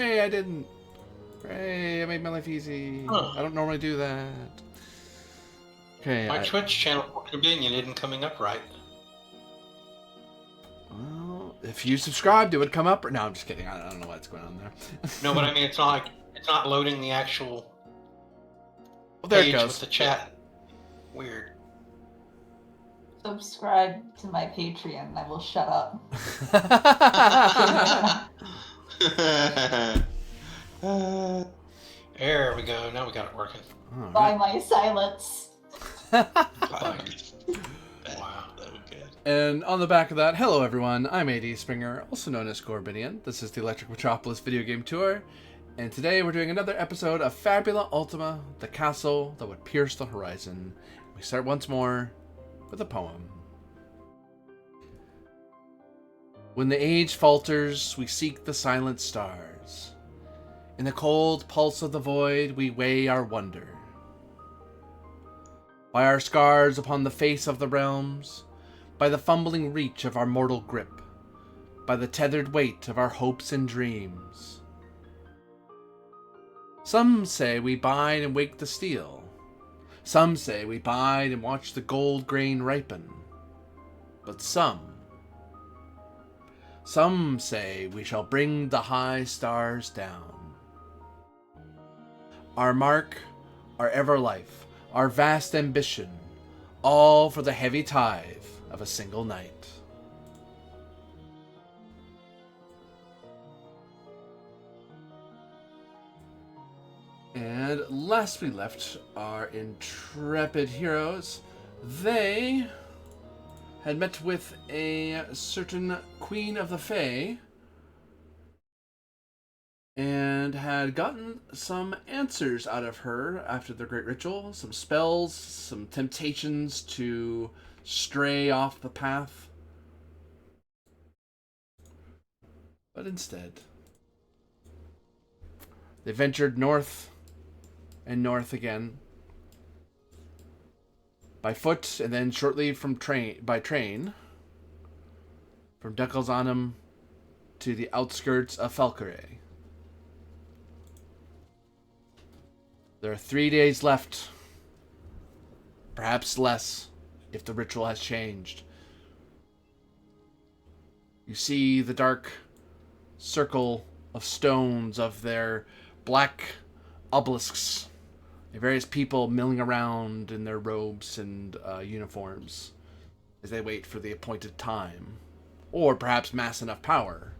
Hey, I didn't. Hey, I made my life easy. Huh. I don't normally do that. Okay, My Twitch channel for convenient isn't coming up right. well, if you subscribed, it would come up. No, I'm just kidding. I don't know what's going on there. No, but I mean, it's not loading the actual Well, there it page with goes. the chat. Weird. Subscribe to my Patreon and I will shut up. There we go. Now we got it working. By my silence. Wow. Okay. And on the back of that, hello everyone, I'm AD Springer, also known as Corbinian. This is the Electric Metropolis video game tour, and today we're doing another episode of Fabula Ultima, the castle that would pierce the horizon. We start once more with a poem. When the age falters, we seek the silent stars. In the cold pulse of the void, we weigh our wonder. By our scars upon the face of the realms, by the fumbling reach of our mortal grip, by the tethered weight of our hopes and dreams. Some say we bide and wake the steel. Some say we bide and watch the gold grain ripen. But some say we shall bring the high stars down. Our mark, our ever life, our vast ambition, all for the heavy tithe of a single night. And last we left our intrepid heroes, they had met with a certain Queen of the Fae and had gotten some answers out of her after the great ritual, some spells, some temptations to stray off the path. But instead, they ventured north and north again, by foot, and then shortly by train, from Decalzanum to the outskirts of Falkere. There are 3 days left, perhaps less, if the ritual has changed. You see the dark circle of stones of their black obelisks, the various people milling around in their robes and uniforms as they wait for the appointed time, or perhaps mass enough power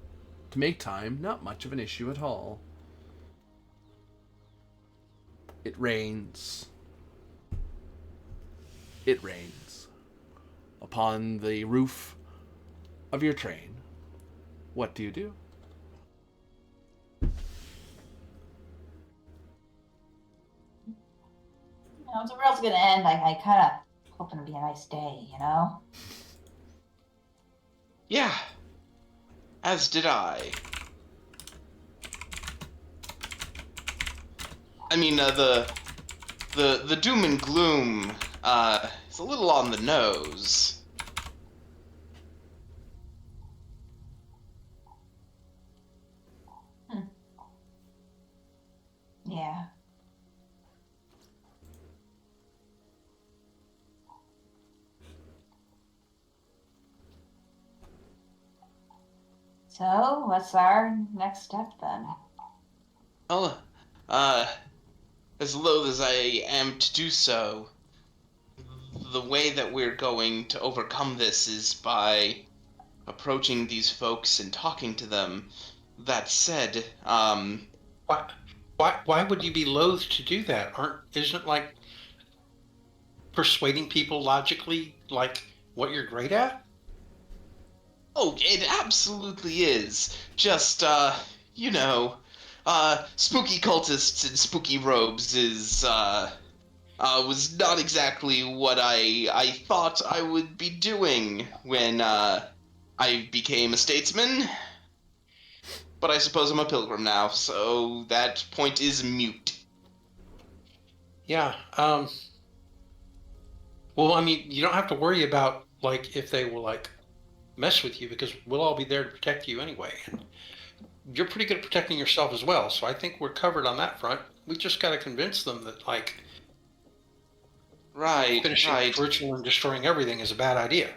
to make time not much of an issue at all. It rains. It rains upon the roof of your train. What do you do? If the world's gonna end, I kind of hoping it'll be a nice day, you know? Yeah, as did I. I mean, the doom and gloom is a little on the nose. Yeah. So, what's our next step then? Well, as loath as I am to do so, the way that we're going to overcome this is by approaching these folks and talking to them. That said, Why would you be loath to do that? Isn't like persuading people logically like what you're great at? oh, it absolutely is. Just, spooky cultists in spooky robes was not exactly what I thought I would be doing when, I became a statesman. But I suppose I'm a pilgrim now, so that point is mute. Yeah. Well, I mean, you don't have to worry about like if they will like mess with you because we'll all be there to protect you anyway. you're pretty good at protecting yourself as well, so I think we're covered on that front. We just got to convince them that, like, Right, finishing right. the ritual and destroying everything is a bad idea.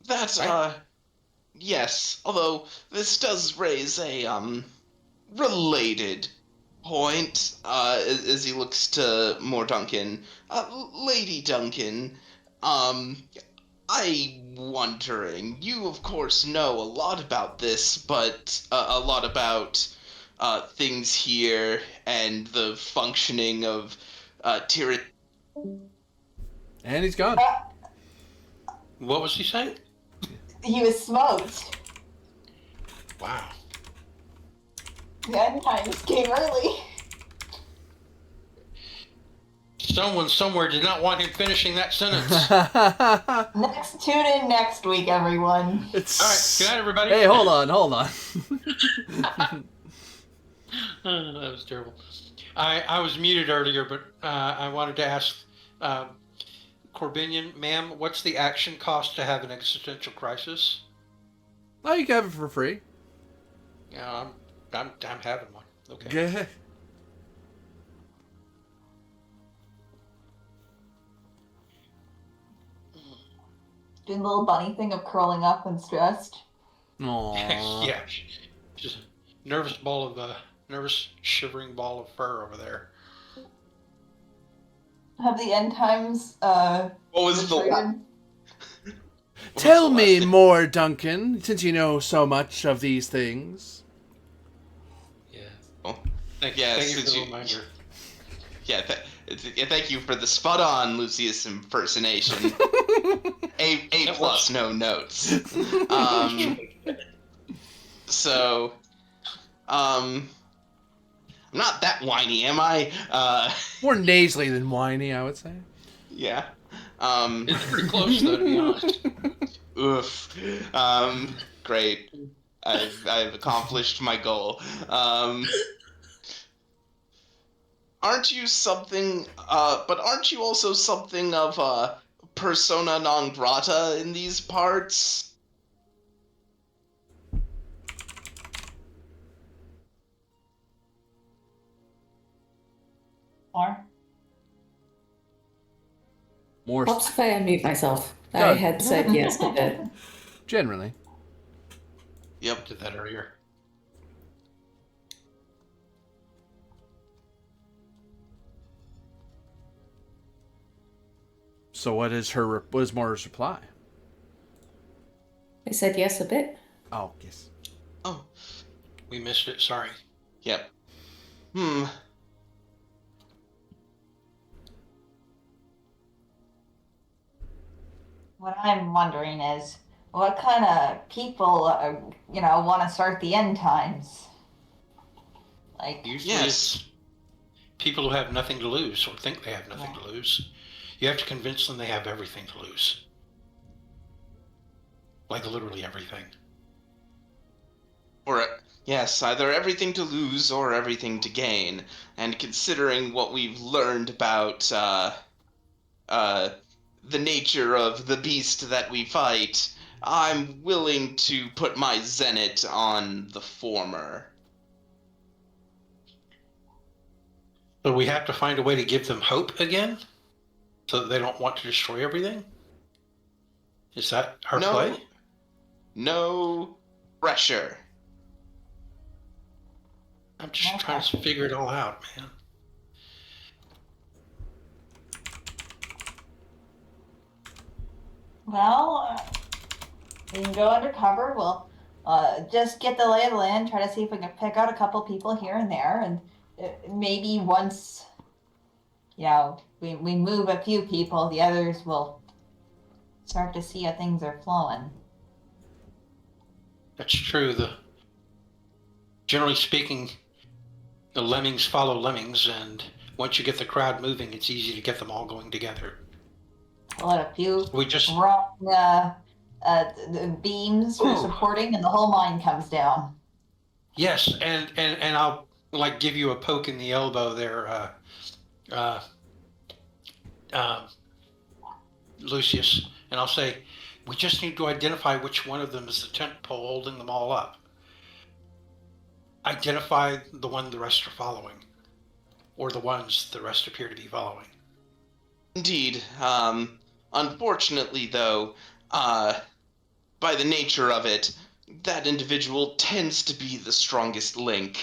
That's, Right? yes. Although, this does raise a, related point, as he looks to more Duncan. Lady Duncan, I'm wondering, you of course know a lot about this, but a lot about things here and the functioning of Tyranny. And he's gone. What was he saying? He was smoked. Wow. The end times came early. Someone somewhere did not want him finishing that sentence. Tune in next week, everyone. It's... All right, good night, everybody. Hey, hold on. That was terrible. I was muted earlier, but I wanted to ask Corbinian, ma'am, what's the action cost to have an existential crisis? Oh, you can have it for free. Yeah, I'm having one. Okay. Yeah. Doing the little bunny thing of curling up when stressed. Aww. Yeah, just a nervous shivering ball of fur over there. Have the end times What was the triggered? Tell me more, Duncan, since you know so much of these things. Yeah. Oh, Thank yeah, you for since the you- reminder. Yeah, thank you for the spot-on Lucius impersonation. A plus, no notes. So, I'm not that whiny, am I? More nasally than whiny, I would say. Yeah. It's pretty close, though, to be honest. Oof. Great. I've accomplished my goal. Aren't you something, but aren't you also something of a persona non grata in these parts? Or More Whoops, if I unmute myself. I Go. had said yes a bit. generally. Yep. Did that earlier. So what is Mora's reply? I said yes a bit. Oh, yes. Oh, We missed it. Sorry. yep. what I'm wondering is, what kind of people, want to start the end times? Like, Usually Yes. it's people who have nothing to lose or think they have nothing to lose. You have to convince them they have everything to lose. Like literally everything. Or, yes, either everything to lose or everything to gain. And considering what we've learned about, the nature of the beast that we fight, I'm willing to put my zenith on the former. So we have to find a way to give them hope again? So that they don't want to destroy everything? Is that our play? No pressure. I'm just trying to figure it all out, man. well, we can go undercover. We'll just get the lay of the land, try to see if we can pick out a couple people here and there, and maybe once, we move a few people, the others will start to see how things are flowing. That's true. Generally speaking, the lemmings follow lemmings, and once you get the crowd moving, it's easy to get them all going together. Let a few We just wrong the beams for supporting, and the whole mine comes down. yes, and I'll like give you a poke in the elbow there, Lucius, and I'll say, we just need to identify which one of them is the tent pole holding them all up. identify the one the rest are following, or the ones the rest appear to be following. Indeed. Unfortunately, though, by the nature of it, that individual tends to be the strongest link.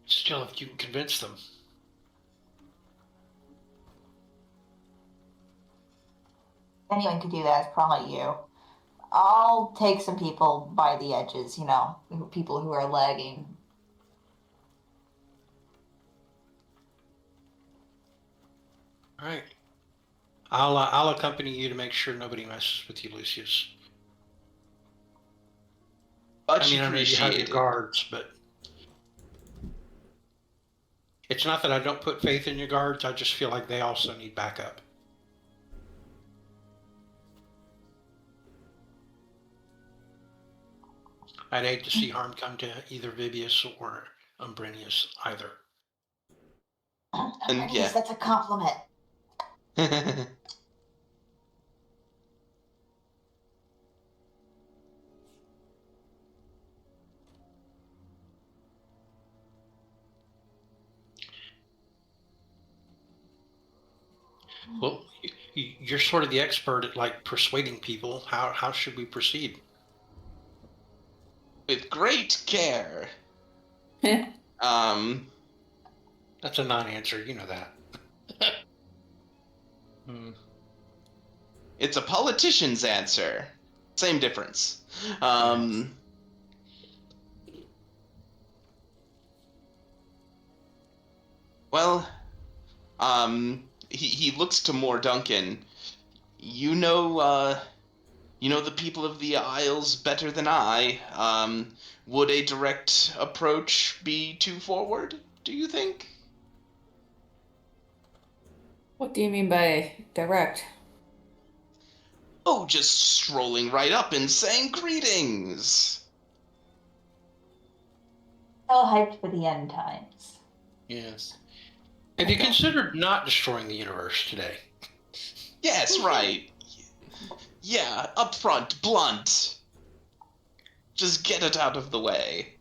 Still, if you can convince them. Anyone could do that. It's probably you. I'll take some people by the edges, people who are lagging. All right. I'll accompany you to make sure nobody messes with you, Lucius. Much I know you have your appreciated. guards, but it's not that I don't put faith in your guards. I just feel like they also need backup. I'd hate to see harm come to either Vibius or Umbrinius either. And yeah. That's a compliment. Well, you're sort of the expert at like persuading people. How should we proceed? With great care. Heh. That's a non-answer. You know that. It's a politician's answer. Same difference. Well, he looks to more Duncan. You know the people of the Isles better than I. Would a direct approach be too forward, do you think? What do you mean by direct? Oh, just strolling right up and saying greetings. So hyped for the end times. Yes. Have you considered not destroying the universe today? Yes, right. Yeah, upfront, blunt. Just get it out of the way.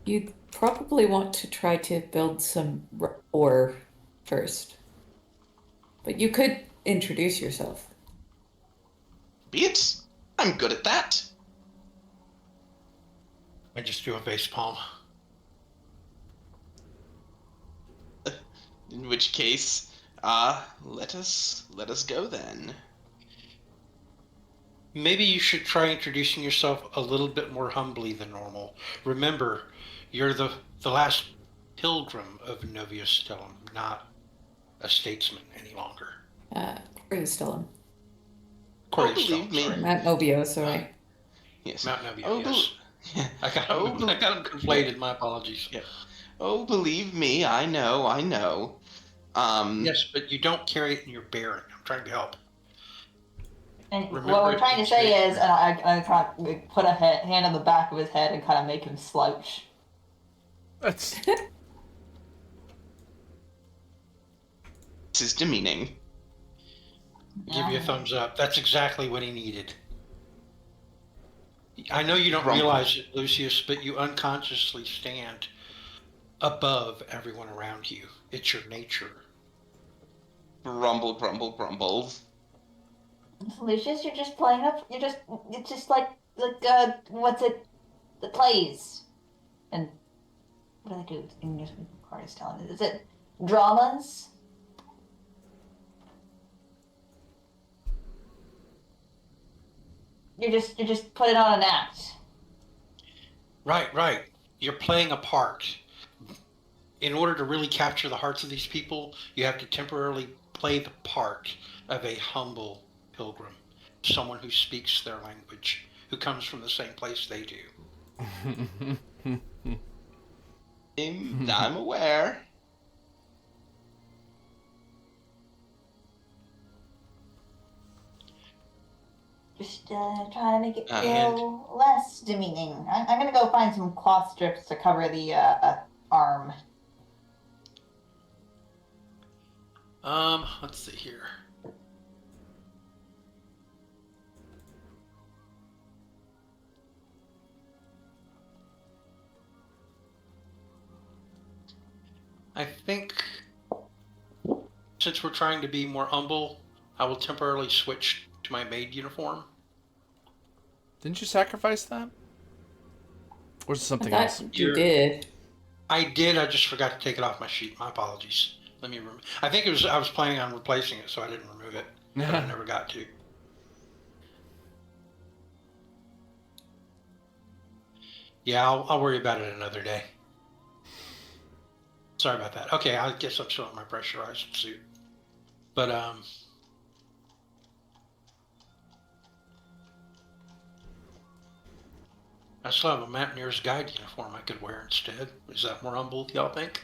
You'd probably want to try to build some rapport first. But you could introduce yourself. Be it. I'm good at that. I just do a face palm. In which case, let us go then. Maybe you should try introducing yourself a little bit more humbly than normal. Remember, you're the last pilgrim of Novia Stellum, not a statesman any longer. Corey Stellum. Corey believe Stellum, me. sorry. Mount Nobio, sorry. Yes. Mount Novia, Oh, yes. I got them conflated. My apologies. Yeah. Oh, believe me, I know. Yes, but you don't carry it in your bearing. I'm trying to help. And Remember what we're it trying to each say day. is, and I kind of put a hand on the back of his head and kind of make him slouch. That's This is demeaning. Give you a thumbs up. That's exactly what he needed. I know you don't Rumble. realize it, Lucius, but you unconsciously stand above everyone around you. It's your nature. Grumble, grumble, grumble. Lucius, you're just playing up. It's just like what's it? The plays. And what do they do? English card is telling. Is it dramas? You're just putting on an act. Right. You're playing a part. In order to really capture the hearts of these people, you have to temporarily play the part of a humble pilgrim, someone who speaks their language, who comes from the same place they do. I'm aware. Just trying to make it And- feel less demeaning. I'm gonna go find some cloth strips to cover the arm. Let's see here. I think since we're trying to be more humble, I will temporarily switch to my maid uniform. Didn't you sacrifice that? Or is it I something thought else? you did. I did. I just forgot to take it off my sheet. My apologies. Let me. I think it was. I was planning on replacing it, so I didn't remove it, but I never got to. Yeah, I'll worry about it another day. Sorry about that. Okay, I guess I'm still in my pressurized suit, but I still have a Mountaineer's Guide uniform I could wear instead. Is that more humble, y'all think?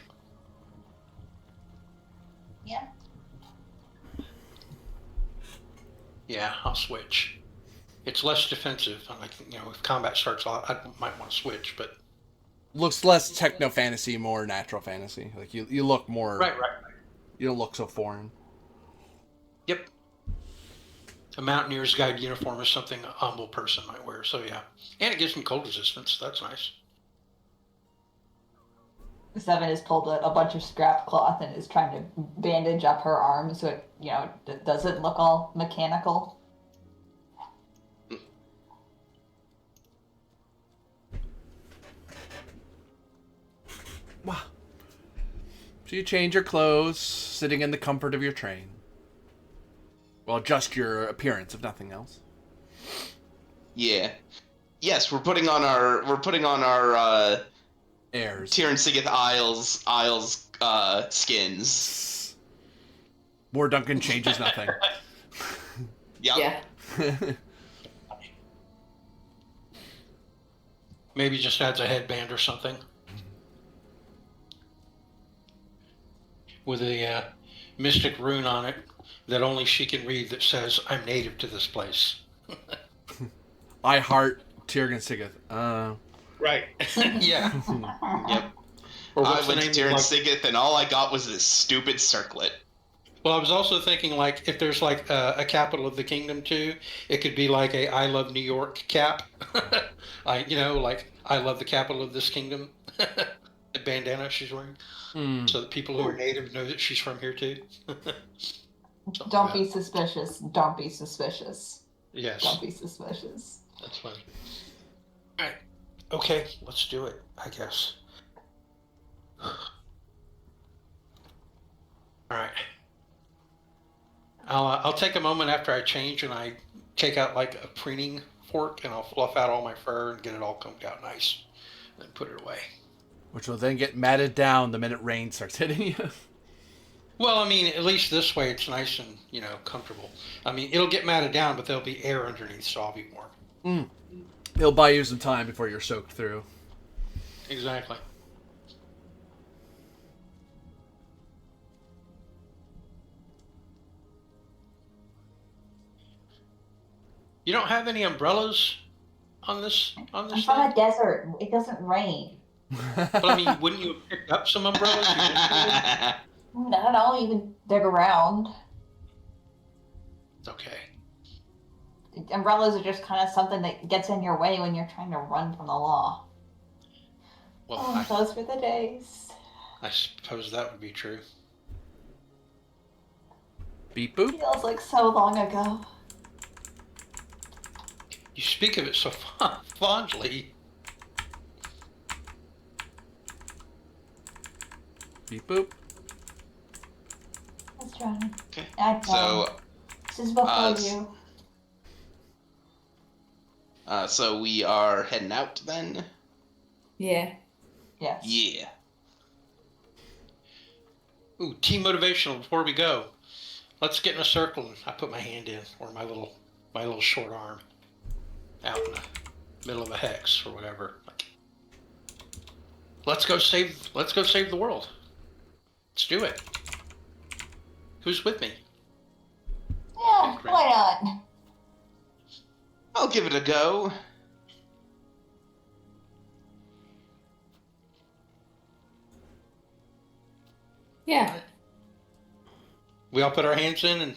Yeah. Yeah, I'll switch. It's less defensive. Like, if combat starts, I might want to switch, but Looks less techno fantasy, more natural fantasy. Like you look more. right. You don't look so foreign. Yep. A Mountaineer's Guide uniform is something a humble person might wear. So yeah, and it gives me cold resistance. That's nice. Seven has pulled a bunch of scrap cloth and is trying to bandage up her arm so it, doesn't look all mechanical. Wow. So you change your clothes, sitting in the comfort of your train. Well, just your appearance, if nothing else. Yeah. Yes, we're putting on our Airs. Tyr and Sigith Isles skins. More Duncan changes nothing. Yep. Yeah. Maybe just adds a headband or something with a mystic rune on it that only she can read that says, "I'm native to this place." I heart Tyrg and Sigith. Right. Yeah. Yep. Or I what's the went to name? Tyr and Like, Sigith, and all I got was this stupid circlet. well, I was also thinking, like, if there's like a capital of the kingdom too, it could be like a "I love New York" cap. Like "I love the capital of this kingdom." The bandana she's wearing, so that people who are native know that she's from here too. Don't be suspicious. Don't be suspicious. Yes. Don't be suspicious. That's funny. All right. Okay, let's do it, I guess. All right. I'll take a moment after I change and I take out like a preening fork and I'll fluff out all my fur and get it all combed out nice. Then put it away. Which will then get matted down the minute rain starts hitting you. Well, I mean, at least this way it's nice and, comfortable. I mean, it'll get matted down, but there'll be air underneath, so I'll be warm. It'll buy you some time before you're soaked through. Exactly. You don't have any umbrellas on this I'm thing? from a desert. It doesn't rain. But I mean, wouldn't you have picked up some umbrellas? I don't know. You can dig around. Okay. Umbrellas are just kind of something that gets in your way when you're trying to run from the law. Well, Those were the days. I suppose that would be true. Beep boop. Feels like so long ago. You speak of it so fondly. Beep boop. That's right. Okay. So this is before you. So we are heading out then? Yeah. Yes. Yeah. Ooh, team motivational before we go. Let's get in a circle and I put my hand in, or my little short arm out in the middle of a hex or whatever. Let's go save the world. Let's do it. Who's with me? Yeah, why not? I'll give it a go. Yeah. We all put our hands in and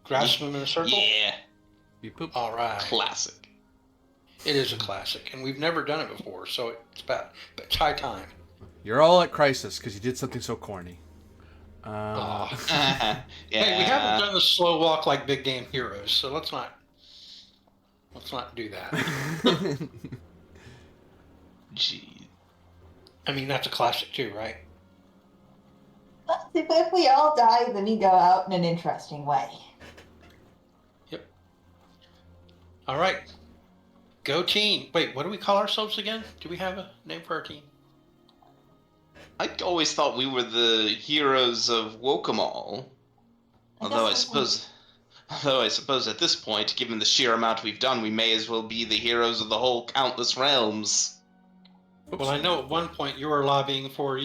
grasp them in a circle? Yeah. Beep boop. All right. Classic. It is a classic, and we've never done it before, so it's high time. You're all at crisis because you did something so corny. Yeah. Hey, we haven't done the slow walk like big game heroes, so let's not do that. Gee. I mean, that's a classic too, right? If we all die, then we go out in an interesting way. Yep. All right. Go team. Wait, what do we call ourselves again? Do we have a name for our team? I always thought we were the heroes of Wokomal. Although I suppose at this point, given the sheer amount we've done, we may as well be the heroes of the whole countless realms. Well, I know at one point you were lobbying for,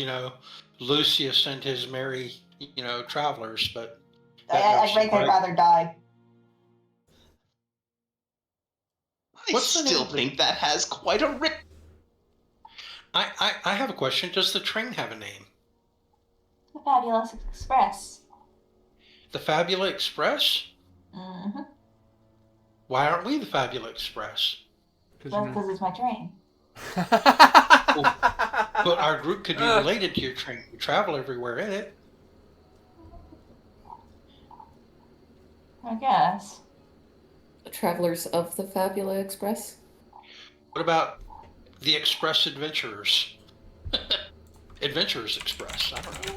Lucius and his merry, travelers, but I'd rather die. I still think that has quite a rip. I have a question. Does the train have a name? The Fabulous Express. The Fabula Express? Mm-hmm. Why aren't we the Fabula Express? Because it's my train. But our group could be related to your train. We travel everywhere in it. I guess. The Travelers of the Fabula Express? What about the Express Adventurers? Adventurers Express. I don't know.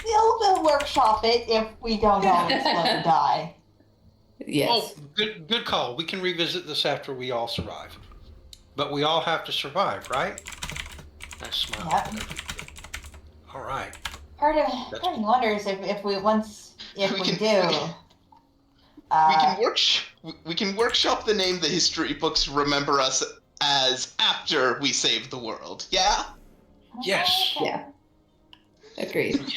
We'll workshop it if we don't know it's supposed to die. Yes. Oh, good call. We can revisit this after we all survive. But we all have to survive, right? Nice smile. Yep. All right. Part of me wonders if we do. We can workshop the name the history books remember us as after we save the world. Yeah? Yes. Okay. Yeah. Agreed.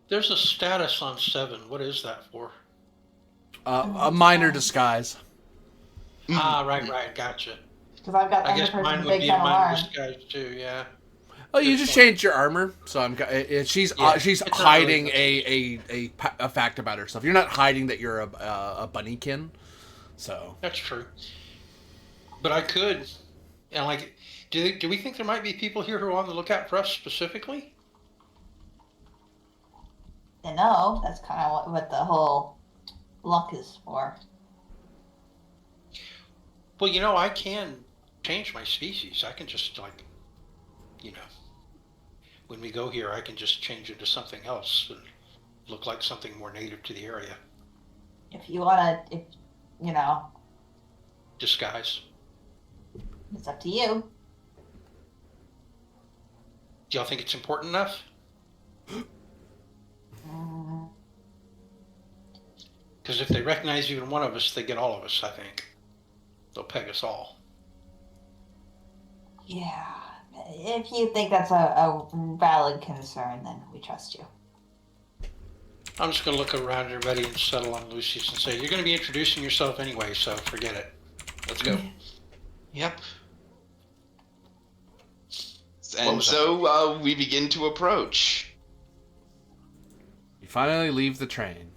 There's a status on 7. What is that for? A minor disguise. Ah, right. Gotcha. Because I've got I guess mine would be a minor disguise too, yeah. Oh, you just changed your armor, so she's hiding really a fact about herself. You're not hiding that you're a bunnykin, so That's true. But I could, and do we think there might be people here who are on the lookout for us specifically? I know. That's kind of what the whole luck is for. Well, I can change my species. I can just when we go here, I can just change it to something else and look like something more native to the area. If you want to, Disguise. it's up to you. Do y'all think it's important enough? Because if they recognize even one of us, they get all of us, I think. They'll peg us all. Yeah. If you think that's a valid concern, then we trust you. I'm just going to look around everybody and settle on Lucius and say, you're going to be introducing yourself anyway, so forget it. Let's go. Yep. And so we begin to approach. you finally leave the train.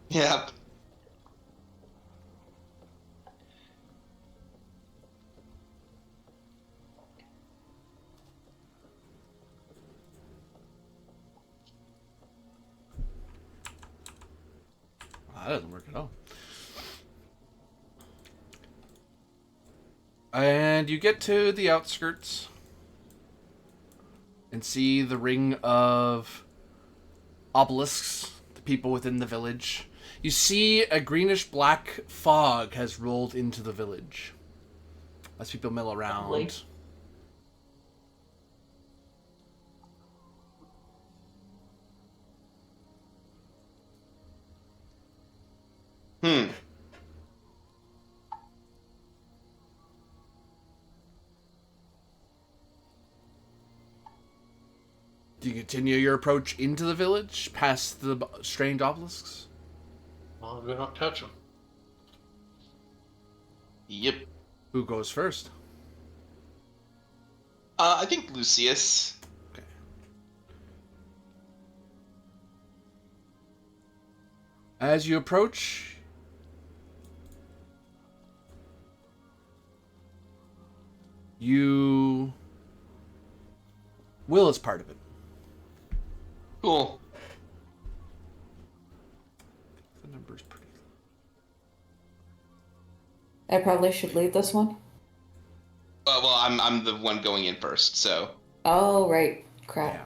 Yep. That doesn't work at all. And you get to the outskirts and see the ring of obelisks, the people within the village. You see a greenish-black fog has rolled into the village as people mill around. Lovely. Do you continue your approach into the village, past the strange obelisks? Well, we don't touch them. Yep. Who goes first? I think Lucius. Okay. As you approach, Will is part of it. Cool. The number's pretty. I probably should lead this one. Well, I'm the one going in first, so. Oh, right. Crap. Yeah.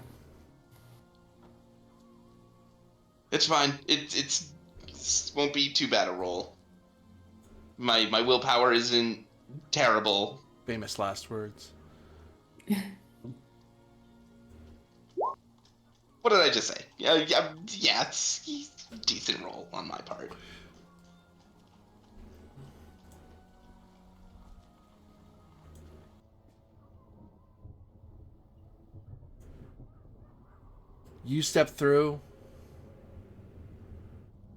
It's fine. It won't be too bad a roll. My willpower isn't terrible. Famous last words. What did I just say? Yeah, it's a decent roll on my part. You step through,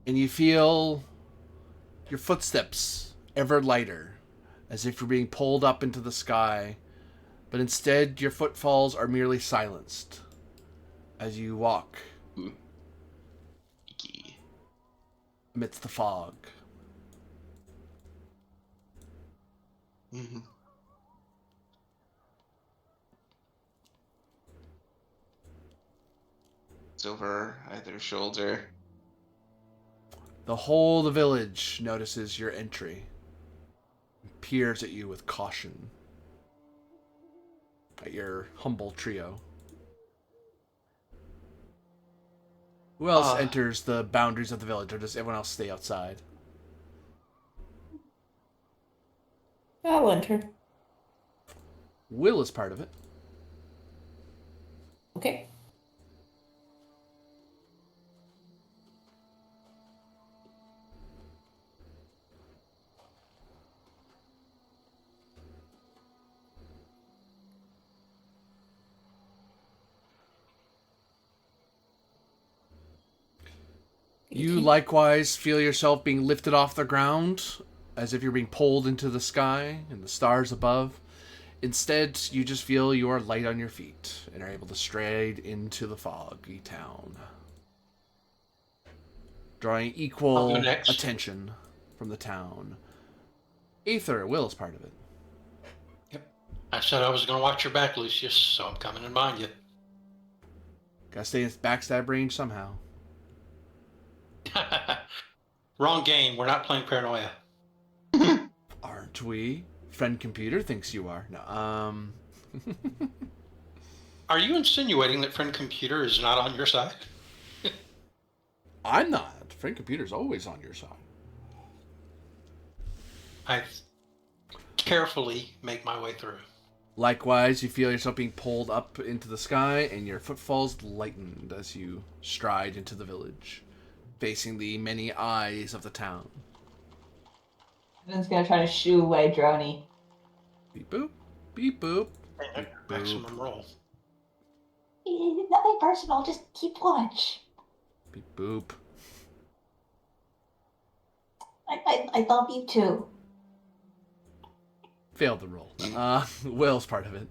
and you feel your footsteps ever lighter, as if you're being pulled up into the sky, but instead your footfalls are merely silenced as you walk Icky. amidst the fog. Mm-hmm. It's over either shoulder. The whole of the village notices your entry and peers at you with caution. At your humble trio. Who else enters the boundaries of the village, or does everyone else stay outside? I'll enter. Will is part of it. Okay. You likewise feel yourself being lifted off the ground, as if you're being pulled into the sky and the stars above. Instead, you just feel you are light on your feet and are able to stride into the foggy town, drawing equal attention from the town. Aether, Will is part of it. Yep. I said I was going to watch your back, Lucius, so I'm coming in behind you. Gotta stay in backstab range somehow. Wrong game. We're not playing Paranoia. Aren't we? Friend Computer thinks you are. No, Are you insinuating that Friend Computer is not on your side? I'm not. Friend Computer's always on your side. I carefully make my way through. Likewise, you feel yourself being pulled up into the sky, and your footfalls lightened as you stride into the village, facing the many eyes of the town. Evan's gonna try to shoo away Droney. Beep boop, beep boop, beep Maximum boop, roll. Nothing personal, just keep watch. beep boop. I love you too. Failed the roll. Will's part of it.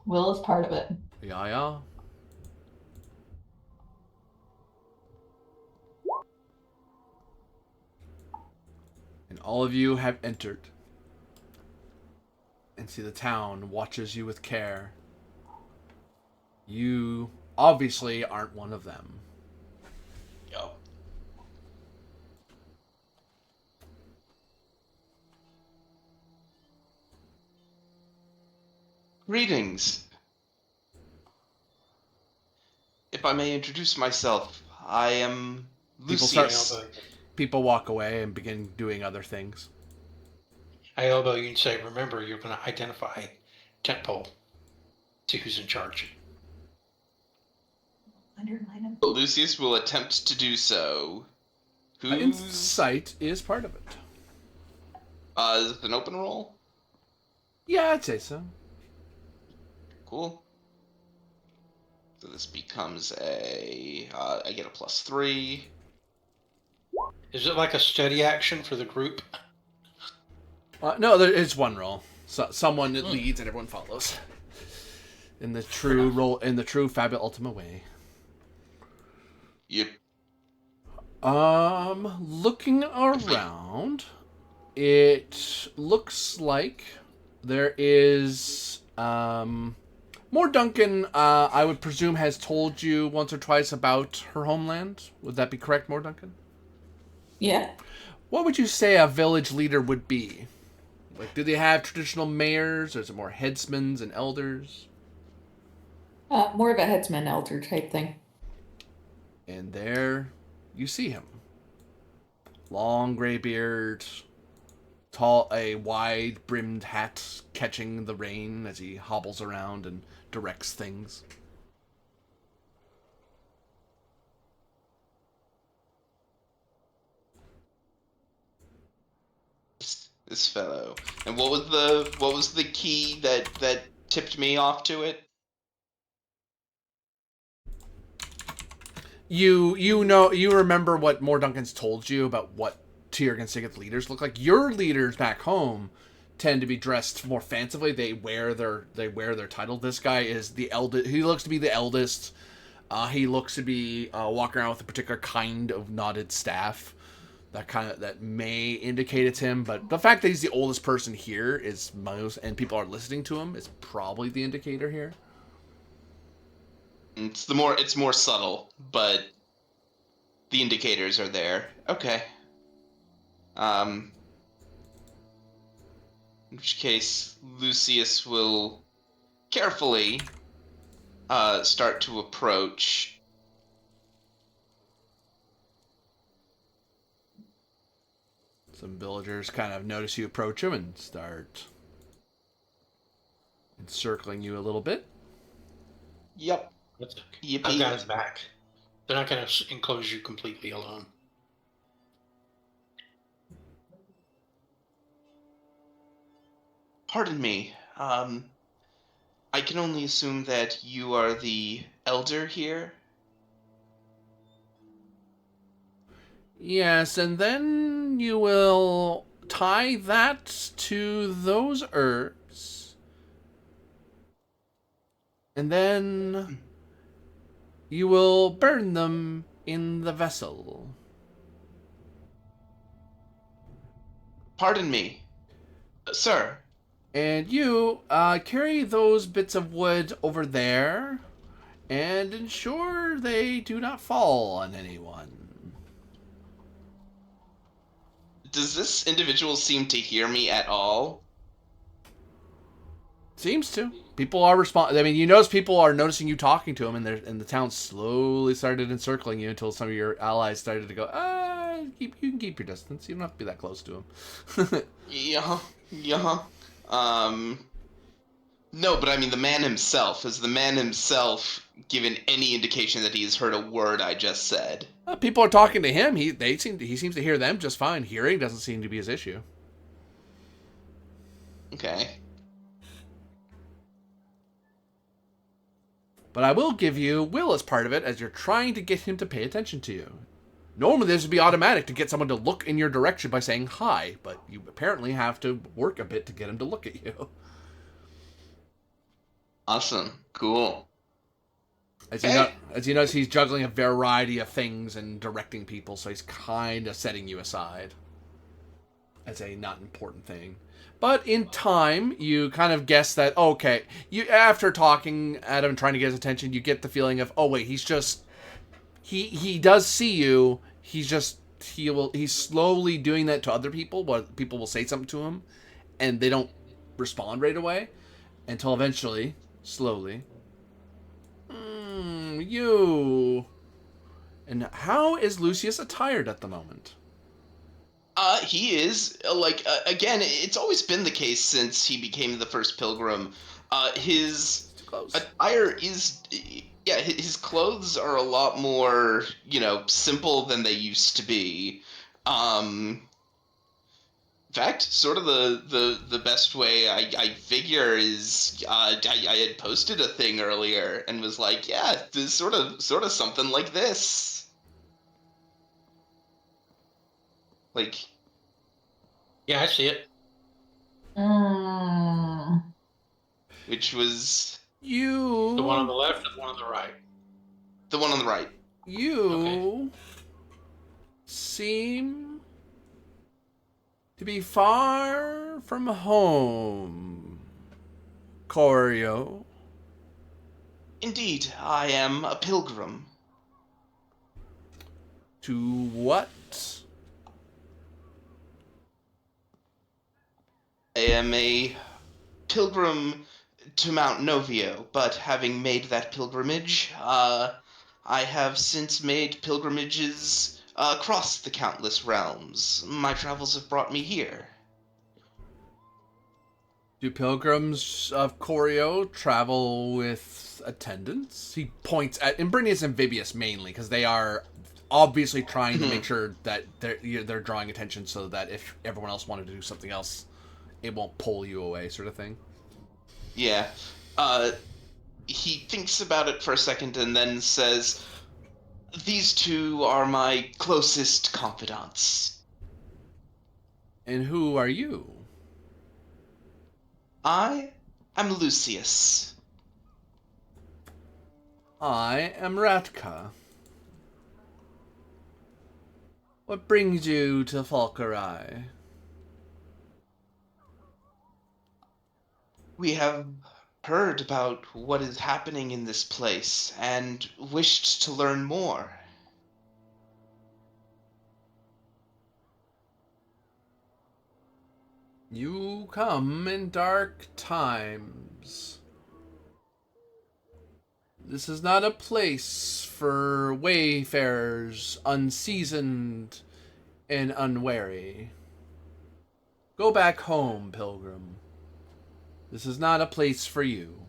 Will is part of it. Yeah. And all of you have entered. And see the town watches you with care. You obviously aren't one of them. Yo. Greetings. If I may introduce myself, I am People start- Lucius. People walk away and begin doing other things. I elbow you and say, remember, you're going to identify tentpole. See who's in charge. Underline him. Lucius will attempt to do so. Who's... Insight is part of it. Is it an open roll? Yeah, I'd say so. Cool. So this becomes I get a +3. Is it like a steady action for the group? No, it's one roll. So someone that leads and everyone follows. In the true Fabula Ultima way. Yep. Looking around, It looks like there is more Duncan, I would presume, has told you once or twice about her homeland. Would that be correct, more Duncan? Yeah. What would you say a village leader would be? Like, do they have traditional mayors, or is it more headsmen and elders? More of a headsman elder type thing. And there you see him. Long gray beard, tall, a wide-brimmed hat catching the rain as he hobbles around and directs things. This fellow. And what was the key that tipped me off to it? You remember what More Duncan's told you about what Tiergan Sigurd leaders look like. Your leaders back home tend to be dressed more fancifully. They wear their title. This guy is the eldest. He looks to be the eldest. He looks to be walking around with a particular kind of knotted staff. That may indicate it's him, but the fact that he's the oldest person here is most, and people are listening to him, is probably the indicator here. It's more subtle, but the indicators are there. Okay. In which case, Lucius will carefully start to approach. Some villagers kind of notice you approach him and start encircling you a little bit. Yep. That's okay. Yippee. I've got his back. They're not going to enclose you completely alone. Pardon me. I can only assume that you are the elder here. Yes, and then you will tie that to those herbs. And then you will burn them in the vessel. Pardon me, sir. And you carry those bits of wood over there and ensure they do not fall on anyone. Does this individual seem to hear me at all? Seems to. People are responding. I mean, you notice people are noticing you talking to him, and the town slowly started encircling you until some of your allies started to go, you can keep your distance. You don't have to be that close to him. Yeah. No, but I mean the man himself. Has the man himself given any indication that he has heard a word I just said? People are talking to him. He seems to hear them just fine. Hearing doesn't seem to be his issue. Okay. But I will give you Will as part of it, as you're trying to get him to pay attention to you. Normally this would be automatic to get someone to look in your direction by saying hi, but you apparently have to work a bit to get him to look at you. Awesome. Cool. As you notice, he's juggling a variety of things and directing people, so he's kind of setting you aside as a not important thing. But in time, you kind of guess that, okay, you after talking at him and trying to get his attention, you get the feeling of, oh wait, he's just, he does see you, he's slowly doing that to other people, but people will say something to him, and they don't respond right away, until eventually, slowly, you. And how is Lucius attired at the moment? He is, again, it's always been the case since he became the first pilgrim. His attire is, his clothes are a lot more, simple than they used to be. In fact, sort of the best way I figure is I had posted a thing earlier and was like, yeah, this sort of something like this. Like, yeah, I see it. Which was you. The one on the left or the one on the right? The one on the right. You seem To be far from home, Corio. Indeed, I am a pilgrim. To what? I am a pilgrim to Mount Novio, but having made that pilgrimage, I have since made pilgrimages across the countless realms. My travels have brought me here. Do pilgrims of Corio travel with attendants? He points at Imbrinius and Vibius mainly, because they are obviously trying to make sure that they're drawing attention so that if everyone else wanted to do something else, it won't pull you away, sort of thing. Yeah. Uh, he thinks about it for a second and then says, "These two are my closest confidants. And who are you? I am Lucius. I am Ratka. What brings you to Falkerai? We have heard about what is happening in this place and wished to learn more." You come in dark times. This is not a place for wayfarers unseasoned and unwary. Go back home, pilgrim. This is not a place for you.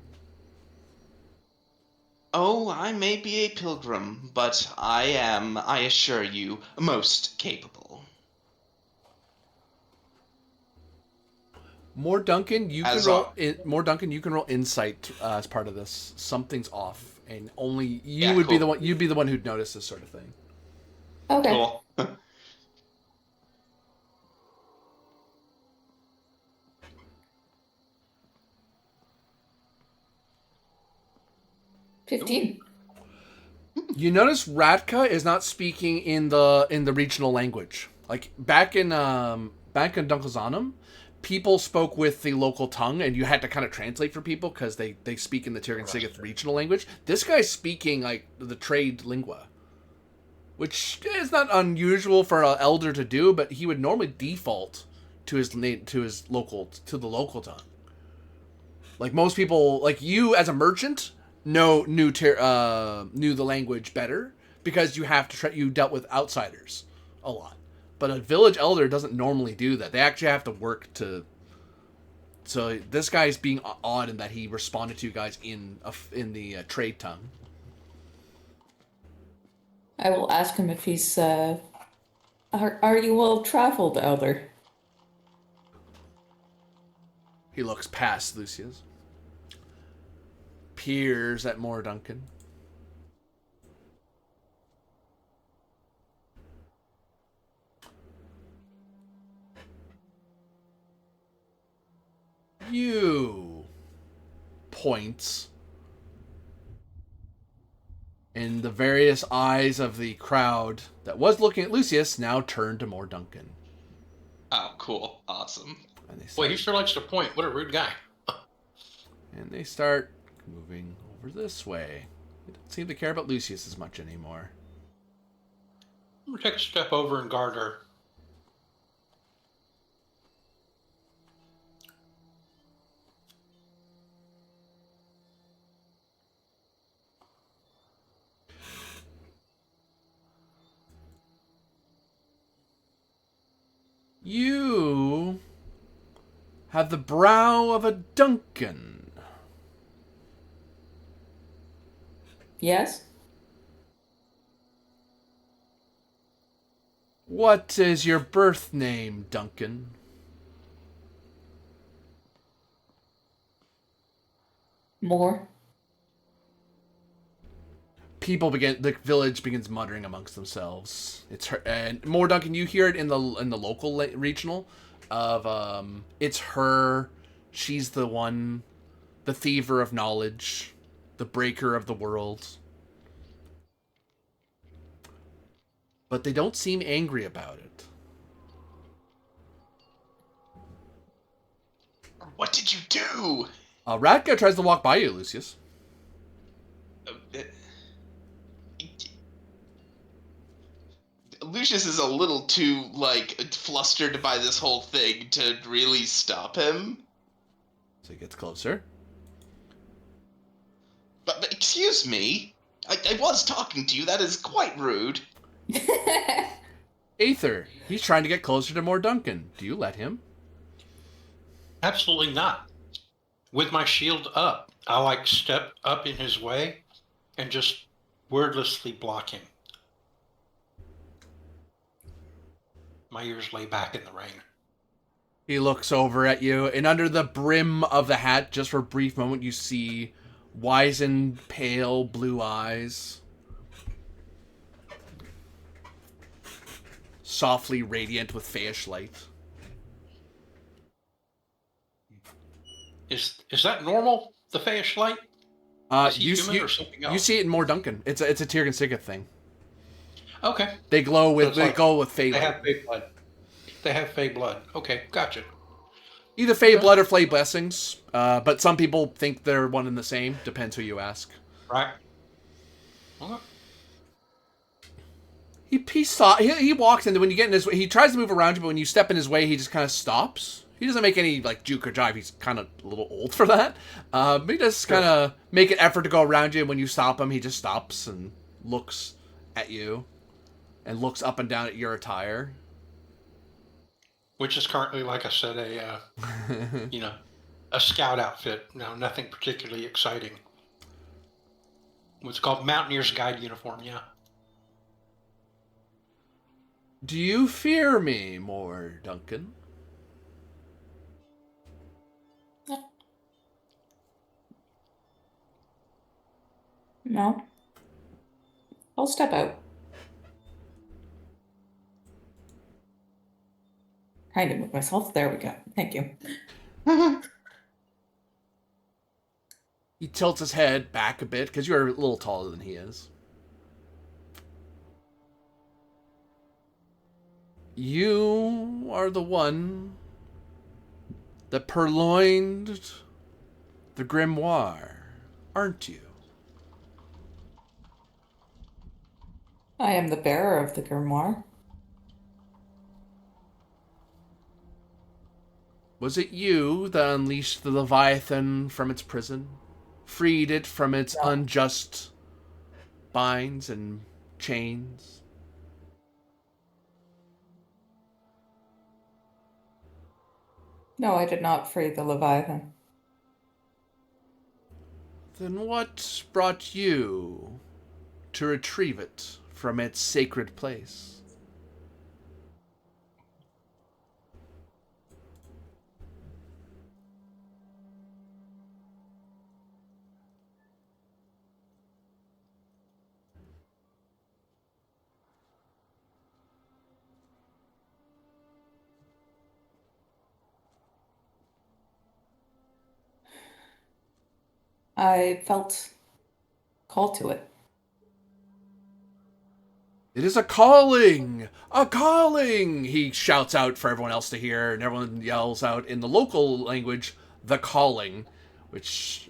Oh, I may be a pilgrim, but I am, I assure you, most capable. More Duncan, you can As roll. are. More Duncan, you can roll insight as part of this. Something's off, and only you Yeah, would be the cool. one. You'd be the one who'd notice this sort of thing. Okay. Cool. 15. You notice Radka is not speaking in the regional language. Like back in Dunkelzanum, people spoke with the local tongue, and you had to kind of translate for people because they speak in the Tirgan Sigith regional language. This guy's speaking like the trade lingua, which is not unusual for an elder to do, but he would normally default to the local tongue. Like most people, like you as a merchant, knew the language better because you dealt with outsiders a lot. But a village elder doesn't normally do that. They actually have to work to. So this guy's being odd in that he responded to you guys in the trade tongue. I will ask him if he's, are you well traveled, Elder? He looks past Lucius. Peers at more Duncan. You points in the various eyes of the crowd that was looking at Lucius now turned to more Duncan. Oh, cool. Awesome. And they Boy, start, he sure likes to point. What a rude guy. and they start moving over this way. They don't seem to care about Lucius as much anymore. I'm going to take a step over and guard her. You have the brow of a Duncan. Yes? What is your birth name, Duncan? More? The village begins muttering amongst themselves. It's her, and more Duncan, you hear it in the local regional of it's her. She's the one, the thiever of knowledge, the breaker of the world. But they don't seem angry about it. do? Ratka tries to walk by you, Lucius. Lucius is a little too, flustered by this whole thing to really stop him. So he gets closer. But excuse me, I was talking to you. That is quite rude. Aether, he's trying to get closer to more Duncan. Do you let him? Absolutely not. With my shield up, I step up in his way and just wordlessly block him. My ears lay back in the rain. He looks over at you, and under the brim of the hat, just for a brief moment, you see wizened, pale blue eyes. Softly radiant with fayish light. Is that normal? The fayish light? Is he human or something else? You see it in more Duncan. It's a Tirgan Sigith thing. Okay. They glow with fey They light. have fey blood. They have fey blood. Okay, gotcha. Either fey blood or fey blessings. But some people think they're one and the same. Depends who you ask. Right. Okay. He walks, and when you get in his way, he tries to move around you, but when you step in his way, he just kind of stops. He doesn't make any juke or jive. He's kind of a little old for that. But he just kind of make an effort to go around you, and when you stop him, he just stops and looks at you, and looks up and down at your attire. Which is currently, like I said, a scout outfit. No, nothing particularly exciting. What's called Mountaineer's Guide uniform, yeah. Do you fear me more, Duncan? No. I'll step out. Trying to move myself. There we go. Thank you. He tilts his head back a bit, because you're a little taller than he is. You are the one that purloined the grimoire, aren't you? I am the bearer of the grimoire. Was it you that unleashed the Leviathan from its prison? Freed it from its unjust binds and chains? No, I did not free the Leviathan. Then what brought you to retrieve it from its sacred place? I felt called to it. It is a calling! A calling! He shouts out for everyone else to hear, and everyone yells out in the local language, the calling, which,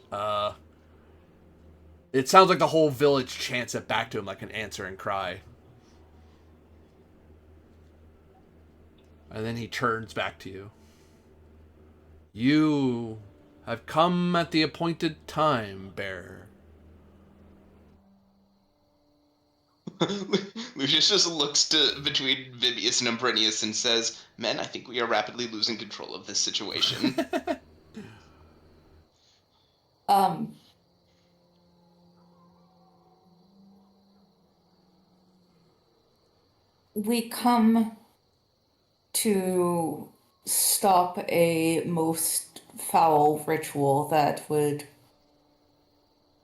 it sounds like the whole village chants it back to him like an answering cry. And then he turns back to you. You have come at the appointed time, bearer. Lucius just looks between Vibius and Umbrinius and says, "Men, I think we are rapidly losing control of this situation." We come to stop a most foul ritual that would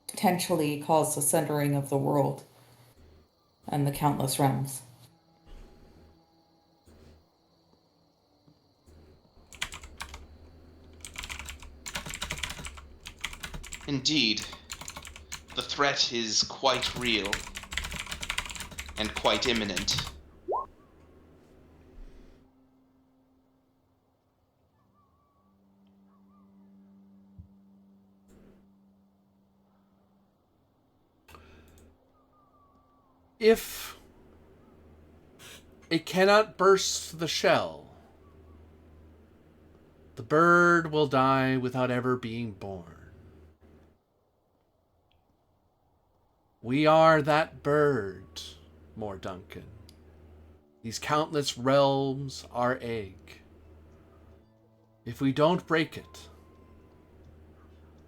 potentially cause the centering of the world and the countless realms. Indeed. The threat is quite real and quite imminent. If it cannot burst the shell, the bird will die without ever being born. We are that bird, More Duncan. These countless realms are egg. If we don't break it,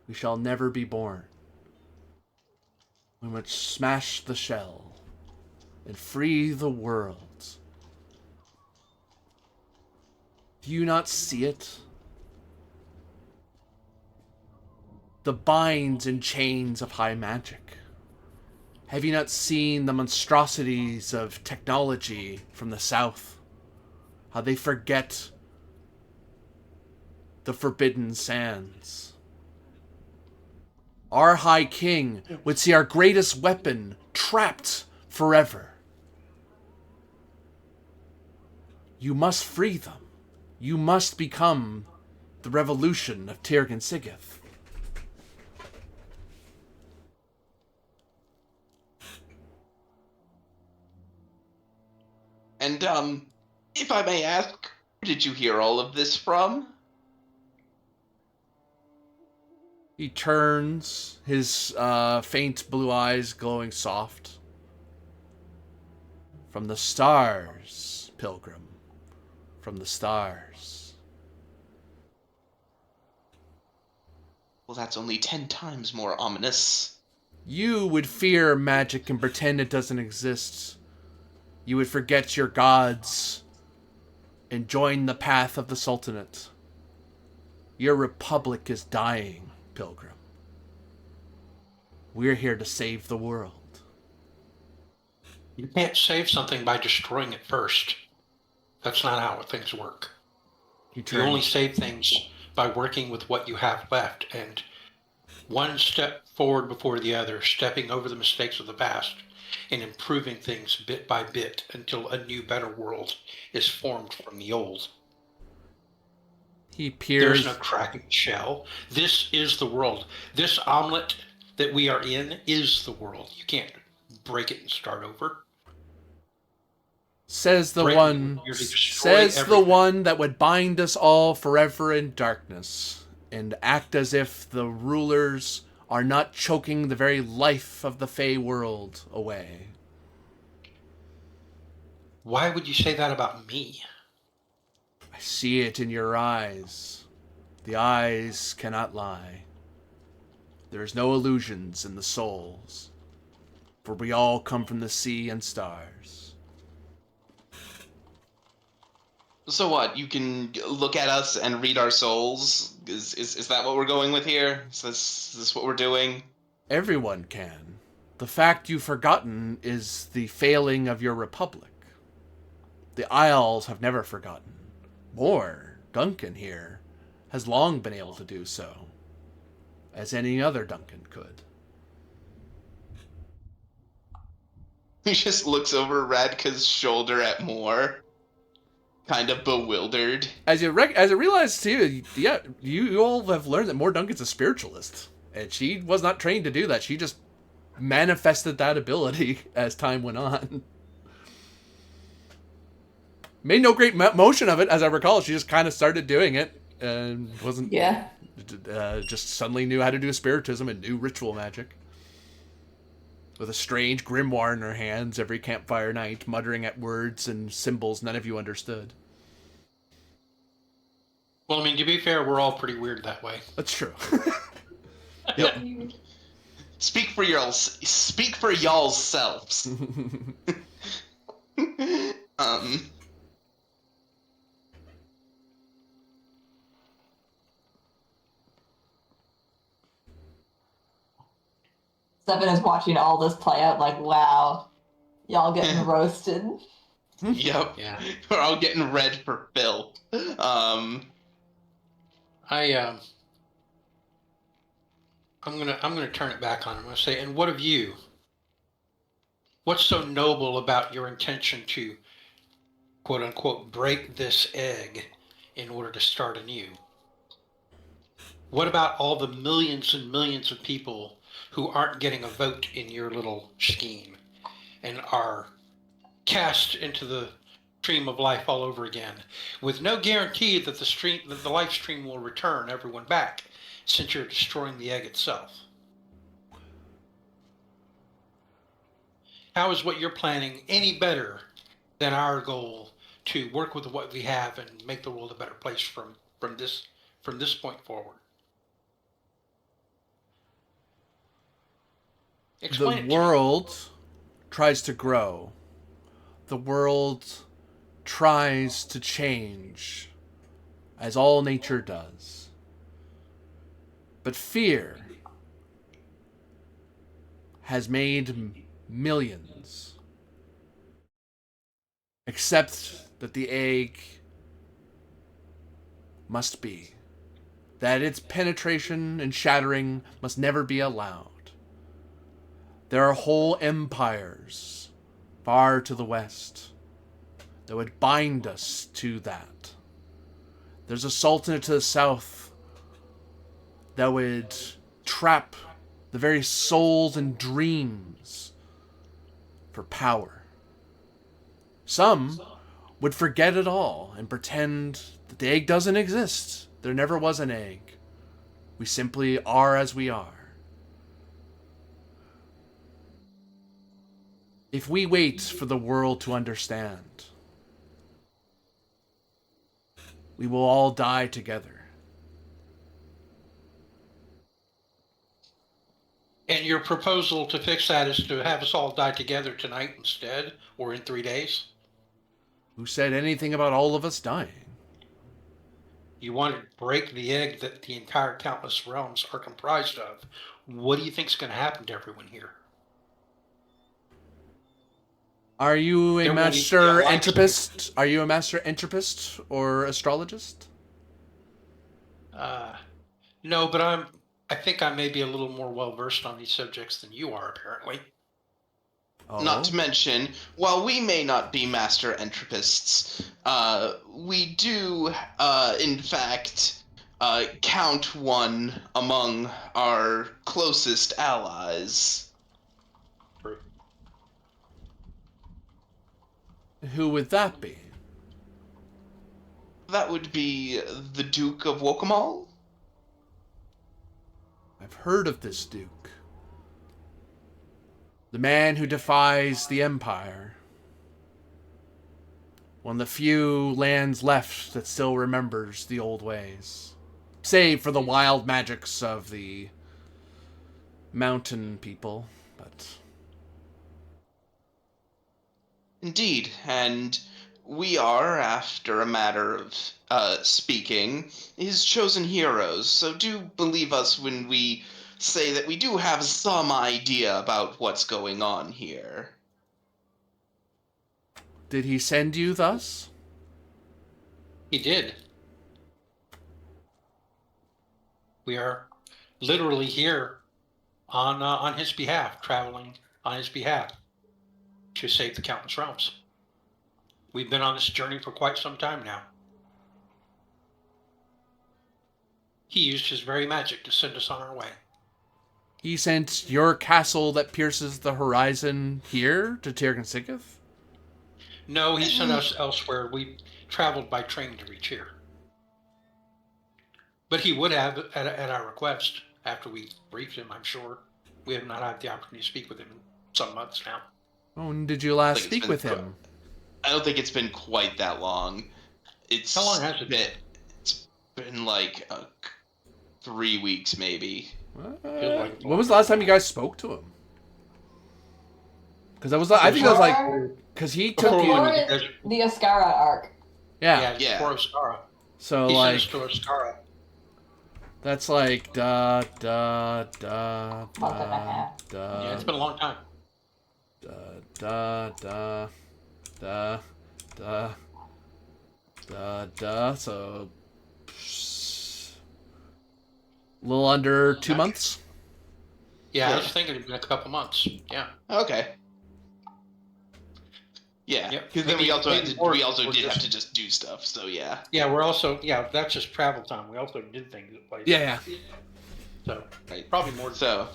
we shall never be born. We must smash the shell and free the world. Do you not see it? The binds and chains of high magic. Have you not seen the monstrosities of technology from the south? How they forget the forbidden sands. Our High King would see our greatest weapon trapped forever. You must free them. You must become the revolution of Tirgan Sigith. And, if I may ask, where did you hear all of this from? He turns, his faint blue eyes glowing soft. From the stars, pilgrim. From the stars. Well, that's only 10 times more ominous. You would fear magic and pretend it doesn't exist. You would forget your gods and join the path of the Sultanate. Your republic is dying, pilgrim. We're here to save the world. You can't save something by destroying it first. That's not how things work. You only save things by working with what you have left, and one step forward before the other, stepping over the mistakes of the past and improving things bit by bit until a new, better world is formed from the old. He peers. There's no cracking shell. This is the world. This omelet that we are in is the world. You can't break it and start over. Says the Break one. it, you destroy Says the everything. one that would bind us all forever in darkness, and act as if the rulers are not choking the very life of the Fey world away. Why would you say that about me? I see it in your eyes. The eyes cannot lie. There is no illusions in the souls, for we all come from the sea and stars. So what, you can look at us and read our souls? Is that what we're going with here? Is this what we're doing? Everyone can. The fact you've forgotten is the failing of your republic. The Isles have never forgotten. More, Duncan here, has long been able to do so, as any other Duncan could. He just looks over Radka's shoulder at Moore, kind of bewildered. As you realize too, yeah, you all have learned that More Duncan's a spiritualist, and she was not trained to do that. She just manifested that ability as time went on. Made no great motion of it, as I recall. She just kind of started doing it and wasn't. Yeah. Just suddenly knew how to do spiritism and knew ritual magic. With a strange grimoire in her hands every campfire night, muttering at words and symbols none of you understood. Well, I mean, to be fair, we're all pretty weird that way. That's true. Speak for y'all's selves. Stefan is watching all this play out like, wow, y'all getting roasted. Yep. Yeah. We're all getting red for Phil. I'm gonna turn it back on him. I'm gonna say, and what of you? What's so noble about your intention to, quote unquote, break this egg in order to start anew? What about all the millions and millions of people who aren't getting a vote in your little scheme? and are cast into the stream of life all over again, with no guarantee that the life stream will return everyone back, since you're destroying the egg itself. How is what you're planning any better than our goal to work with what we have and make the world a better place from this point forward? Explain it The to me. world tries to grow. The world tries to change, as all nature does. But fear has made millions accept that the egg must be, that its penetration and shattering must never be allowed. There are whole empires far to the west that would bind us to that. There's a sultanate to the south that would trap the very souls and dreams for power. Some would forget it all and pretend that the egg doesn't exist. There never was an egg. We simply are as we are. If we wait for the world to understand, we will all die together. And your proposal to fix that is to have us all die together tonight instead, or in 3 days? Who said anything about all of us dying? You want to break the egg that the entire countless realms are comprised of. What do you think's going to happen to everyone here? Are you a There won't even be master a light entropist? Are you a master entropist or astrologist? No, but I think I may be a little more well versed on these subjects than you are, apparently. Oh. Not to mention, while we may not be master entropists, we do, in fact, count one among our closest allies. Who would that be? That would be the Duke of Wokomal. I've heard of this Duke. The man who defies the Empire. One of the few lands left that still remembers the old ways. Save for the wild magics of the mountain people, but... Indeed, and we are, after a matter of speaking, his chosen heroes, so do believe us when we say that we do have some idea about what's going on here. Did he send you thus? He did. We are literally here on his behalf, traveling on his behalf to save the countless realms. We've been on this journey for quite some time now. He used his very magic to send us on our way. He sent your castle that pierces the horizon here to Tirgansigith? No, he sent us elsewhere. We traveled by train to reach here. But he would have at our request after we briefed him, I'm sure. We have not had the opportunity to speak with him in some months now. Oh, when did you last Like, speak with him? I don't think it's been quite that long. How long has it been? It's been like 3 weeks, maybe. When was the last time you guys spoke to him? Because I think that was like, because he took Before you. the Oscara arc. Yeah. Yeah, before Oscara. So He like, sent us to Oscara. that's like Month and a half. Yeah, it's been a long time. So a little under 2 months. Yeah, I Yeah. was thinking it'd been a couple months. Yeah. Okay. Yeah, Yep. because then we also Maybe more, did or have just- to just do stuff. So yeah. Yeah, that's just travel time. We also did things at places. Yeah. So Right. probably more. So.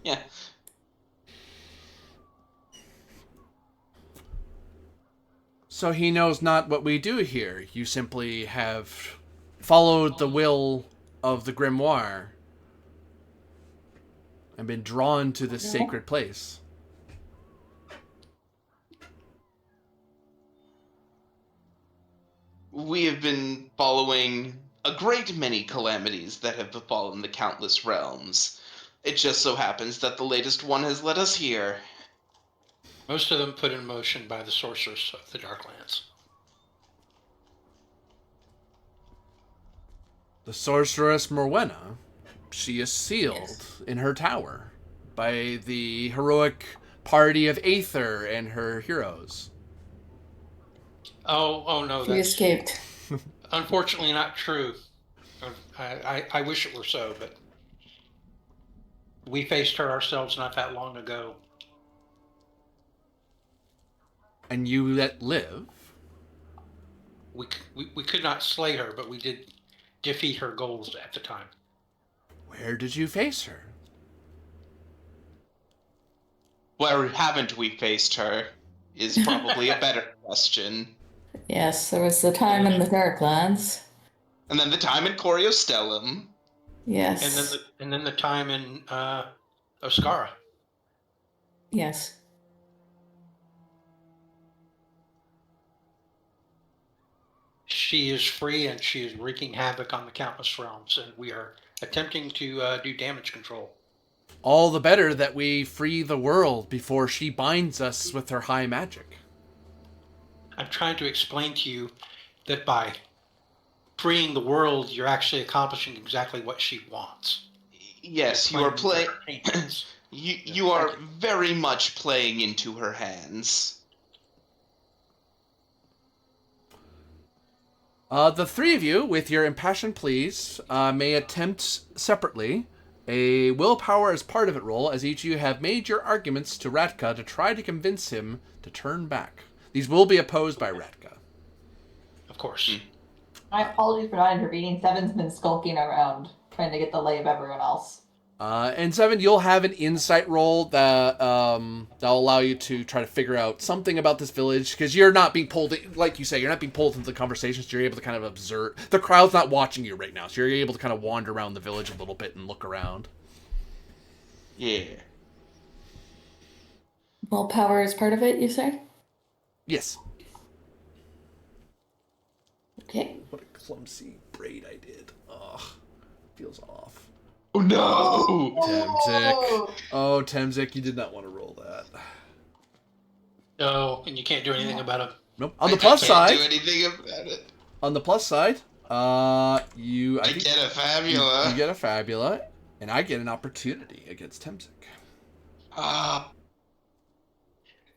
Yeah. So he knows not what we do here. You simply have followed the will of the grimoire and been drawn to this sacred place. We have been following a great many calamities that have befallen the countless realms. It just so happens that the latest one has led us here. Most of them put in motion by the sorceress of the Darklands. The sorceress Morwenna, she is sealed in her tower by the heroic party of Aether and her heroes. Oh no, She that's escaped. unfortunately not true. I wish it were so, but we faced her ourselves not that long ago. And you let live? We could not slay her, but we did defeat her goals at the time. Where did you face her? Where haven't we faced her is probably a better question. Yes, there was the time in the Darklands. And then the time in Coriostellum. Yes. And then the time in Oscara. Yes. She is free and she is wreaking havoc on the countless realms, and we are attempting to do damage control. All the better that we free the world before she binds us with her high magic. I'm trying to explain to you that by freeing the world, you're actually accomplishing exactly what she wants. Yes, you are playing. Hands. You are very much playing into her hands. The three of you, with your impassioned pleas, may attempt separately a willpower as part of it roll, as each of you have made your arguments to Ratka to try to convince him to turn back. These will be opposed by Ratka. Of course. My apologies for not intervening. Seven's been skulking around, trying to get the lay of everyone else. And Seven, you'll have an insight roll that'll allow you to try to figure out something about this village, because you're not being pulled, like you say, you're not being pulled into the conversations. You're able to kind of observe. The crowd's not watching you right now, so you're able to kind of wander around the village a little bit and look around. Yeah. Willpower is part of it, you say? Yes. Okay. What a clumsy braid I did. Ugh. Feels off. Oh no! Temzik. Oh, Temzik, you did not want to roll that. No, and you can't do anything about it. Nope. On the plus I side, can't do anything about it. I think get a Fabula. You get a Fabula, and I get an opportunity against Temzik.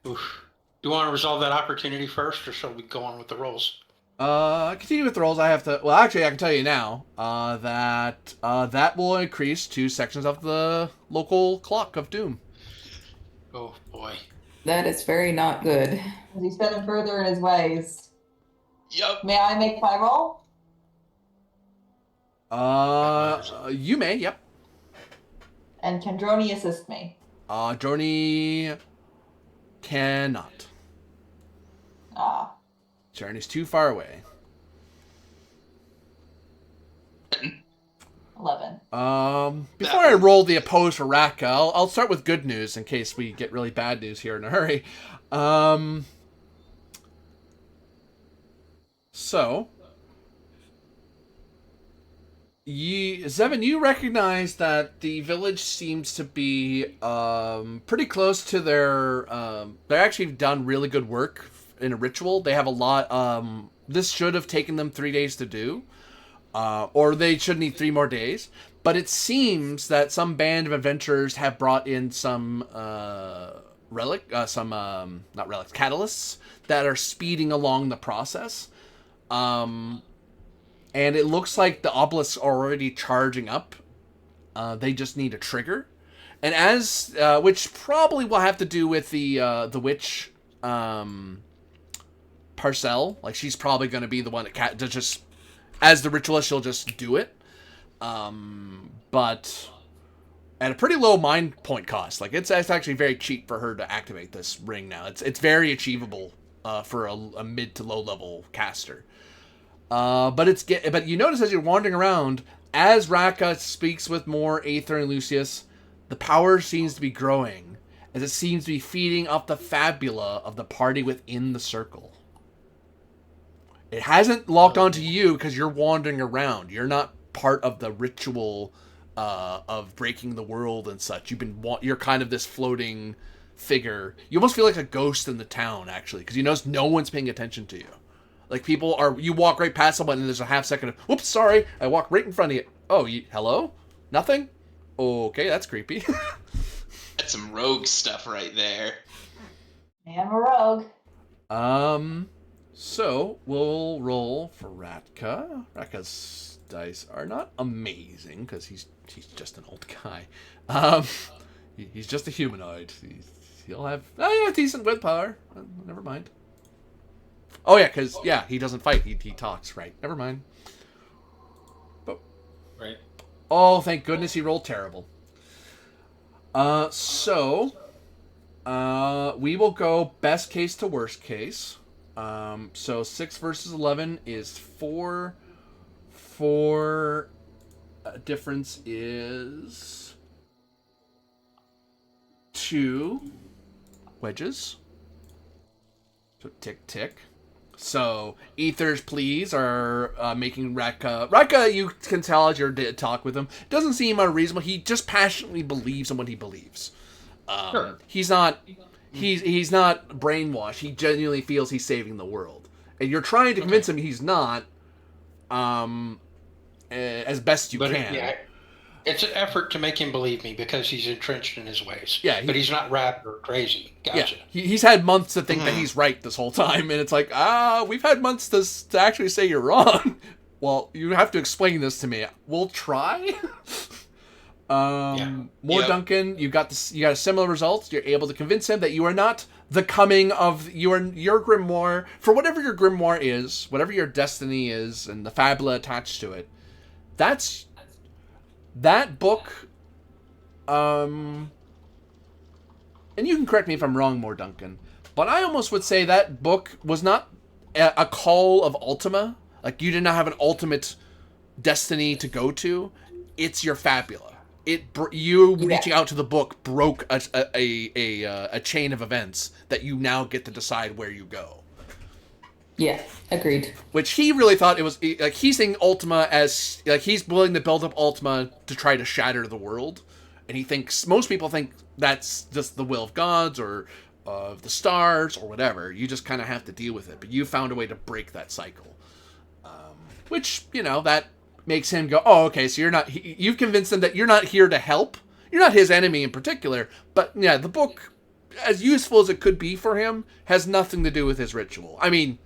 Oof. Do you want to resolve that opportunity first, or shall we go on with the rolls? Continue with the rolls. I have to. Well, actually, I can tell you now. That will increase 2 sections of the local clock of doom. Oh boy. That is very not good. He's been further in his ways. Yup. May I make my roll? You may. Yep. And can Droney assist me? Joni cannot. Ah. Journey's too far away. 11. Before I roll the opposed for Ratka, I'll start with good news in case we get really bad news here in a hurry. So, Zevin, you recognize that the village seems to be pretty close to their. They're actually done really good work in a ritual. They have a lot. This should have taken them 3 days to do, or they should need 3 more days. But it seems that some band of adventurers have brought in some not relics, catalysts that are speeding along the process. And it looks like the obelisk's already charging up. They just need a trigger, and as which probably will have to do with the witch Parcell. Like, she's probably going to be the one that just, as the ritualist, she'll just do it. But at a pretty low mind point cost. Like, it's actually very cheap for her to activate this ring now. It's very achievable for a mid to low level caster. But you notice as you're wandering around, as Raka speaks with more Aether and Lucius, the power seems to be growing, as it seems to be feeding up the fabula of the party within the circle. It hasn't locked onto you because you're wandering around. You're not part of the ritual of breaking the world and such. You're kind of this floating figure. You almost feel like a ghost in the town, actually, because you notice no one's paying attention to you. Like, you walk right past someone and there's a half second of, whoops, sorry, I walked right in front of you. Oh, hello? Nothing? Okay, that's creepy. That's some rogue stuff right there. I'm a rogue. So, we'll roll for Ratka. Ratka's dice are not amazing, because he's just an old guy. He's just a humanoid. He'll have decent willpower. Never mind. Oh, yeah, because, he doesn't fight. He talks, right. Never mind. But, Right. oh, thank goodness he rolled terrible. We will go best case to worst case. So 6 versus 11 is 4. Difference is 2 wedges. So tick, tick. So, Ethers, please, are making Raka... Raka, you can tell as you talk with him, doesn't seem unreasonable. He just passionately believes in what he believes. Sure. He's not brainwashed. He genuinely feels he's saving the world. And you're trying to convince him he's not, as best you can. It's an effort to make him believe me because he's entrenched in his ways. Yeah, but he's not rabid or crazy. Gotcha. Yeah, he's had months to think that he's right this whole time, and it's like, we've had months to actually say you're wrong. Well, you have to explain this to me. We'll try. Duncan, you got a similar result. You're able to convince him that you are not the coming of your grimoire. For whatever your grimoire is, whatever your destiny is, and the fabula attached to it, that book, and you can correct me if I'm wrong, more Duncan, but I almost would say that book was not a call of Ultima. Like, you did not have an ultimate destiny to go to. It's your fabula. Reaching out to the book broke a chain of events that you now get to decide where you go. Yeah, agreed. Which he really thought it was, like, he's seeing Ultima as, like, he's willing to build up Ultima to try to shatter the world. And most people think that's just the will of gods or of the stars or whatever. You just kind of have to deal with it. But you found a way to break that cycle. Which, that makes him go, oh, okay, so you've convinced him that you're not here to help. You're not his enemy in particular. But, yeah, the book, as useful as it could be for him, has nothing to do with his ritual. I mean,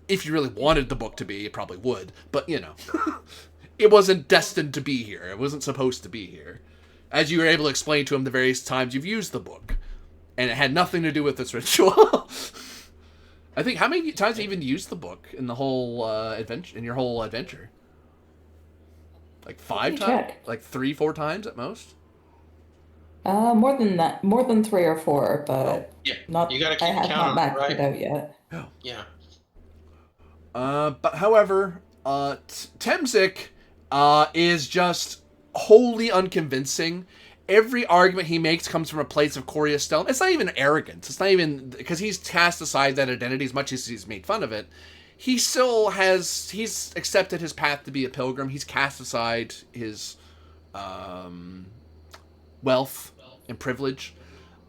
if you really wanted the book to be, it probably would. But, it wasn't destined to be here. It wasn't supposed to be here. As you were able to explain to him the various times you've used the book. And it had nothing to do with this ritual. I think, how many times have you even used the book in the whole adventure? In your whole adventure? Like 5 times? Like 3-4 times at most? More than that. More than 3 or 4, but not. You gotta keep I have count not on maxed it, it out yet. Yeah. But however, Temzik is just wholly unconvincing. Every argument he makes comes from a place of Corius Stellum. It's not even arrogance. It's not even because he's cast aside that identity as much as he's made fun of it. He's accepted his path to be a pilgrim. He's cast aside his wealth and privilege.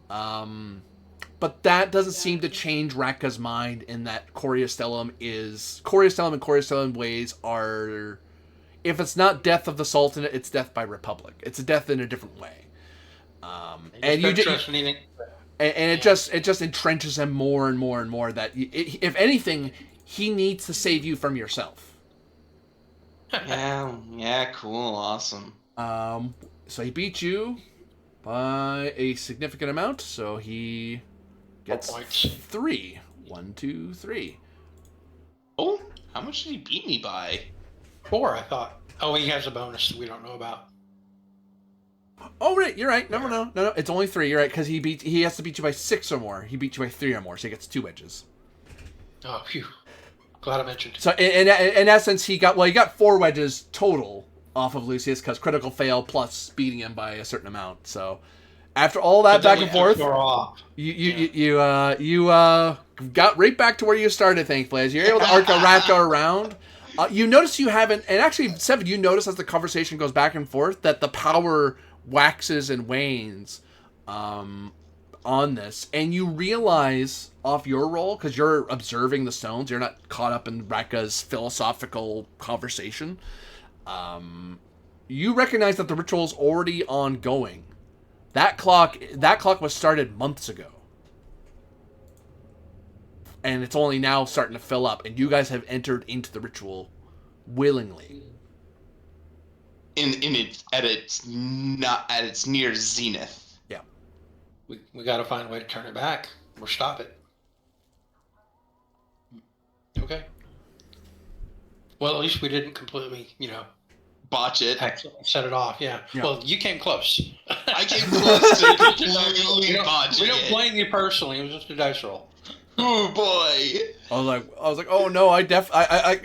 But that doesn't seem to change Raka's mind in that Corius Stellum and Corius Stellum ways are, if it's not death of the Sultanate, it's death by Republic. It's a death in a different way. And you just it just entrenches him more and more and more that if anything, he needs to save you from yourself. Yeah, cool, awesome. So he beat you by a significant amount, so he gets 3. 1, 2, 3. Oh, how much did he beat me by? 4, I thought. Oh, he has a bonus that we don't know about. Oh, right, you're right. No. It's only 3. You're right, because he has to beat you by 6 or more. He beat you by 3 or more, so he gets 2 edges. Oh, phew. Glad I mentioned. So in essence, he got 4 wedges total off of Lucius because critical fail plus beating him by a certain amount. So after all that But then back we and took forth, 4 off. you got right back to where you started. Thankfully, as you're able to arc a Ratko around. You notice you haven't, and actually, Seven, you notice as the conversation goes back and forth that the power waxes and wanes on this, and you realize off your roll, because you're observing the stones, you're not caught up in Ratka's philosophical conversation. You recognize that the ritual is already ongoing. That clock was started months ago. And it's only now starting to fill up, and you guys have entered into the ritual willingly. At its near zenith. Yeah. We got to find a way to turn it back or stop it. Okay. Well, at least we didn't completely, Botch it. set it off. Yeah. Yeah. Well, you came close. I came close to completely botching We don't it. blame you personally. It was just a dice roll. Oh boy. I was like, oh no, I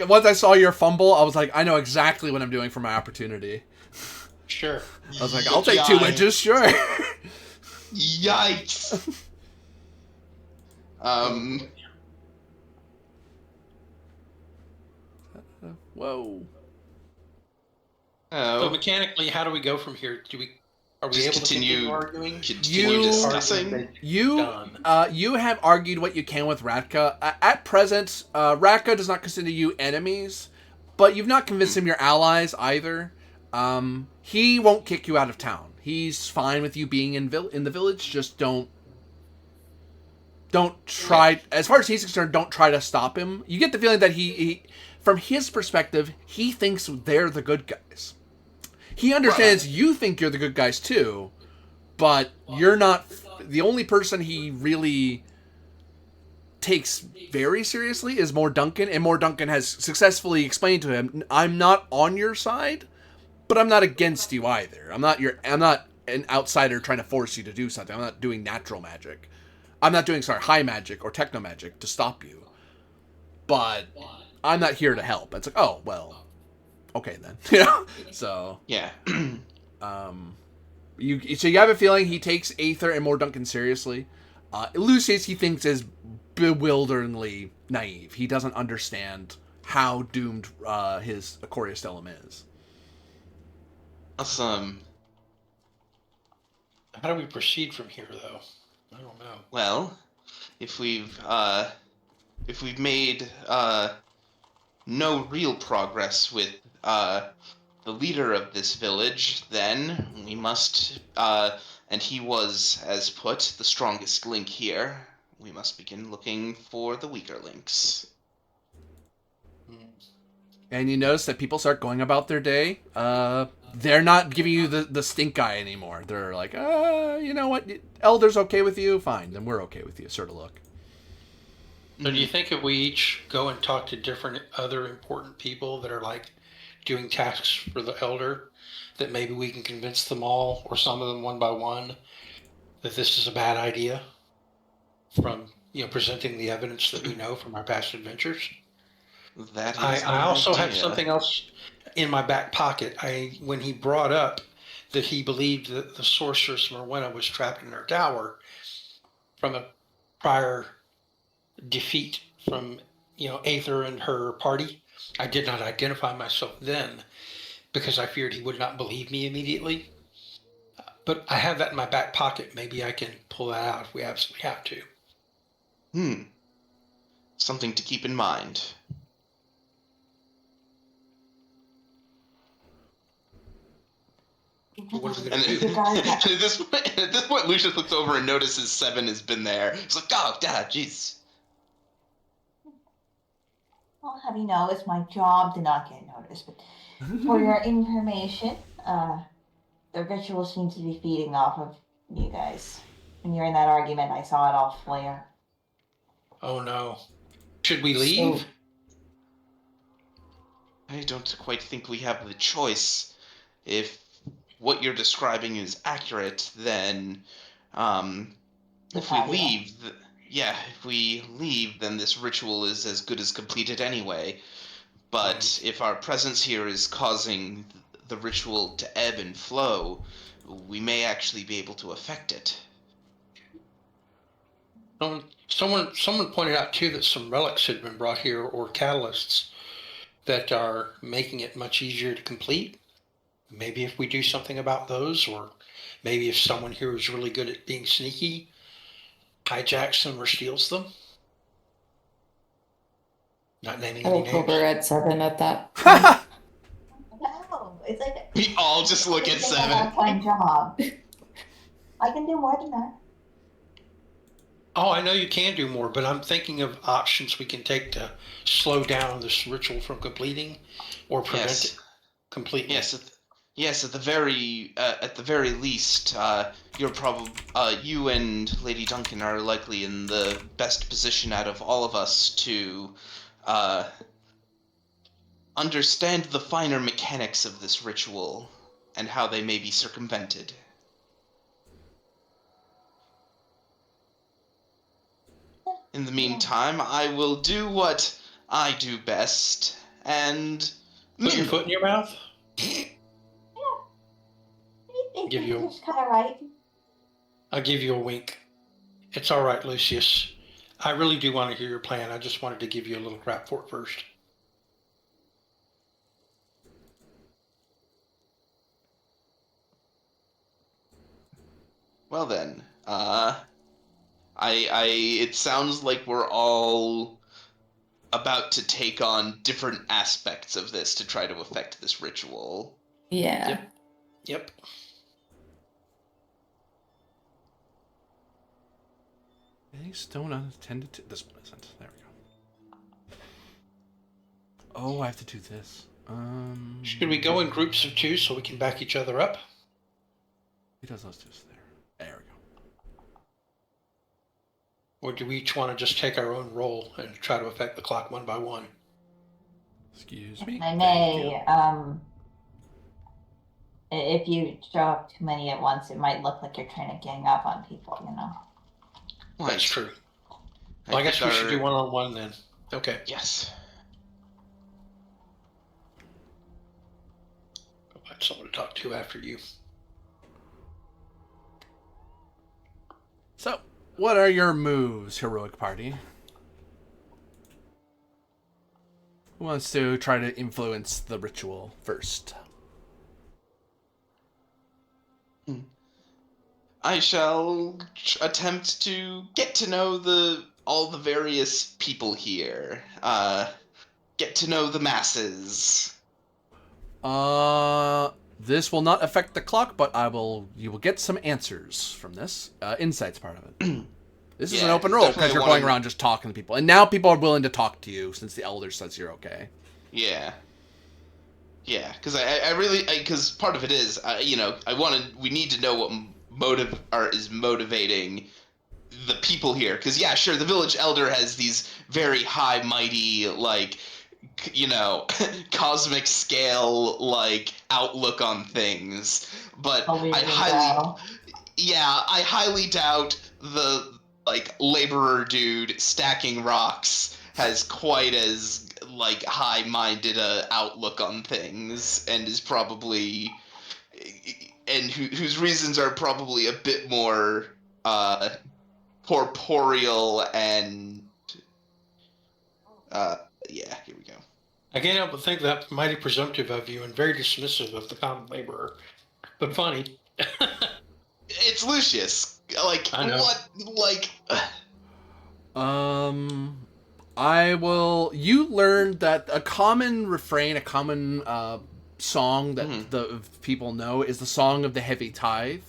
once I saw your fumble, I was like, I know exactly what I'm doing for my opportunity. Sure. I was like, I'll take 2 wedges, sure. Yikes. Whoa. So Oh. mechanically, how do we go from here? Are we Just able to continue continue- arguing? Continue discussing. You have argued what you can with Ratka. At present, Ratka does not consider you enemies, but you've not convinced him you're allies either. He won't kick you out of town. He's fine with you being in the village. Just don't try. As far as he's concerned, don't try to stop him. You get the feeling that he from his perspective, he thinks they're the good guys. He understands you think you're the good guys too, but you're not. The only person he really takes very seriously is More Duncan, and More Duncan has successfully explained to him, I'm not on your side, but I'm not against you either. I'm not an outsider trying to force you to do something. I'm not doing natural magic. I'm not doing high magic or techno magic to stop you. But I'm not here to help. It's like, oh well, okay then. So Yeah. you have a feeling he takes Aether and More Duncan seriously. Lucius he thinks is bewilderingly naive. He doesn't understand how doomed his Aquarius Stellum is. Awesome. How do we proceed from here, though? I don't know. Well, if we've made no real progress with the leader of this village, then we must, and he was, as put, the strongest link here. We must begin looking for the weaker links. And you notice that people start going about their day. They're not giving you the stink eye anymore. They're like, you know what? Elder's okay with you? Fine, then we're okay with you, sort of look. So do you think if we each go and talk to different other important people that are like doing tasks for the elder, that maybe we can convince them all, or some of them one by one, that this is a bad idea from, presenting the evidence that we know from our past adventures? That is I also have idea. something else in my back pocket. When he brought up that he believed that the sorceress Morwenna was trapped in her tower from a prior defeat from Aether and her party, I did not identify myself then because I feared he would not believe me immediately. But I have that in my back pocket. Maybe I can pull that out if we absolutely have to. Something to keep in mind. What are we And gonna do? at this point, Lucius looks over and notices Seven has been there. He's like, "Oh, Dad, jeez." I'll have you know, it's my job to not get noticed. But for your information, the ritual seems to be feeding off of you guys. When you're in that argument, I saw it all flare. Oh no. Should we leave? So- I don't quite think we have the choice. If what you're describing is accurate, then if we Yeah. leave, yeah, if we leave, then this ritual is as good as completed anyway. But Right. if our presence here is causing the ritual to ebb and flow, we may actually be able to affect it. Someone pointed out too that some relics had been brought here, or catalysts that are making it much easier to complete. Maybe if we do something about those, or maybe if someone here is really good at being sneaky, hijacks them or steals them. Not naming I any look over names. at Seven at that point. No, it's like We all just look at it's a Seven. full-time job. I can do more than that. Oh, I know you can do more, but I'm thinking of options we can take to slow down this ritual from completing, or prevent Yes. it completely. Yes, at the very least, you and Lady Duncan are likely in the best position out of all of us to uh, understand the finer mechanics of this ritual and how they may be circumvented. In the meantime, I will do what I do best and Put your foot in your mouth. Give you- It's kind of right. I'll give you a wink. It's all right, Lucius. I really do want to hear your plan. I just wanted to give you a little crap for it first. Well then, it sounds like we're all about to take on different aspects of this to try to affect this ritual. Yeah. Yep. Any stone unattended to? This one isn't. There we go. Oh, I have to do this. Should we go in groups of two so we can back each other up? He does those two there. There we go. Or do we each want to just take our own role and try to affect the clock one by one? Excuse me. I Thank you. may, if you show up too many at once, it might look like you're trying to gang up on people, you know? That's true. Well, I guess we should do one-on-one then. Okay. Yes. I'll find someone to talk to after you. So, what are your moves, heroic party? Who wants to try to influence the ritual first? I shall attempt to get to know all the various people here. Get to know the masses. This will not affect the clock, but you will get some answers from this. Insight's part of it. This is an open roll because you're going around just talking to people. And now people are willing to talk to you since the elder says you're okay. Yeah. Yeah, because because part of it is, we need to know what is motivating the people here. Because, yeah, sure, the village elder has these very high, mighty, cosmic scale, outlook on things. But I highly doubt the, laborer dude stacking rocks has quite as, high-minded outlook on things, and is probably... and whose reasons are probably a bit more corporeal and here we go. I can't help but think that mighty presumptive of you and very dismissive of the common laborer, but funny. It's Lucius. I know. You learned that a common refrain, a common song that the people know is the song of the heavy tithe.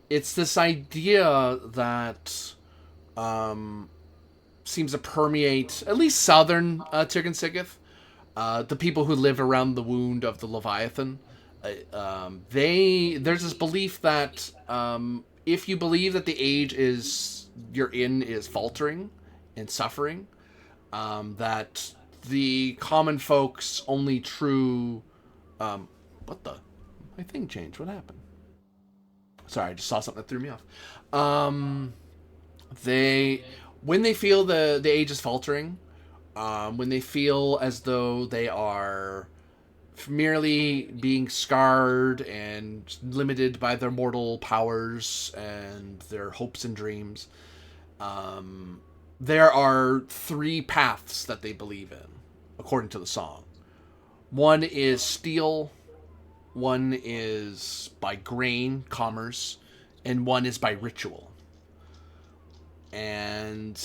It's this idea that seems to permeate at least southern Tirgansigith. The people who live around the wound of the Leviathan. There's this belief that if you believe that the age you're in is faltering and suffering, that the common folks only true what the my thing changed, what happened? Sorry, I just saw something that threw me off. When they feel the age is faltering, when they feel as though they are merely being scarred and limited by their mortal powers and their hopes and dreams, there are three paths that they believe in, according to the song. One is steel, one is by grain, commerce, and one is by ritual. And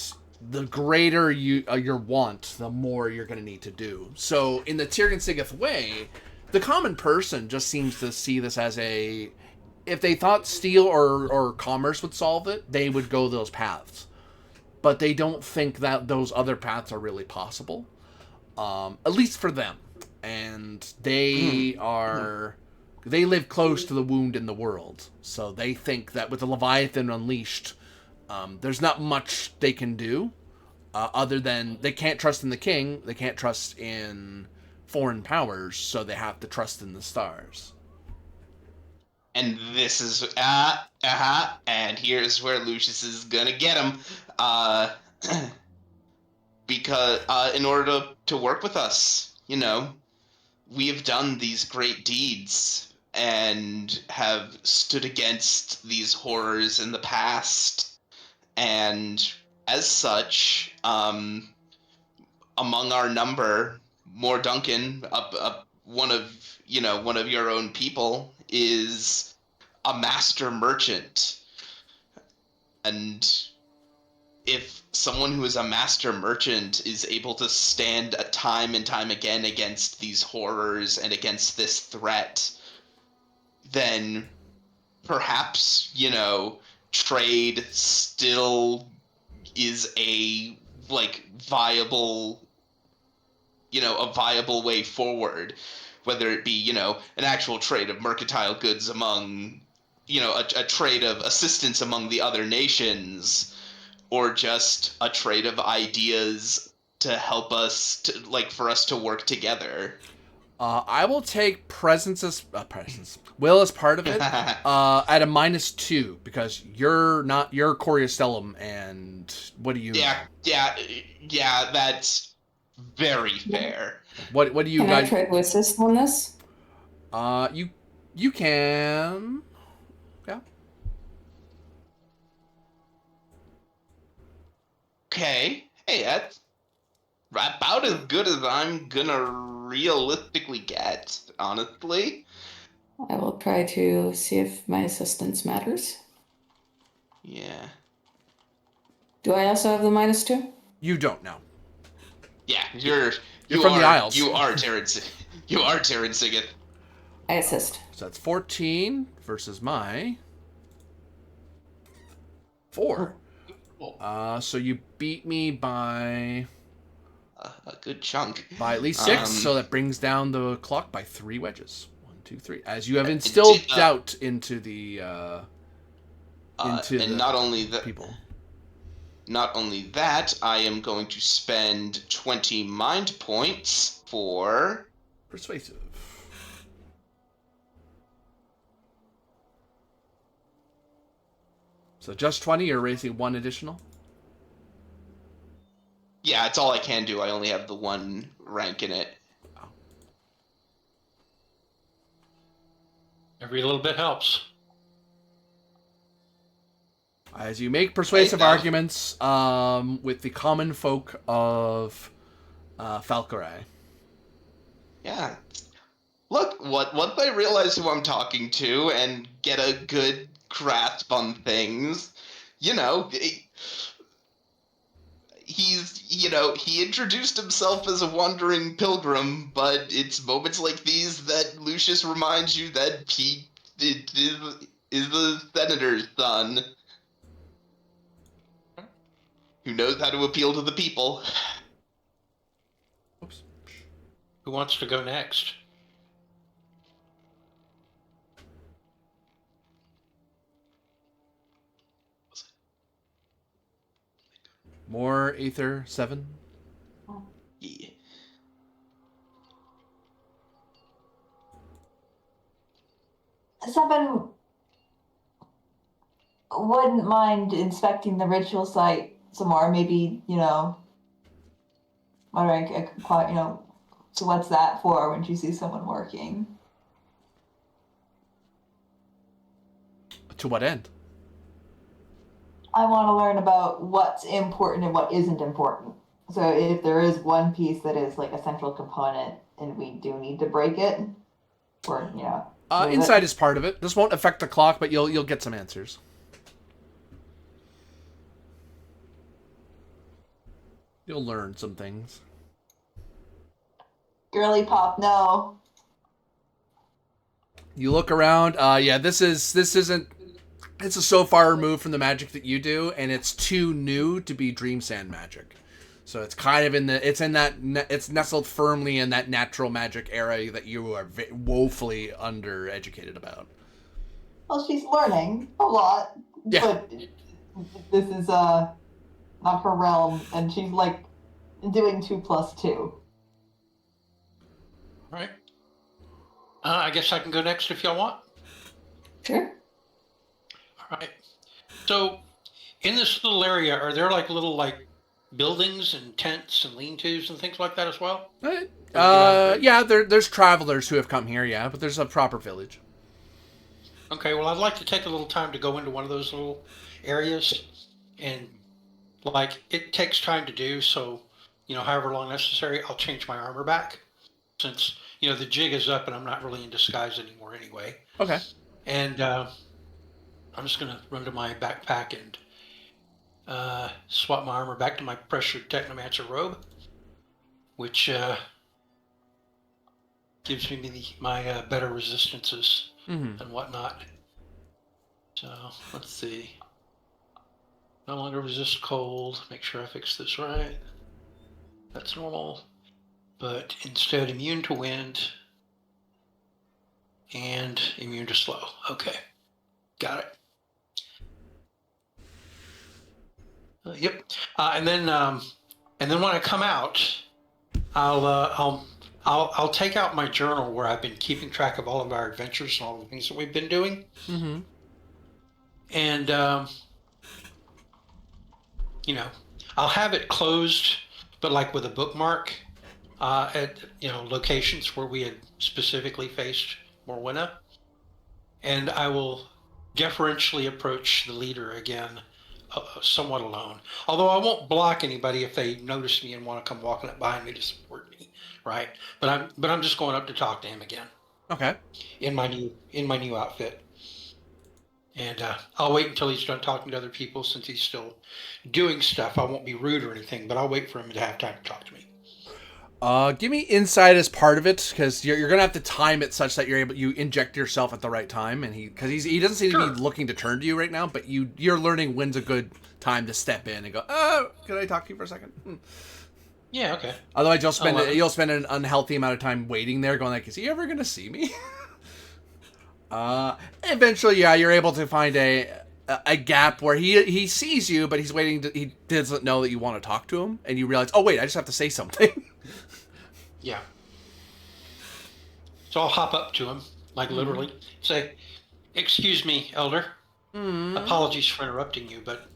the greater your want, the more you're going to need to do. So in the Tirgan Sigith way, the common person just seems to see this as if they thought steel or commerce would solve it, they would go those paths. But they don't think that those other paths are really possible, at least for them. And they live close to the wound in the world, so they think that with the Leviathan unleashed, there's not much they can do, other than they can't trust in the king, they can't trust in foreign powers, so they have to trust in the stars. And this is and here's where Lucius is gonna get him, because in order to work with us, we have done these great deeds and have stood against these horrors in the past, and as such, among our number, More Duncan, one of your own people, is a master merchant. And if someone who is a master merchant is able to stand time and time again against these horrors and against this threat, then perhaps, trade still is a viable way forward, whether it be, an actual trade of mercantile goods among, a trade of assistance among the other nations, or just a trade of ideas to help us for us to work together. I will take will as part of it, at a -2, because you're Coriastellum, and what do you know? Yeah, that's very fair. What do you Can guys? I try to assist on this? You can. Yeah. Okay. Hey, that's about as good as I'm gonna realistically get, honestly. I will try to see if my assistance matters. Yeah. Do I also have the -2? You don't know. Yeah, You're from the Isles. You are Terrence. You are Terrence Sigeth. I assist. So that's 14 versus my 4. So you beat me by A good chunk. at least 6. So that brings down the clock by 3 wedges. 1, 2, 3. As you have instilled doubt into the and not only that, people. Not only that, I am going to spend 20 mind points for persuasive. So just 20, or raising 1 additional? Yeah, it's all I can do. I only have the 1 rank in it. Oh. Every little bit helps. As you make persuasive arguments with the common folk of Falcaray. Yeah. Look, once I realize who I'm talking to and get a good grasp on things, he introduced himself as a wandering pilgrim, but it's moments like these that Lucius reminds you that he is the senator's son, who knows how to appeal to the people. Oops. Who wants to go next? More Aether 7. Yeah. wouldn't mind inspecting the ritual site some more. Maybe, wondering, so what's that for when you see someone working? To what end? I want to learn about what's important and what isn't important. So if there is one piece that is like a central component and we do need to break it, or, move Insight it. is part of it. This won't affect the clock, but you'll get some answers. You'll learn some things. Girly pop, no. You look around. This isn't. This is so far removed from the magic that you do, and it's too new to be dream sand magic. So it's kind of it's nestled firmly in that natural magic era that you are woefully undereducated about. Well, she's learning a lot, Yeah. but this is not her realm, and she's like doing 2 + 2. All right. I guess I can go next if y'all want. Sure. All right. So, in this little area, are there like little buildings and tents and lean-tos and things like that as well? There's travelers who have come here, yeah, but there's a proper village. Okay, well, I'd like to take a little time to go into one of those little areas, and it takes time to do, so however long necessary, I'll change my armor back, since the jig is up and I'm not really in disguise anymore anyway. Okay. And I'm just gonna run to my backpack and swap my armor back to my pressured technomancer robe, which gives me my better resistances and whatnot. So let's see. No longer resist cold. Make sure I fix this right. That's normal. But instead immune to wind and immune to slow. Okay. Got it. Yep. And then when I come out, I'll take out my journal where I've been keeping track of all of our adventures and all the things that we've been doing. Mm-hmm. And I'll have it closed, but with a bookmark at locations where we had specifically faced Morwenna, and I will deferentially approach the leader again, somewhat alone. Although I won't block anybody if they notice me and want to come walking up behind me to support me, right? But I'm just going up to talk to him again. Okay. In my new outfit. And I'll wait until he's done talking to other people, since he's still doing stuff. I won't be rude or anything, but I'll wait for him to have time to talk to me. Give me insight as part of it, because you're gonna have to time it such that you inject yourself at the right time, and he doesn't seem to be looking to turn to you right now, but you're learning when's a good time to step in and go, oh, can I talk to you for a second? Yeah, okay. Otherwise, you'll spend an unhealthy amount of time waiting there, going like, is he ever gonna see me? Eventually, yeah, you're able to find a gap where he sees you, but he's waiting. He doesn't know that you want to talk to him, and you realize, oh wait, I just have to say something. Yeah. So I'll hop up to him, literally, say, "Excuse me, Elder. Apologies for interrupting you, but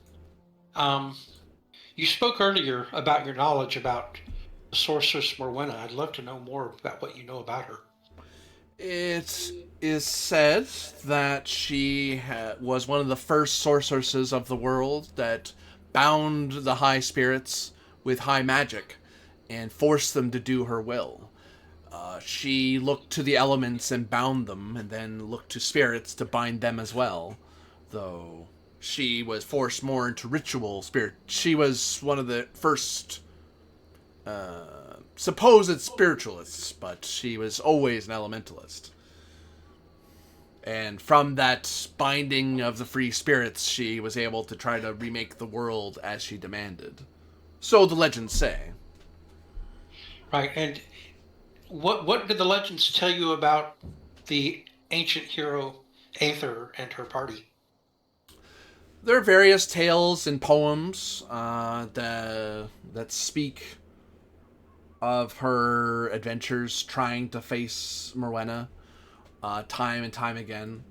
you spoke earlier about your knowledge about the sorceress Morwenna. I'd love to know more about what you know about her." It is said that she was one of the first sorceresses of the world that bound the high spirits with high magic and forced them to do her will. She looked to the elements and bound them, and then looked to spirits to bind them as well. Though she was forced more into ritual spirit. She was one of the first supposed spiritualists, but she was always an elementalist. And from that binding of the free spirits, she was able to try to remake the world as she demanded. So the legends say. Right, and what did the legends tell you about the ancient hero Aether and her party? There are various tales and poems that speak of her adventures trying to face Morwenna time and time again.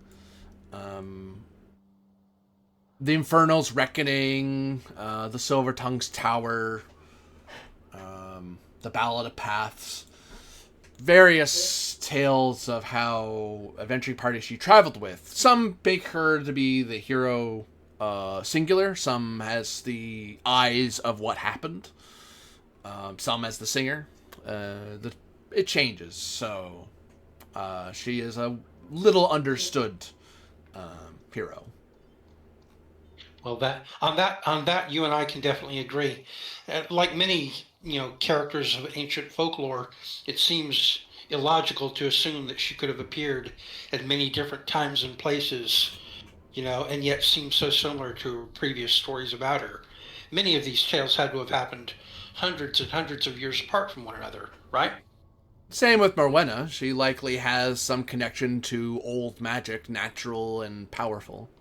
the Infernal's Reckoning, the Silver Tongue's Tower, the Ballad of Paths, various tales of how adventuring parties she traveled with. Some make her to be the hero singular, some as the eyes of what happened, some as the singer. It changes, so she is a little understood hero. Well, that you and I can definitely agree. Like many, characters of ancient folklore, it seems illogical to assume that she could have appeared at many different times and places, and yet seems so similar to previous stories about her. Many of these tales had to have happened hundreds and hundreds of years apart from one another, right? Same with Morwenna. She likely has some connection to old magic, natural and powerful.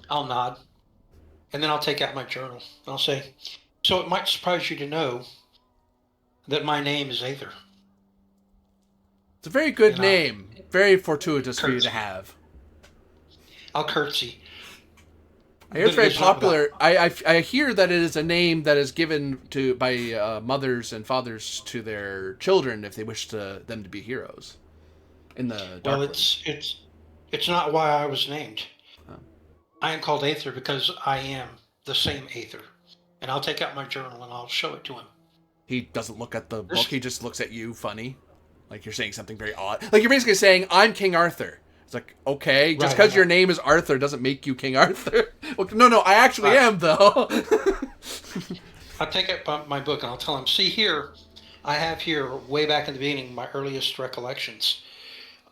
I'll nod, and then I'll take out my journal. And I'll say, so it might surprise you to know that my name is Aether. It's a very good And name. Very fortuitous for you to curtsy. have. I'll curtsy. I hear it's But very it's not popular. I hear that it is a name that is given to by mothers and fathers to their children if they wish them to be heroes. In the Well, Darklands. it's not why I was named. Oh. I am called Aether because I am the same Aether. And I'll take out my journal and I'll show it to him. He doesn't look at the book. He just looks at you funny. Like you're saying something very odd. Like you're basically saying, I'm King Arthur. It's like, okay, just because your name is Arthur doesn't make you King Arthur. Well, no, I actually am, though. I'll take out my book and I'll tell him, see here, I have here, way back in the beginning, my earliest recollections.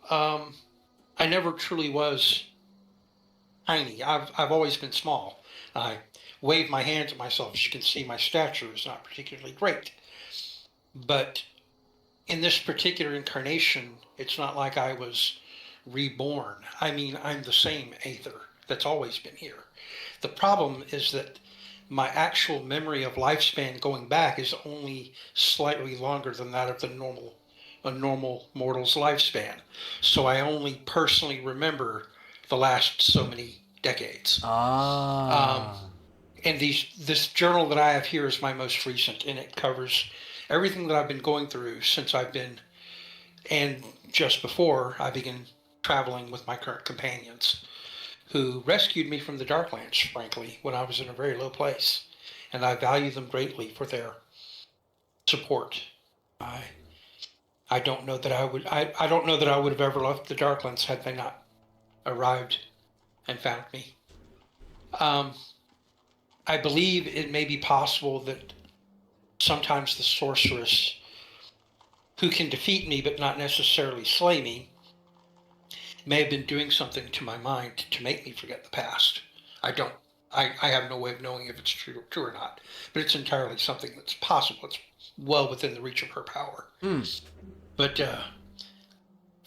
I never truly was tiny. I've always been small. I wave my hands at myself. As you can see, my stature is not particularly great. But in this particular incarnation, it's not like I was reborn. I mean, I'm the same Aether that's always been here. The problem is that my actual memory of lifespan going back is only slightly longer than that of a normal mortal's lifespan. So I only personally remember the last so many decades. And this journal that I have here is my most recent, and it covers everything that I've been going through since I've been, and just before I began traveling with my current companions, who rescued me from the Darklands, frankly, when I was in a very low place. And I value them greatly for their support. I don't know that I don't know that I would have ever left the Darklands had they not arrived and found me. I believe it may be possible that sometimes the sorceress who can defeat me but not necessarily slay me may have been doing something to my mind to make me forget the past. I have no way of knowing if it's true or not, but it's entirely something that's possible. It's well within the reach of her power. But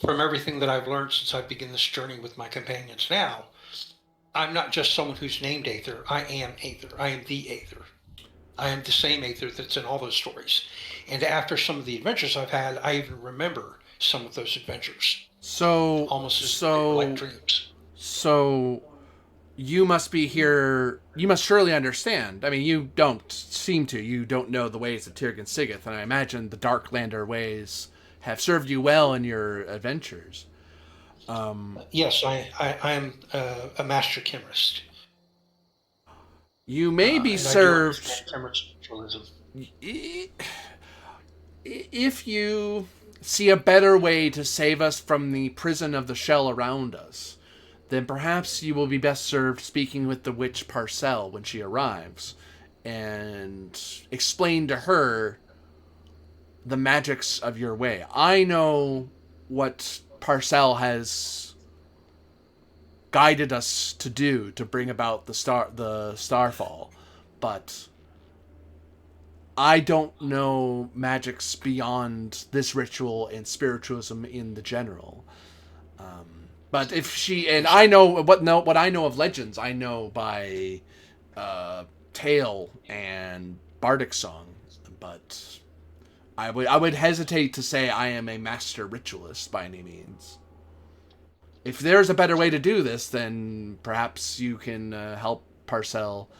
from everything that I've learned since I've begun this journey with my companions now, I'm not just someone who's named Aether. I am Aether. I am the Aether. I am the same Aether that's in all those stories. And after some of the adventures I've had, I even remember some of those adventures. Almost as like dreams. So you must be here. You must surely understand. I mean, you don't seem to. You don't know the ways of Tirg and Sigith, and I imagine the Darklander ways have served you well in your adventures. Yes, I am a master chemist. You may be served. If you see a better way to save us from the prison of the shell around us, then perhaps you will be best served speaking with the witch Parcel when she arrives, and explain to her the magics of your way. I know what Parcel has guided us to do to bring about the starfall, but I don't know magics beyond this ritual and spiritualism in the general. But if she and I know what I know of legends, I know by tale and bardic song, but I would hesitate to say I am a master ritualist by any means. if there's a better way to do this, then perhaps you can help Parcel,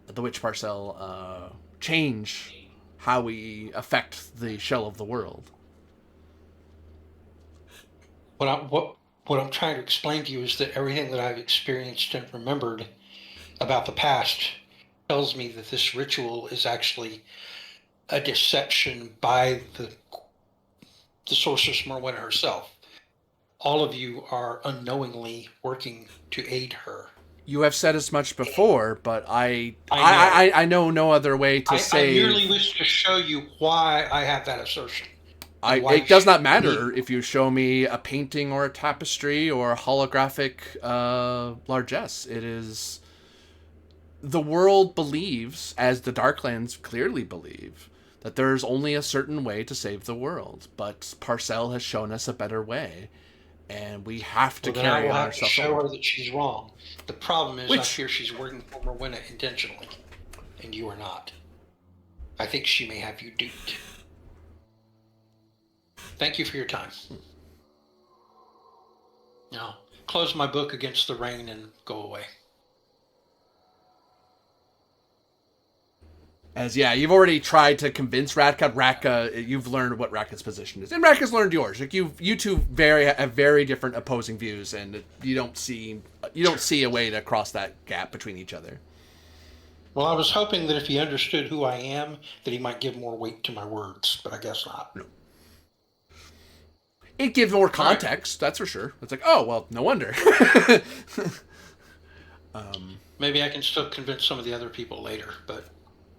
the witch Parcel, change how we affect the shell of the world. What I'm trying to explain to you is that everything that I've experienced and remembered about the past tells me that this ritual is actually a deception by the sorceress Morwenna herself. All of you are unknowingly working to aid her. You have said as much before, but I know no other way to say. I merely wish to show you why I have that assertion. It does not matter if you show me a painting or a tapestry or a holographic largesse. It is... The world believes, as the Darklands clearly believe, that there's only a certain way to save the world. But Parcel has shown us a better way, and we have to carry I will on have to ourselves. show her that she's wrong. The problem is I Which... fear she's working for Morwenna intentionally, and you are not. I think she may have you duped. Thank you for your time. Now, close my book against the rain and go away. As, yeah, you've already tried to convince Ratka. Ratka, you've learned what Ratka's position is. And Ratka's learned yours. Like, you two have very different opposing views, and you don't see a way to cross that gap between each other. Well, I was hoping that if he understood who I am, that he might give more weight to my words, but I guess not. No. It gives more context, that's for sure. It's like, oh, well, no wonder. Maybe I can still convince some of the other people later, but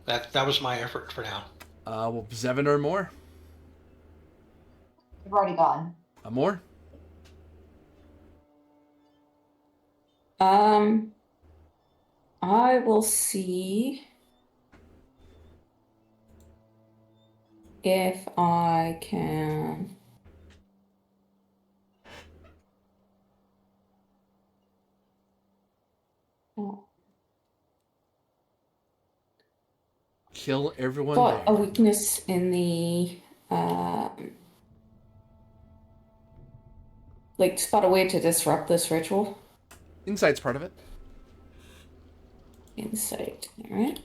that was my effort for now. Well, Zevin or more? You've already gone. More? I will see if I can... Kill everyone Got there. a weakness in the like spot a way to disrupt this ritual. Insight's part of it. Insight, all right.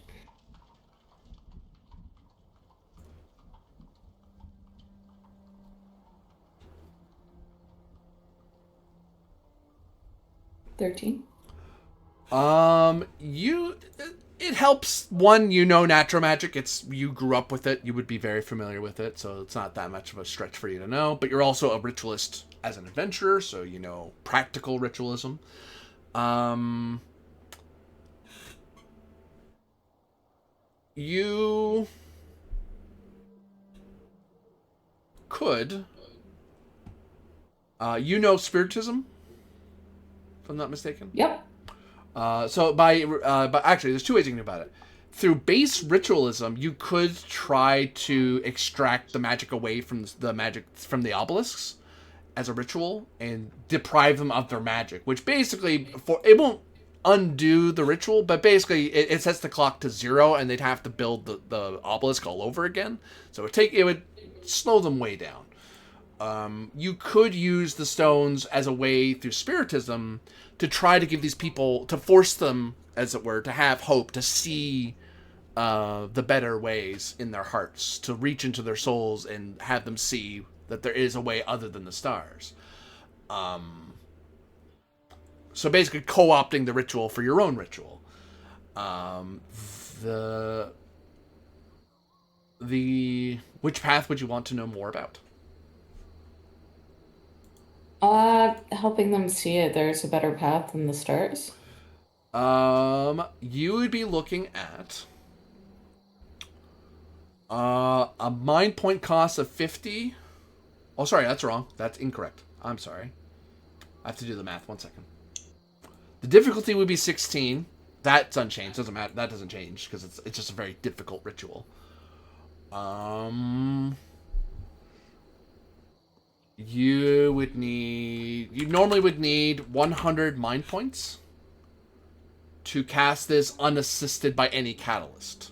$13. It helps. One, you know natural magic. You grew up with it. You would be very familiar with it, so it's not that much of a stretch for you to know. But you're also a ritualist as an adventurer, so you know practical ritualism. You could, you know spiritism, if I'm not mistaken. Yep. But actually, there's two ways you can do about it. Through base ritualism, you could try to extract the magic away from the obelisks as a ritual and deprive them of their magic, which basically it won't undo the ritual, but basically it sets the clock to 0, and they'd have to build the obelisk all over again. So it would slow them way down. You could use the stones as a way through spiritism to try to give these people, to force them, as it were, to have hope, to see the better ways in their hearts, to reach into their souls and have them see that there is a way other than the stars. So basically co-opting the ritual for your own ritual. Which path would you want to know more about? Helping them see it. There's a better path than the stars. You would be looking at a mind point cost of 50. Oh, sorry, that's wrong. That's incorrect. I'm sorry. I have to do the math. 1 second. The difficulty would be 16. That's unchanged. Doesn't matter. That doesn't change because it's just a very difficult ritual. You normally would need 100 mind points to cast this unassisted by any catalyst.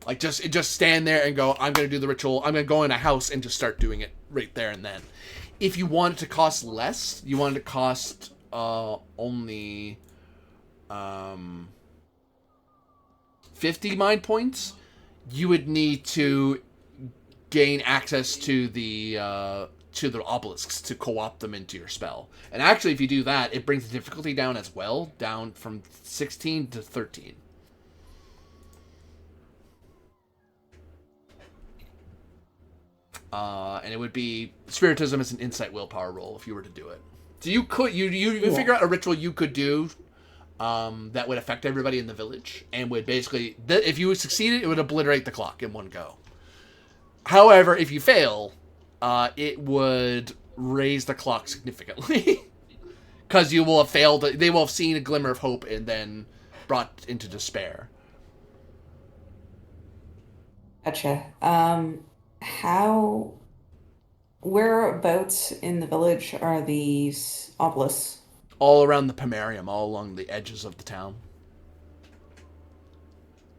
Like just stand there and go, I'm going to do the ritual. I'm going to go in a house and just start doing it right there and then. If you want it to cost less, you want it to cost only 50 mind points, you would need to gain access to the obelisks to co-opt them into your spell. And actually, if you do that, it brings the difficulty down as well, down from 16 to 13. And it would be Spiritism as an insight willpower roll if you were to do it. So you could figure out a ritual you could do that would affect everybody in the village, and would basically, if you succeeded, it would obliterate the clock in one go. However, if you fail, it would raise the clock significantly. Because you will have failed, they will have seen a glimmer of hope and then brought into despair. Gotcha. Whereabouts in the village are these obelisks? All around the Pomerium, all along the edges of the town.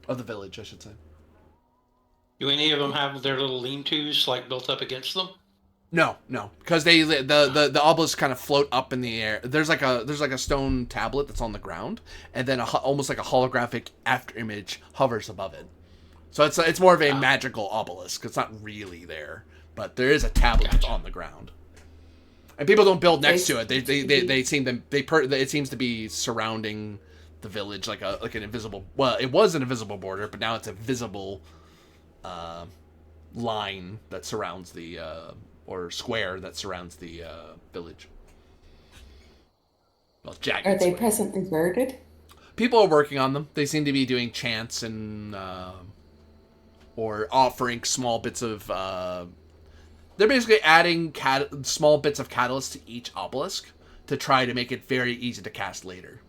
Of the village, I should say. Do any of them have their little lean-tos like built up against them? No, because the obelisks kind of float up in the air. There's like a stone tablet that's on the ground, and then almost like a holographic after image hovers above it. So it's more of a magical obelisk. It's not really there, but there is a tablet that's on the ground. And people don't build next to it. It seems to be surrounding the village like an invisible. Well, it was an invisible border, but now it's a visible line that surrounds the or square that surrounds the village. Well, jagged. Are they square. presently guarded? People are working on them. They seem to be doing chants and or offering small bits of. They're basically adding small bits of catalyst to each obelisk to try to make it very easy to cast later.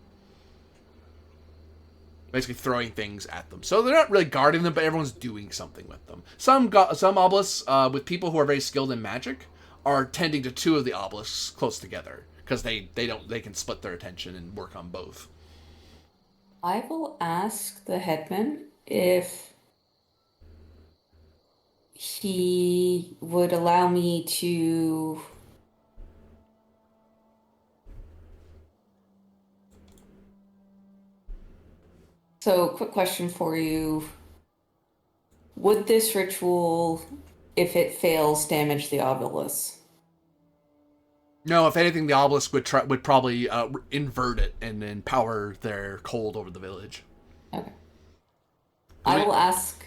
Basically throwing things at them. So they're not really guarding them, but everyone's doing something with them. Some obelisks, with people who are very skilled in magic, are tending to two of the obelisks close together. Because they can split their attention and work on both. I will ask the headman if he would allow me to So, quick question for you. Would this ritual, if it fails, damage the obelisk? No, if anything, the obelisk would probably invert it and then power their cold over the village. Okay. I will ask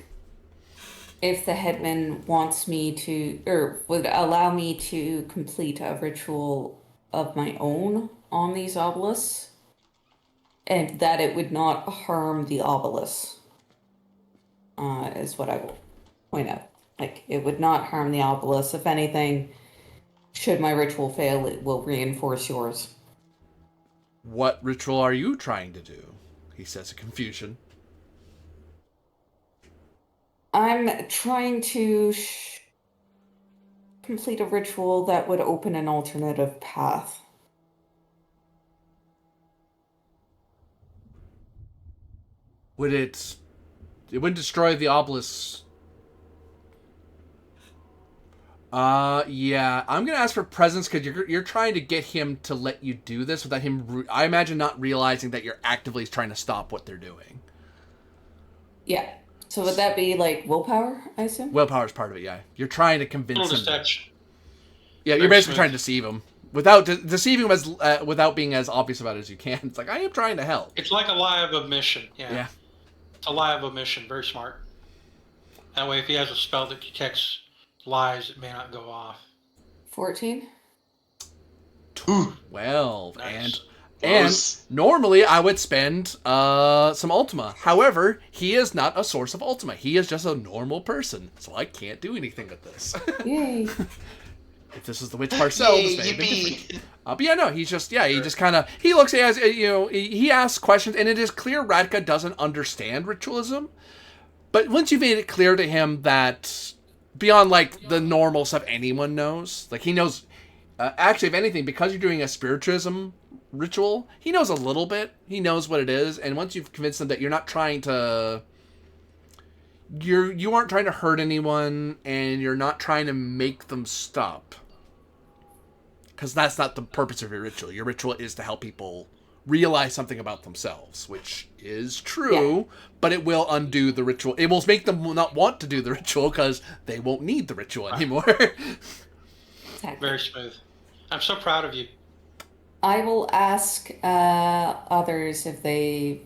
if the headman wants me to, or would allow me to complete a ritual of my own on these obelisks, and that it would not harm the obelisk, is what I will point out. Like, it would not harm the obelisk. If anything, should my ritual fail, it will reinforce yours. What ritual are you trying to do? He says in confusion. I'm trying to complete a ritual that would open an alternative path. It wouldn't destroy the obelisk. Yeah, I'm gonna ask for presence because you're trying to get him to let you do this without him. I imagine not realizing that you're actively trying to stop what they're doing. Yeah. So would that be like willpower, I assume? Willpower is part of it. Yeah, you're trying to convince him. Yeah, you're Very basically smooth. trying to deceive him without deceiving him as without being as obvious about it as you can. It's like, I am trying to help. It's like a lie of omission. Yeah. It's a lie of omission. Very smart. That way, if he has a spell that detects lies, it may not go off. 14? 12 Nice. and Close. normally I would spend some Ultima. However, he is not a source of Ultima. He is just a normal person, so I can't do anything with this. Yay. If this is the Witch Parcel, this may have been different. But yeah, no, he just kind of, he looks as, he asks questions, and it is clear Radka doesn't understand ritualism. But once you've made it clear to him that beyond like the normal stuff anyone knows, like he knows, actually, if anything, because you're doing a spiritualism ritual, he knows a little bit. He knows what it is, and once you've convinced him that you're not trying to, you aren't trying to hurt anyone, and you're not trying to make them stop. because that's not the purpose of your ritual. Your ritual is to help people realize something about themselves, which is true, but it will undo the ritual. It will make them not want to do the ritual because they won't need the ritual anymore. Exactly. Very smooth. I'm so proud of you. I will ask others if they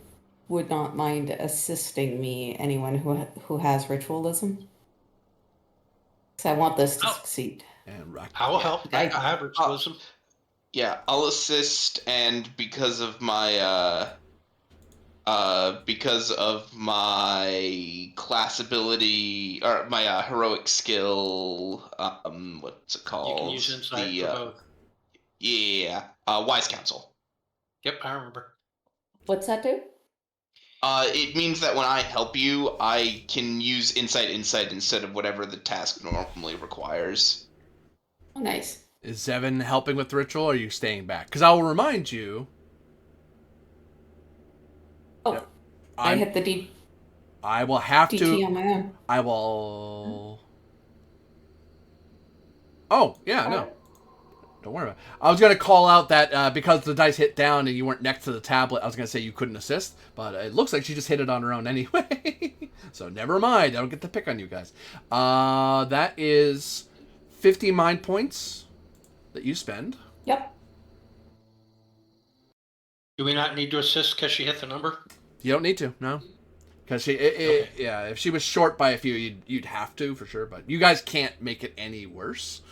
would not mind assisting me, anyone who has ritualism. Because I want this to succeed. And I will help. I have ritualism. Yeah, I'll assist, and because of my class ability or my heroic skill, what's it called? You can use insight for both. Yeah, wise counsel. Yep, I remember. What's that do? It means that when I help you, I can use insight instead of whatever the task normally requires. Oh, nice. Is Zevin helping with the ritual, or are you staying back? Because I will remind you. Oh, I hit the D. I will have DT to. on my own. I will. Oh yeah, no. Don't worry about it. I was going to call out that because the dice hit down and you weren't next to the tablet, I was going to say you couldn't assist, but it looks like she just hit it on her own anyway. So never mind. I don't get to pick on you guys. That is 50 mind points that you spend. Yep. Do we not need to assist because she hit the number? You don't need to, no. Because yeah, if she was short by a few, you'd have to for sure. But you guys can't make it any worse.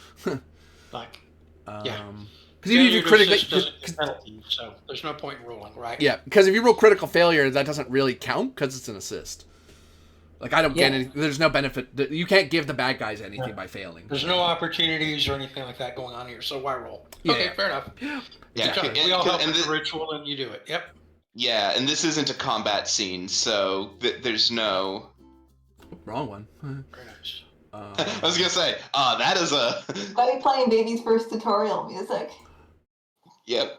Like, because even if you critically, so there's no point in rolling, right? Yeah, because if you roll critical failure, that doesn't really count because it's an assist. Like I don't get any. There's no benefit. You can't give the bad guys anything by failing. There's no opportunities or anything like that going on here, so why roll? Yeah. Okay, fair enough. Yeah, we all help with the ritual, and you do it. Yep. Yeah, and this isn't a combat scene, so there's no. Wrong one. Very nice. I was gonna say, that is a. Why are you playing Baby's first tutorial music? Yep.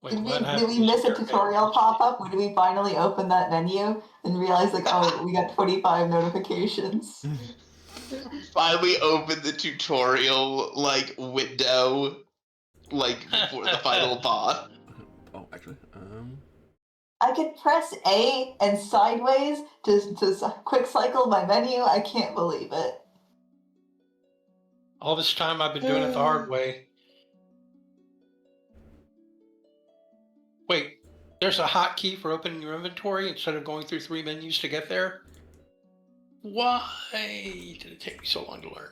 Wait, Did we miss a tutorial pop up? When did we finally open that menu and realize, like, oh, we got 25 notifications? Finally opened the tutorial, like, window, like, before the final boss. Oh, actually, I could press A and sideways to quick cycle my menu. I can't believe it. All this time I've been doing it the hard way. Wait, there's a hotkey for opening your inventory instead of going through 3 menus to get there? Why did it take me so long to learn?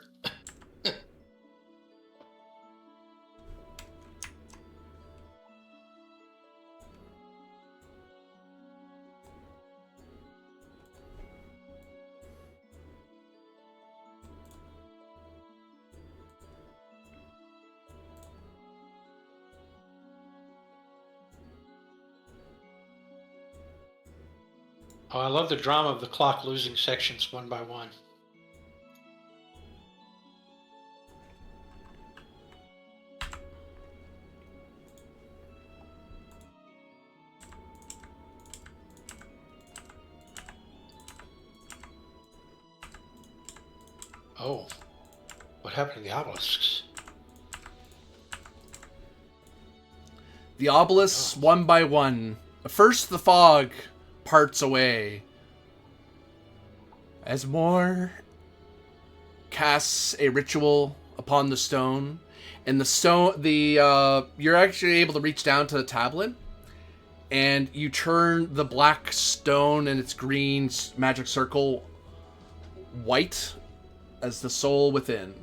Oh, I love the drama of the clock losing sections one by one. Oh, what happened to the obelisks? the obelisks, one by one. First, the fog parts away as Moore casts a ritual upon the stone, and you're actually able to reach down to the tablet, and you turn the black stone and its green magic circle white as the soul within,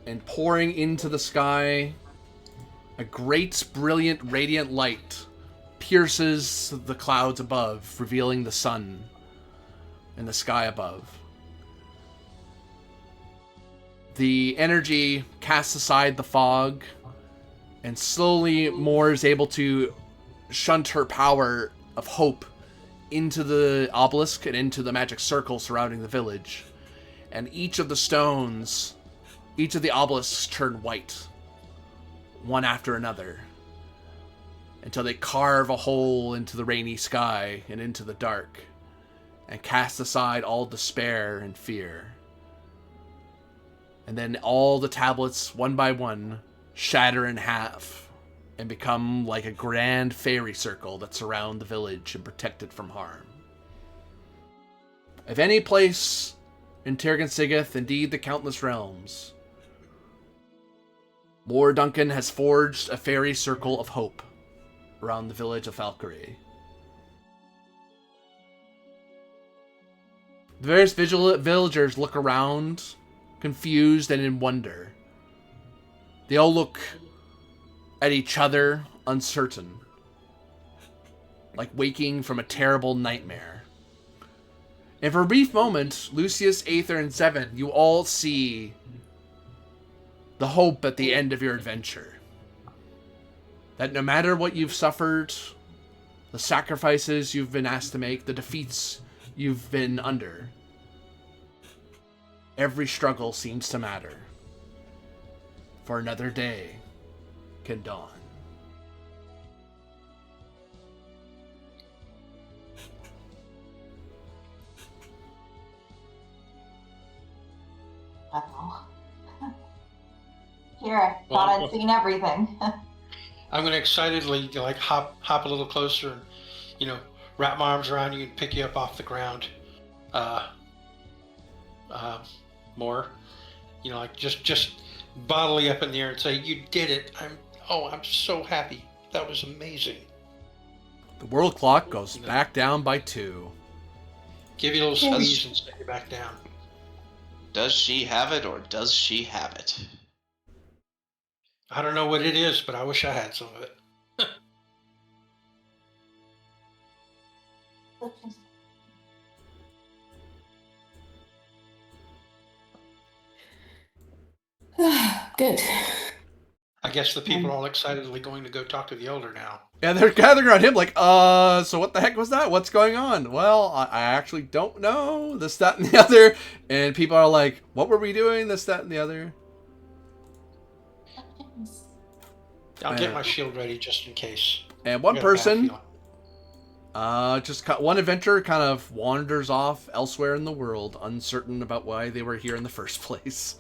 and pouring into the sky, a great, brilliant, radiant light pierces the clouds above, revealing the sun in the sky above. The energy casts aside the fog, and slowly Moore is able to shunt her power of hope into the obelisk and into the magic circle surrounding the village. And each of the stones, each of the obelisks turn white, one after another, until they carve a hole into the rainy sky and into the dark, and cast aside all despair and fear. And then all the tablets, one by one, shatter in half and become like a grand fairy circle that surround the village and protect it from harm. If any place in Tirgan Sigith, indeed the Countless Realms, Lord Duncan has forged a fairy circle of hope around the village of Valkyrie. The various villagers look around, confused and in wonder. They all look at each other, uncertain, like waking from a terrible nightmare. And for a brief moment, Lucius, Aether, and Zevin, you all see the hope at the end of your adventure. That no matter what you've suffered, the sacrifices you've been asked to make, the defeats you've been under, every struggle seems to matter. For another day can dawn. Uh-oh. Here, I thought I'd seen everything. I'm going to excitedly like hop a little closer and, wrap my arms around you and pick you up off the ground. More, like just bodily up in the air and say, "You did it! I'm so happy. That was amazing." The world clock goes back down by 2. Give you a little squeeze and set you back down. Does she have it, or does she have it? I don't know what it is, but I wish I had some of it. Good. I guess the people are all excitedly going to go talk to the elder now. Yeah, they're gathering around him like, so what the heck was that? What's going on? Well, I actually don't know. This, that, and the other. And people are like, what were we doing? This, that, and the other. I'll get my shield ready just in case. And one person, one adventurer kind of wanders off elsewhere in the world, uncertain about why they were here in the first place.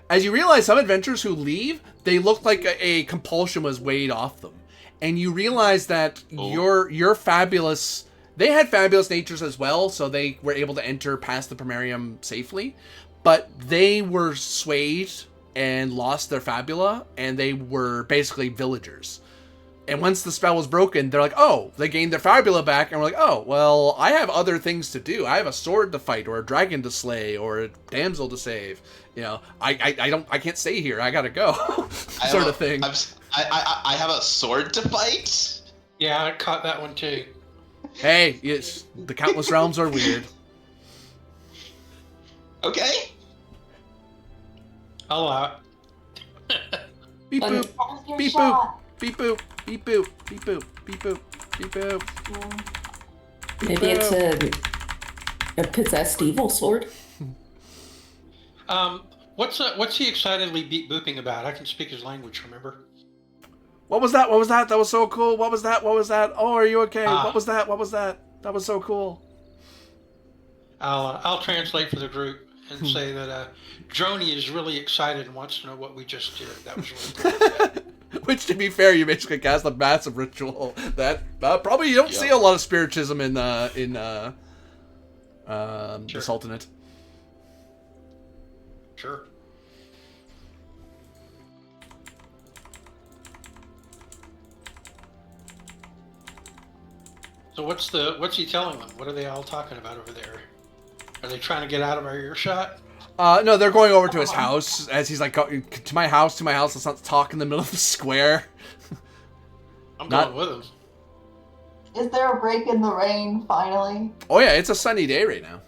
As you realize, some adventurers who leave, they look like a compulsion was weighed off them. And you realize that your fabulous... They had fabulous natures as well, so they were able to enter past the Primarium safely. But they were swayed and lost their Fabula, and they were basically villagers. And once the spell was broken, they're like, oh, they gained their Fabula back, and we're like, oh, well, I have other things to do. I have a sword to fight, or a dragon to slay, or a damsel to save. I can't stay here. I gotta go, sort of thing. I have a sword to fight? Yeah, I caught that one too. Hey, yes, the Countless Realms are weird. Okay. I'll allow it. Beep boop, beep boop, beep boop, beep boop, beep boop, beep boop, beep boop. Maybe it's a possessed evil sword. What's he excitedly beep booping about? I can speak his language, remember? What was that? What was that? That was so cool. What was that? What was that? Oh, are you okay? What was that? What was that? That was so cool. I'll translate for the group and say that Droney is really excited and wants to know what we just did. That was really cool. Which, to be fair, you basically cast a massive ritual that probably you don't see a lot of spiritism in the Sultanate. Sure. So what's he telling them? What are they all talking about over there? Are they trying to get out of our earshot? No, they're going over to his house as he's like, to my house, let's not talk in the middle of the square. I'm going with him. Is there a break in the rain, finally? Oh yeah, it's a sunny day right now.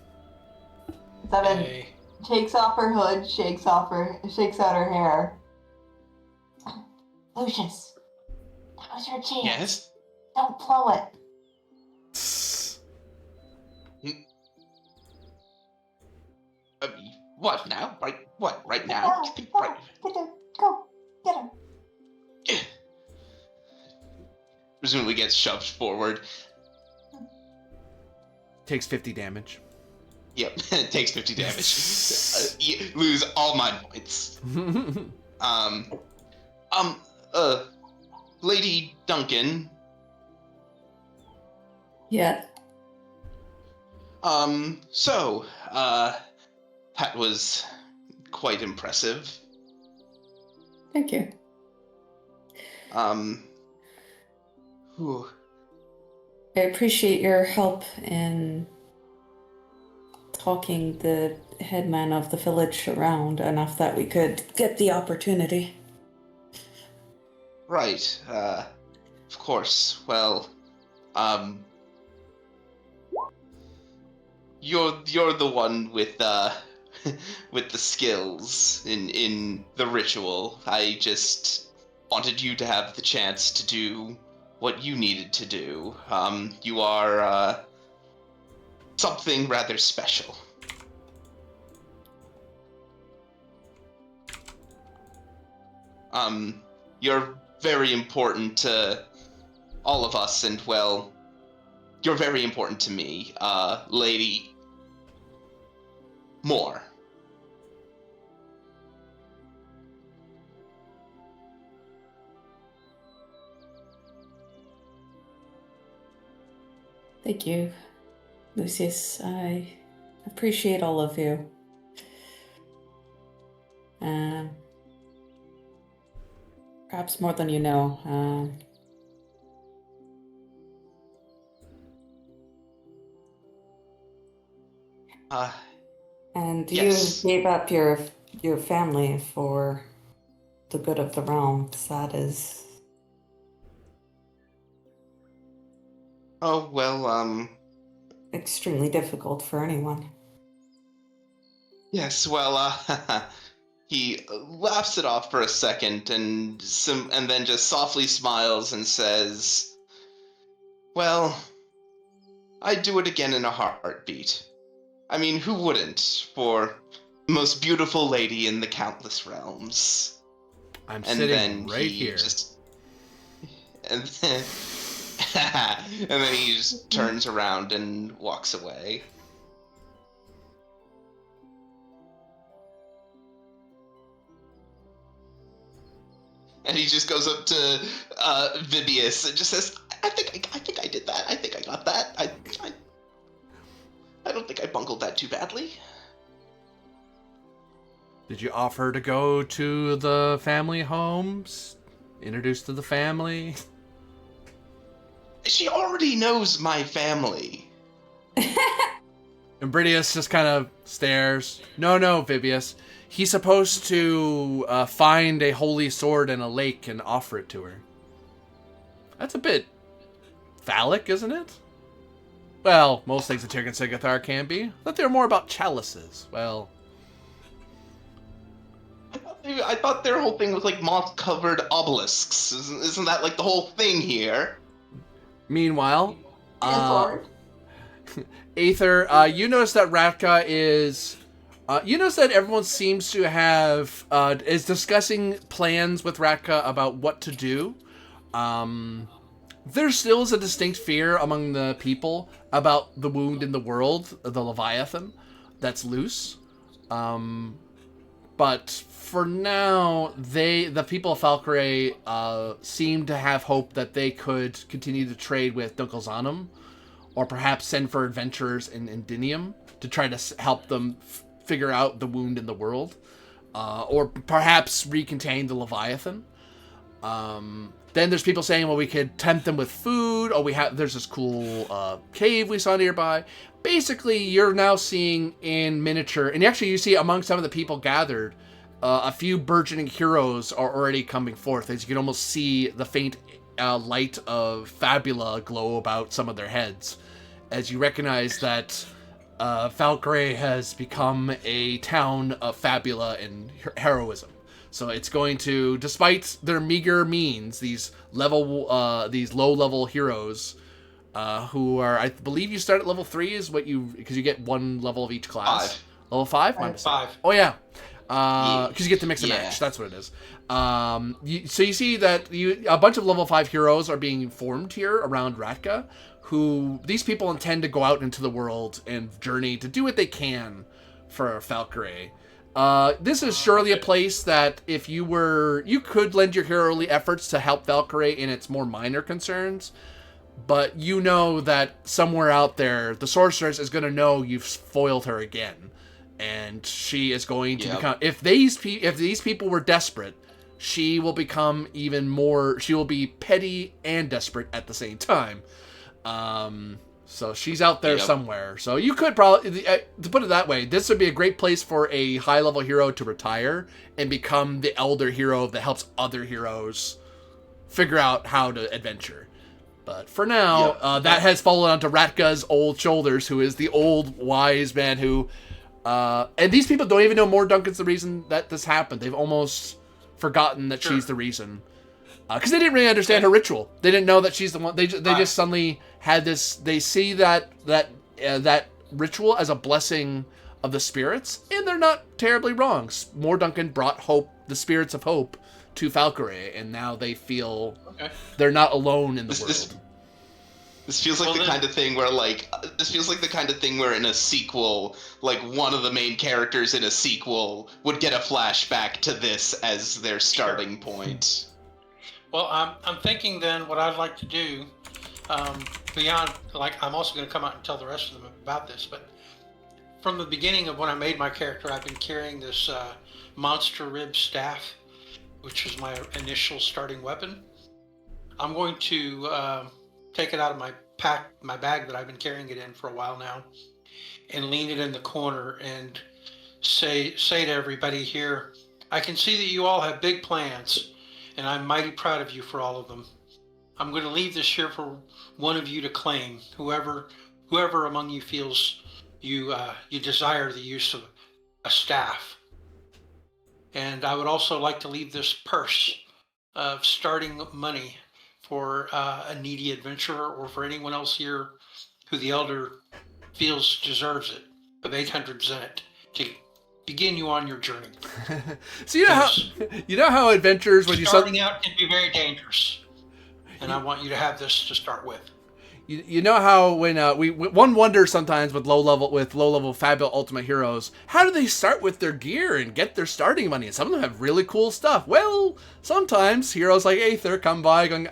Seven takes off her hood, shakes out her hair. Lucius, that was your chance. Yes? Don't blow it. What now? Right now? Go, get him. Presumably gets shoved forward. Takes 50 damage. Yep, it takes 50 damage. You lose all my points. Lady Duncan. Yeah. So, that was quite impressive. Thank you. Whew. I appreciate your help in talking the headman of the village around enough that we could get the opportunity. Right, of course. Well, you're the one with, with the skills in the ritual. I just wanted you to have the chance to do what you needed to do. You are, something rather special. You're very important to all of us, and, well, you're very important to me, Lady Moore. Thank you, Lucius. I appreciate all of you. Perhaps more than you know. And Yes. you gave up your family for the good of the realm. That is... Oh, well, extremely difficult for anyone. yes, well, he laughs it off for a second and then just softly smiles and says, well, I'd do it again in a heartbeat. I mean, who wouldn't, for the most beautiful lady in the countless realms? I'm And sitting then right he here. and then, and then he just turns around and walks away. And he just goes up to Vibius and just says, I think I did that. I think I got that. I don't think I bungled that too badly. Did you offer to go to the family homes? Introduce to the family? She already knows my family. And Bridius just kind of stares. No, Vibius. He's supposed to find a holy sword in a lake and offer it to her. That's a bit phallic, isn't it? Well, most things in Tirgan Sigathar can be. I thought they were more about chalices. Well, I thought their whole thing was like moth-covered obelisks. Isn't that like the whole thing here? meanwhile, Sword. Aether, you notice that Ratka is... you notice that everyone seems to have... is discussing plans with Ratka about what to do. There still is a distinct fear among the people about the wound in the world, the Leviathan, that's loose. But for now, the people of Falkray seem to have hope that they could continue to trade with Dunkelzanum, or perhaps send for adventurers in Indinium to try to help them figure out the wound in the world, or perhaps recontain the Leviathan. Then there's people saying, well, we could tempt them with food, or there's this cool cave we saw nearby. Basically, you're now seeing in miniature, and actually you see among some of the people gathered, a few burgeoning heroes are already coming forth, as you can almost see the faint light of Fabula glow about some of their heads, as you recognize that Falkray has become a town of Fabula and heroism. So it's going to, despite their meager means, these low-level heroes, who are, I believe you start at level 3 is what because you get one level of each class. 5. Level 5? My mistake. 5. Oh yeah. Because you get to mix and Yeah. match. That's what it is. So you see that a bunch of level 5 heroes are being formed here around Ratka, who these people intend to go out into the world and journey to do what they can for Valkyrie. This is surely a place that if you could lend your heroly efforts to help Valkyrie in its more minor concerns, but you know that somewhere out there, the sorceress is going to know you've foiled her again, and she is going to become. If these people were desperate, she will become even more. She will be petty and desperate at the same time. So she's out there somewhere. So you could probably, to put it that way, this would be a great place for a high-level hero to retire and become the elder hero that helps other heroes figure out how to adventure. But for now, that has fallen onto Ratka's old shoulders, who is the old wise man who... and these people don't even know Duncan's the reason that this happened. They've almost forgotten that she's the reason. Because they didn't really understand her ritual. They didn't know that she's the one. They just suddenly had this. They see that ritual as a blessing of the spirits, and they're not terribly wrong. Duncan brought hope, the spirits of hope, to Valkyrie, and now they feel they're not alone in the world. This feels like the kind of thing where, in a sequel, like, one of the main characters in a sequel would get a flashback to this as their starting point. Well, I'm thinking then what I'd like to do, beyond, like, I'm also going to come out and tell the rest of them about this, but from the beginning of when I made my character, I've been carrying this monster rib staff, which was my initial starting weapon. I'm going to take it out of my bag that I've been carrying it in for a while now, and lean it in the corner and say to everybody here, I can see that you all have big plans, and I'm mighty proud of you for all of them. I'm going to leave this here for one of you to claim, whoever among you feels you desire the use of a staff. And I would also like to leave this purse of starting money for a needy adventurer or for anyone else here who the elder feels deserves it, of 800 zenit, to begin you on your journey. So you know how adventures when starting out can be very dangerous, and I want you to have this to start with. You know how when one wonders sometimes with low level Fabula Ultima heroes, how do they start with their gear and get their starting money? And some of them have really cool stuff. Well, sometimes heroes like Aether come by going,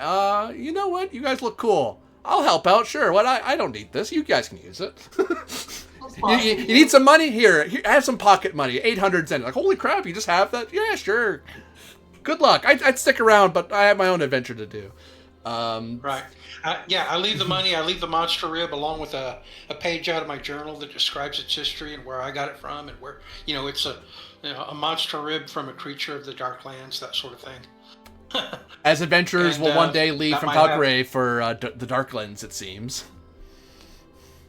you know what? You guys look cool. I'll help out. Sure. What? I don't need this. You guys can use it. You need some money? Here, have some pocket money. 800 zen. Like, holy crap, you just have that? Yeah, sure. Good luck. I'd stick around, but I have my own adventure to do. Right. I leave the money. I leave the monster rib along with a page out of my journal that describes its history and where I got it from, and where, it's a monster rib from a creature of the Darklands, that sort of thing. As adventurers will one day leave from Valkyrie for the Darklands, it seems.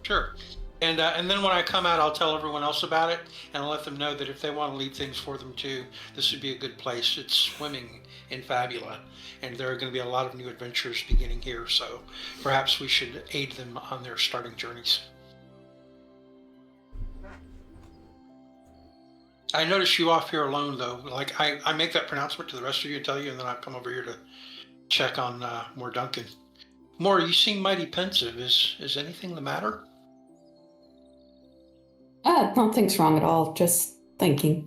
Sure. And then when I come out, I'll tell everyone else about it, and I'll let them know that if they want to leave things for them too, this would be a good place. It's swimming in Fabula, and there are going to be a lot of new adventures beginning here, so perhaps we should aid them on their starting journeys. I notice you off here alone, though. Like, I make that pronouncement to the rest of you and tell you, and then I come over here to check on more Duncan. More, you seem mighty pensive. Is anything the matter? Nothing's wrong at all. Just thinking.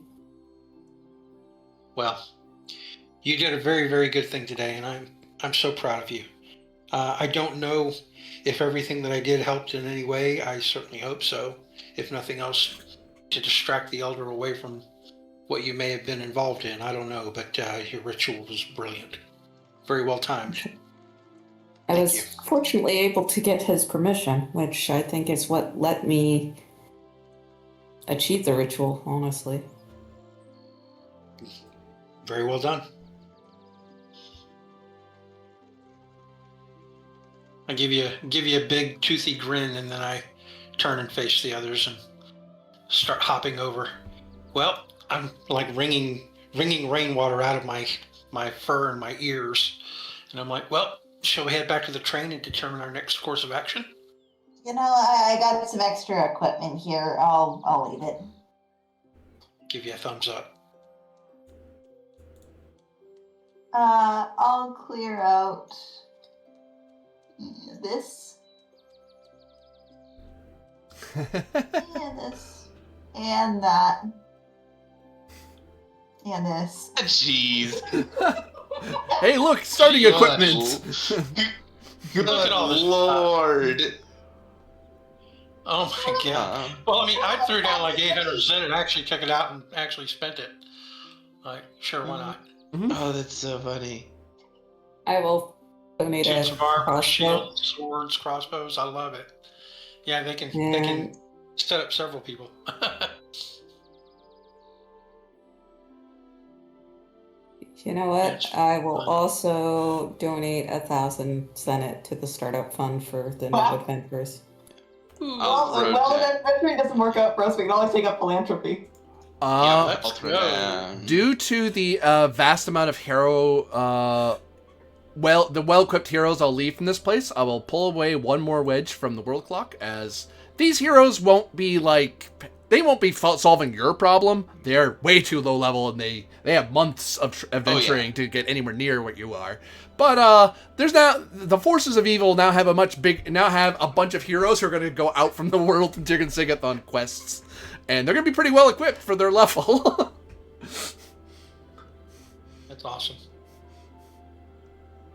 Well, you did a very, very good thing today, and I'm so proud of you. I don't know if everything that I did helped in any way. I certainly hope so. If nothing else, to distract the elder away from what you may have been involved in. I don't know, but your ritual was brilliant. Very well timed. I was fortunately able to get his permission, which I think is what let me achieve the ritual, honestly. Very well done. I give you a big toothy grin, and then I turn and face the others and start hopping over. Well, I'm like wringing rainwater out of my fur and my ears, and I'm like, well, shall we head back to the train and determine our next course of action? I got some extra equipment here. I'll leave it. Give you a thumbs up. I'll clear out this. And this. And that. And this. Jeez. Hey, look, starting Good equipment. Good Look at all this Lord. Oh my god. Well, I mean, I threw down like 800 cent and actually took it out and actually spent it. Like, sure, why not? Oh, that's so funny. I will donate a Chains of armor, crossbow. shields, swords, crossbows. I love it. Yeah, they can set up several people. You know what? That's I will fun. also donate 1,000 Senate to the startup fund for the new Wow. adventures. Well, that adventuring doesn't work out for us. We can always take up philanthropy. Yeah, I'll let's throw go. down. Due to the vast amount of hero, the well-equipped heroes I'll leave from this place, I will pull away one more wedge from the world clock, as these heroes won't be solving your problem. They're way too low level, and they have months of adventuring to get anywhere near what you are. But there's now the forces of evil now have a bunch of heroes who are going to go out from the world and Jig and Sigathon quests, and they're going to be pretty well equipped for their level. That's awesome.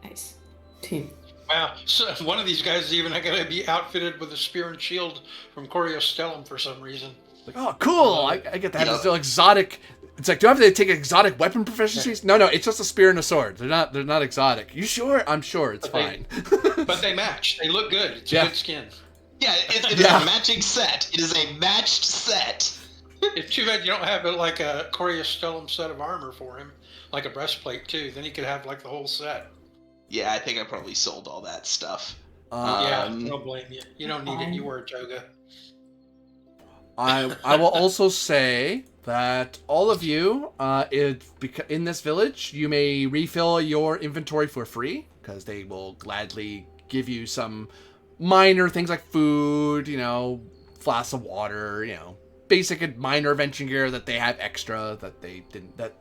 Nice. Team. Wow. So one of these guys is even going to be outfitted with a spear and shield from Coriostellum for some reason. Like, oh, cool! I get to have this exotic. It's like, do I have to take exotic weapon proficiencies? No, it's just a spear and a sword. They're not exotic. You sure? I'm sure it's fine. But they match. They look good. It's a good skin. Yeah, it is a matching set. It is a matched set. It's too bad you don't have like a Coriostellum set of armor for him, like a breastplate too. Then he could have like the whole set. Yeah, I think I probably sold all that stuff. Yeah, I don't blame you. You don't need it. You were a toga. I will also say that all of you, in this village, you may refill your inventory for free, because they will gladly give you some minor things like food, flasks of water, basic and minor adventure gear that they have extra that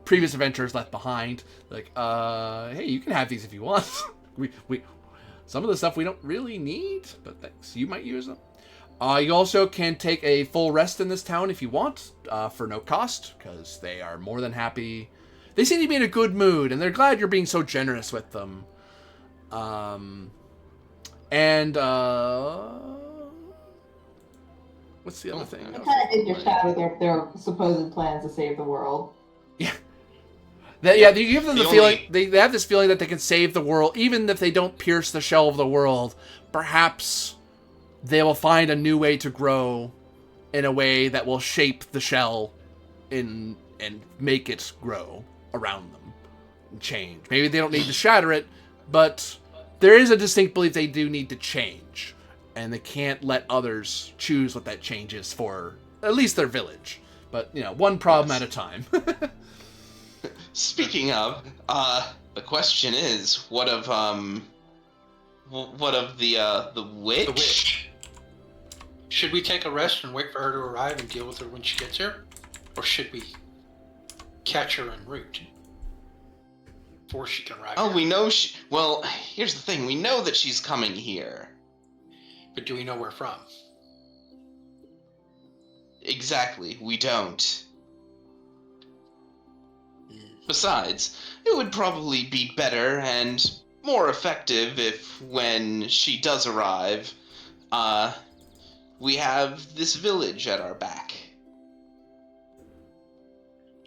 previous adventurers left behind. Like, hey, you can have these if you want. we some of the stuff we don't really need, but thanks. You might use them. You also can take a full rest in this town if you want, for no cost, because they are more than happy. They seem to be in a good mood, and they're glad you're being so generous with them. What's the other thing? I kind of did your shot with their supposed plans to save the world. Yeah. You give them the feeling, they have this feeling that they can save the world, even if they don't pierce the shell of the world. Perhaps they will find a new way to grow in a way that will shape the shell and make it grow around them and change. Maybe they don't need to shatter it, but there is a distinct belief they do need to change, and they can't let others choose what that change is for at least their village. But, one problem at a time. Speaking of, the question is, what of the witch? The witch. Should we take a rest and wait for her to arrive and deal with her when she gets here? Or should we catch her en route before she can arrive? Oh, here? we know she... Well, here's the thing. We know that she's coming here. But do we know where from? Exactly, we don't. Besides, it would probably be better and more effective if, when she does arrive, we have this village at our back.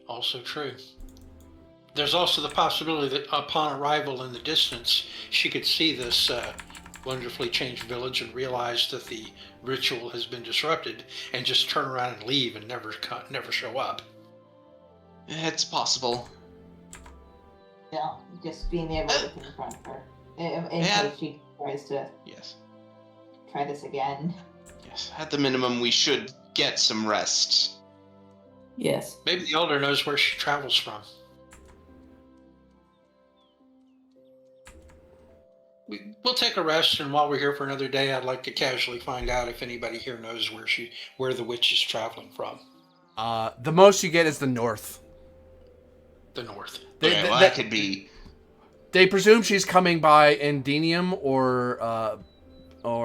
Also true. There's also the possibility that upon arrival in the distance, she could see this wonderfully changed village and realize that the ritual has been disrupted and just turn around and leave and never show up. It's possible. Yeah, just being able to confront her in case she tries to try this again. Yes, at the minimum, we should get some rest. Yes. Maybe the elder knows where she travels from. We'll take a rest, and while we're here for another day, I'd like to casually find out if anybody here knows where the witch is traveling from. The most you get is the north. The north. That could be... They presume she's coming by Endenium or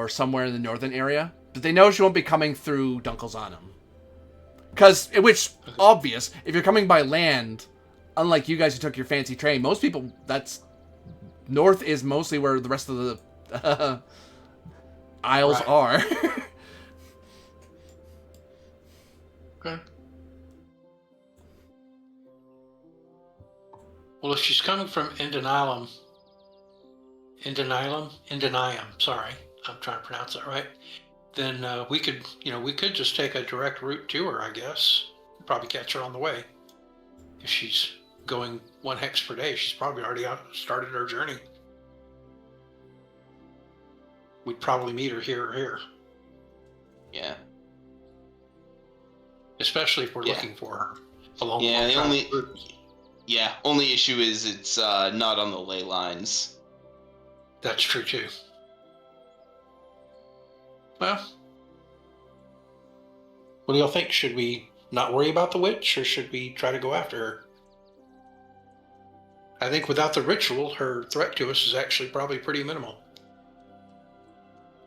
somewhere in the northern area. But they know she won't be coming through Dunkelzanum. Which, obvious, if you're coming by land, unlike you guys who took your fancy train, most people, north is mostly where the rest of the isles Right. are. Okay. Well, if she's coming from Indenium, sorry, I'm trying to pronounce that right, then we could just take a direct route to her, I guess. Probably catch her on the way. If she's going 1 hex per day, she's probably already started her journey. We'd probably meet her here or here. Yeah. Especially if we're looking for her. Along The only route. only issue is it's not on the ley lines. That's true too. Well, what do y'all think? Should we not worry about the witch, or should we try to go after her? I think without the ritual, her threat to us is actually probably pretty minimal.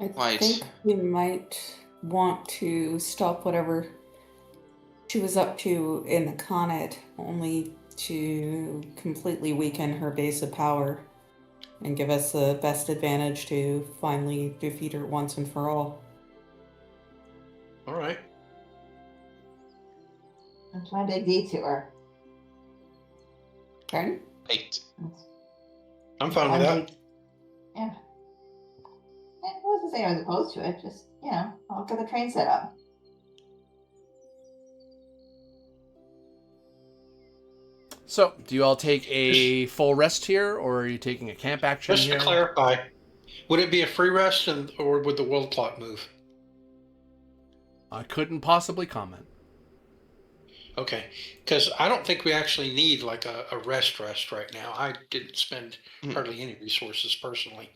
I Right. think we might want to stop whatever she was up to in the Conet, only to completely weaken her base of power and give us the best advantage to finally defeat her once and for all. All right. I'm trying to dig deep to her. Pardon? Right. I'm fine with that. Yeah. I wasn't saying I was opposed to it. Just, I'll get the train set up. So, do you all take a full rest here, or are you taking a camp action Just here? to clarify, would it be a free rest, or would the world clock move? I couldn't possibly comment. Okay, because I don't think we actually need like a rest right now. I didn't spend hardly any resources personally.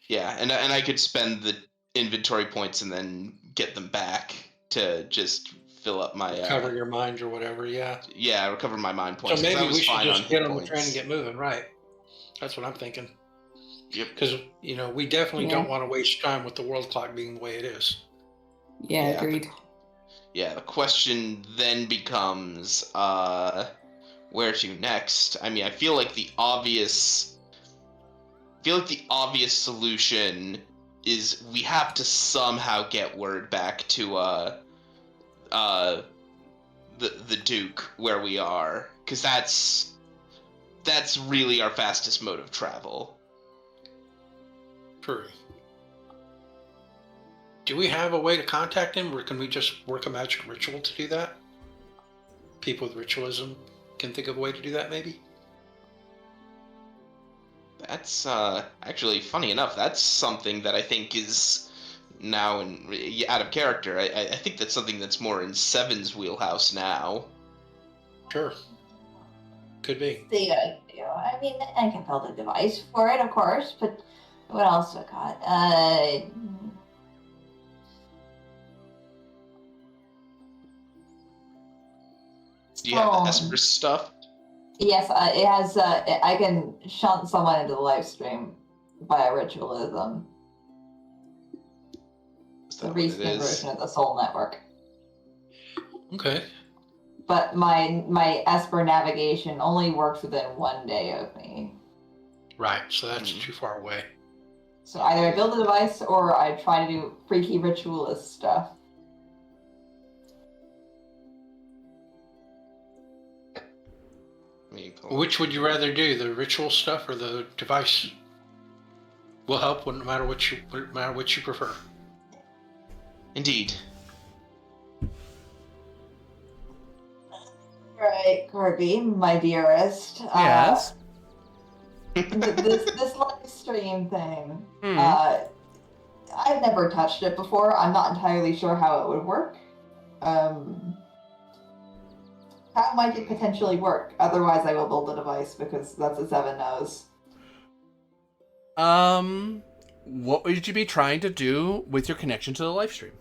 Yeah, and I could spend the inventory points and then get them back to just fill up my Cover your mind or whatever, yeah. Yeah, recover my mind points. So 'cause I maybe was we should fine just hit get on the points. train and get moving, right? That's what I'm thinking. Yep. Because, we definitely Yeah. don't want to waste time with the world clock being the way it is. Yeah, Yeah. agreed. Yeah, the question then becomes, where to next? I mean, I feel like the obvious solution is we have to somehow get word back to the Duke where we are, because that's really our fastest mode of travel. True. Do we have a way to contact him, or can we just work a magic ritual to do that? People with ritualism can think of a way to do that, maybe? That's actually, funny enough, that's something that I think is now out of character. I think that's something that's more in Seven's wheelhouse now. Sure. Could be. I mean, I can build a device for it, of course, but what else do I got? Do you have the Oh. Esper stuff? Yes, it has. I can shunt someone into the live stream via ritualism. Is The that what it reskin is? version of the Soul Network. Okay. But my Esper navigation only works within 1 day of me. Right, so that's too far away. So either I build a device or I try to do freaky ritualist stuff. Which would you rather do, the ritual stuff or the device? Will help no matter what you prefer. Indeed. Right, Corby, my dearest. Yes. This live stream thing. Hmm. I've never touched it before. I'm not entirely sure how it would work. How might it potentially work? Otherwise, I will build a device because that's what Seven knows. What would you be trying to do with your connection to the live stream?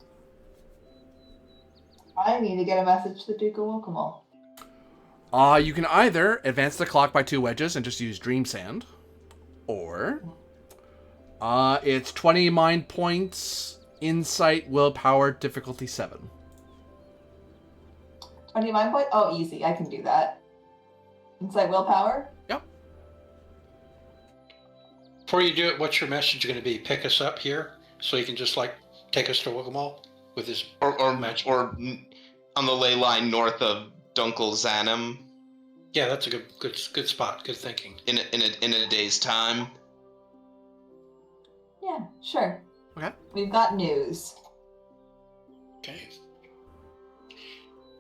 I need to get a message to the Duke of Wokomo. You can either advance the clock by 2 wedges and just use Dream Sand, or it's 20 mind points Insight, willpower, difficulty 7. 20 mind point? Oh, easy. I can do that. Insight willpower? Yep. Before you do it, what's your message going to be? Pick us up here so you can just like take us to Wiggamall with his Or magic. or on the ley line north of Dunkel Zanum Yeah, that's a good spot. Good thinking. in a day's time. Yeah, sure. Okay. We've got news. Okay.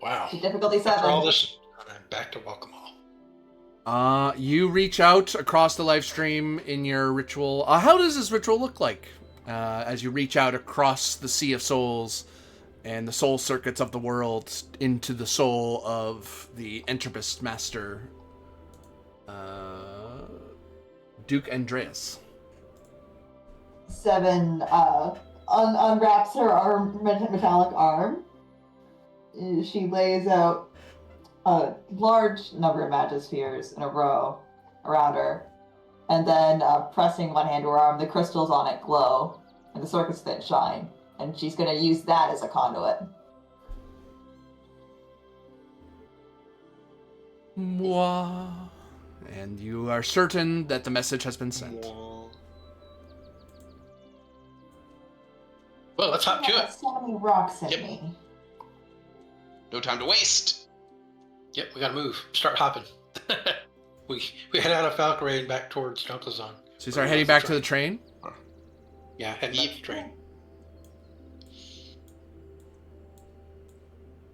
Wow. Difficulty 7. After all this, and I'm back to Wiggamall. You reach out across the live stream in your ritual. How does this ritual look like? As you reach out across the Sea of Souls and the soul circuits of the world into the soul of the Entropist Master, Duke Andreas. 7 unwraps her metallic arm. She lays out a large number of magispheres in a row around her, and then pressing one hand to her arm, the crystals on it glow, and the circuits that shine, and she's going to use that as a conduit. Mwah. And you are certain that the message has been sent. Well, let's hop to it. So many rocks in Yep. me. No time to waste. Yep, we gotta move. Start hopping. we head out of Valkyrie and back towards Dunkelzon. So you start heading back to the train? Yeah, heading back to the train.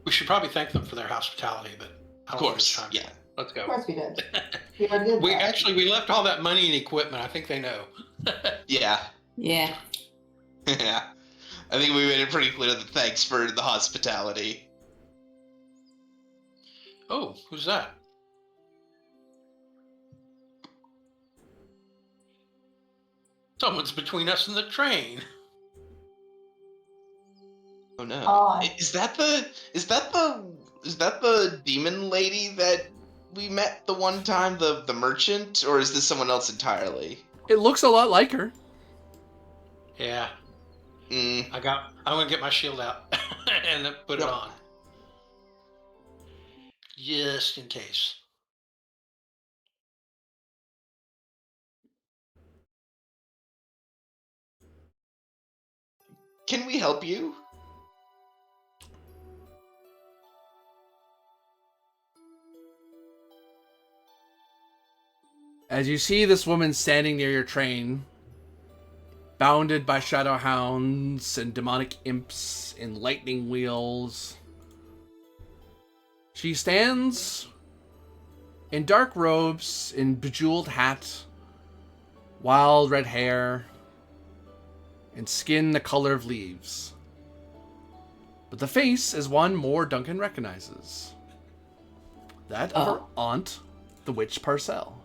We should probably thank them for their hospitality, but I Of don't think it's course, time. yeah. Let's Of go. course we did. We already did that. We left all that money and equipment. I think they know. Yeah. Yeah. Yeah. I think we made it pretty clear that thanks for the hospitality. Oh, who's that? Someone's between us and the train. Oh no. Oh, Is that the demon lady that we met the one time, the merchant, or is this someone else entirely? It looks a lot like her. Yeah, Mm. I'm gonna get my shield out and then put it Yep. on, just in case. Can we help you? As you see this woman standing near your train, bounded by shadow hounds and demonic imps in lightning wheels, she stands in dark robes, in bejeweled hat, wild red hair, and skin the color of leaves. But the face is one more Duncan recognizes. That of her aunt, the witch Parcell.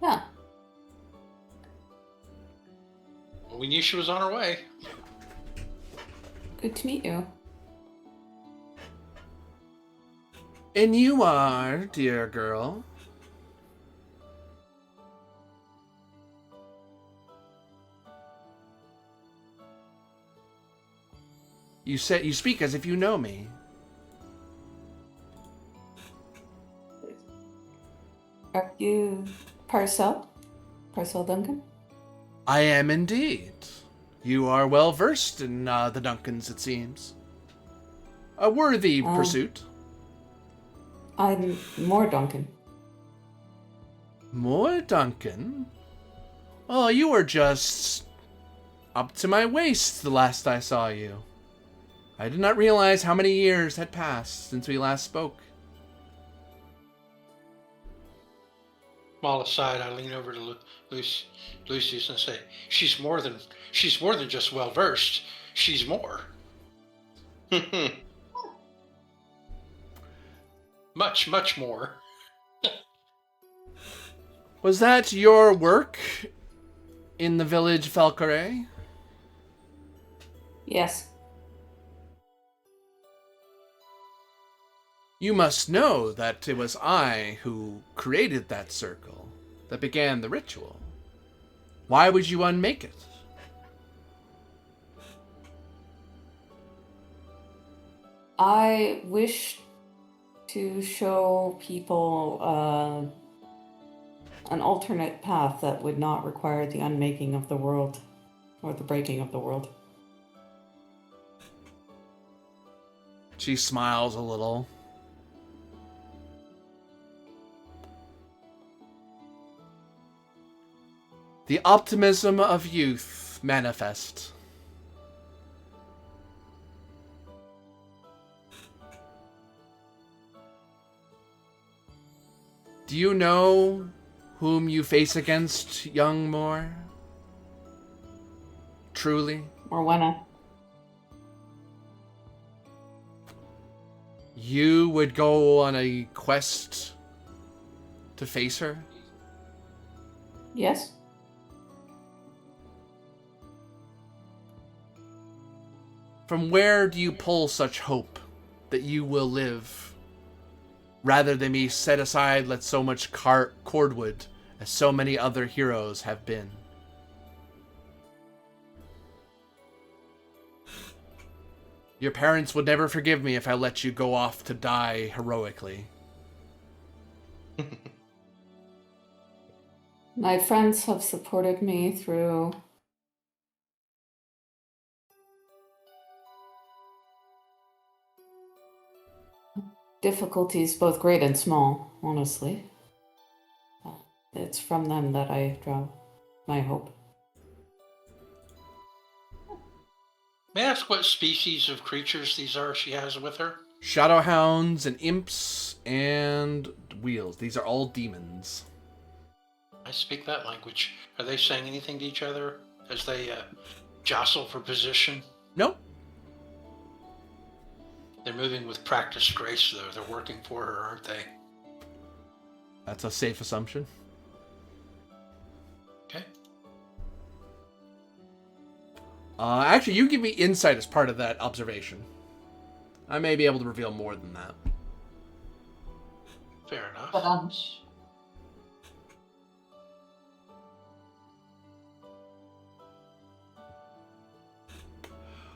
Yeah. Well, we knew she was on her way. Good to meet you. And you are, dear girl. You speak as if you know me. Are you Parcell? Parcell Duncan? I am indeed. You are well versed in the Duncans, it seems. A worthy pursuit. I'm more Duncan. More Duncan? Oh, you were just up to my waist the last I saw you. I did not realize how many years had passed since we last spoke. Small aside, I lean over to Lucius and say, she's more than just well versed. She's more. Much, much more. Was that your work in the village Valkyrie? Yes. You must know that it was I who created that circle, that began the ritual. Why would you unmake it? I wish to show people an alternate path that would not require the unmaking of the world or the breaking of the world. She smiles a little. The optimism of youth manifest. Do you know whom you face against, young Moore? Truly? Morwenna. You would go on a quest to face her? Yes? From where do you pull such hope that you will live, rather than be set aside like so much cordwood as so many other heroes have been? Your parents would never forgive me if I let you go off to die heroically. My friends have supported me through difficulties, both great and small, honestly. It's from them that I draw my hope. May I ask what species of creatures these are she has with her? Shadowhounds and imps and wheels. These are all demons. I speak that language. Are they saying anything to each other as they jostle for position? Nope. They're moving with practiced grace, though. They're working for her, aren't they? That's a safe assumption. Okay. Actually, you give me insight as part of that observation. I may be able to reveal more than that. Fair enough. But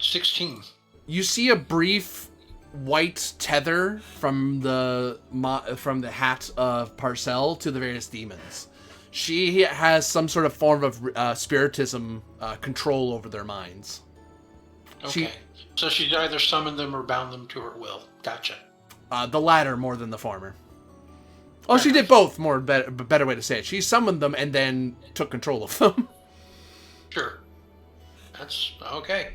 16. You see a brief white tether from the hat of Parcell to the various demons. She has some sort of form of spiritism control over their minds. Okay. So she's either summoned them or bound them to her will. Gotcha. The latter more than the former. Oh, she did both. Better way to say it. She summoned them and then took control of them. Sure. That's okay.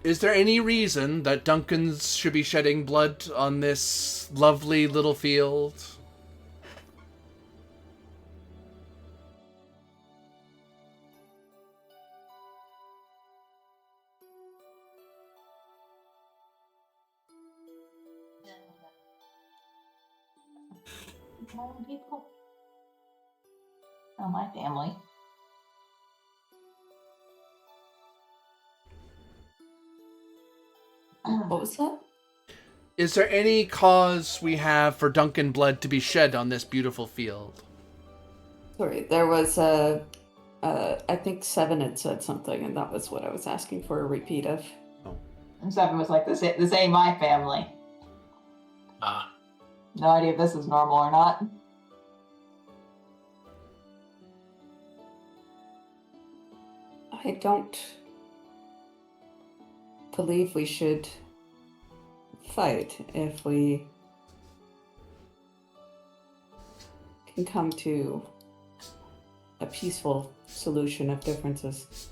Is there any reason that Duncans should be shedding blood on this lovely little field? people. Oh, my family. What was that? Is there any cause we have for Duncan blood to be shed on this beautiful field? Sorry, there was I think Seven had said something, and that was what I was asking for a repeat of. Oh. And Seven was like, this ain't my family. No idea if this is normal or not. I don't believe we should fight if we can come to a peaceful solution of differences.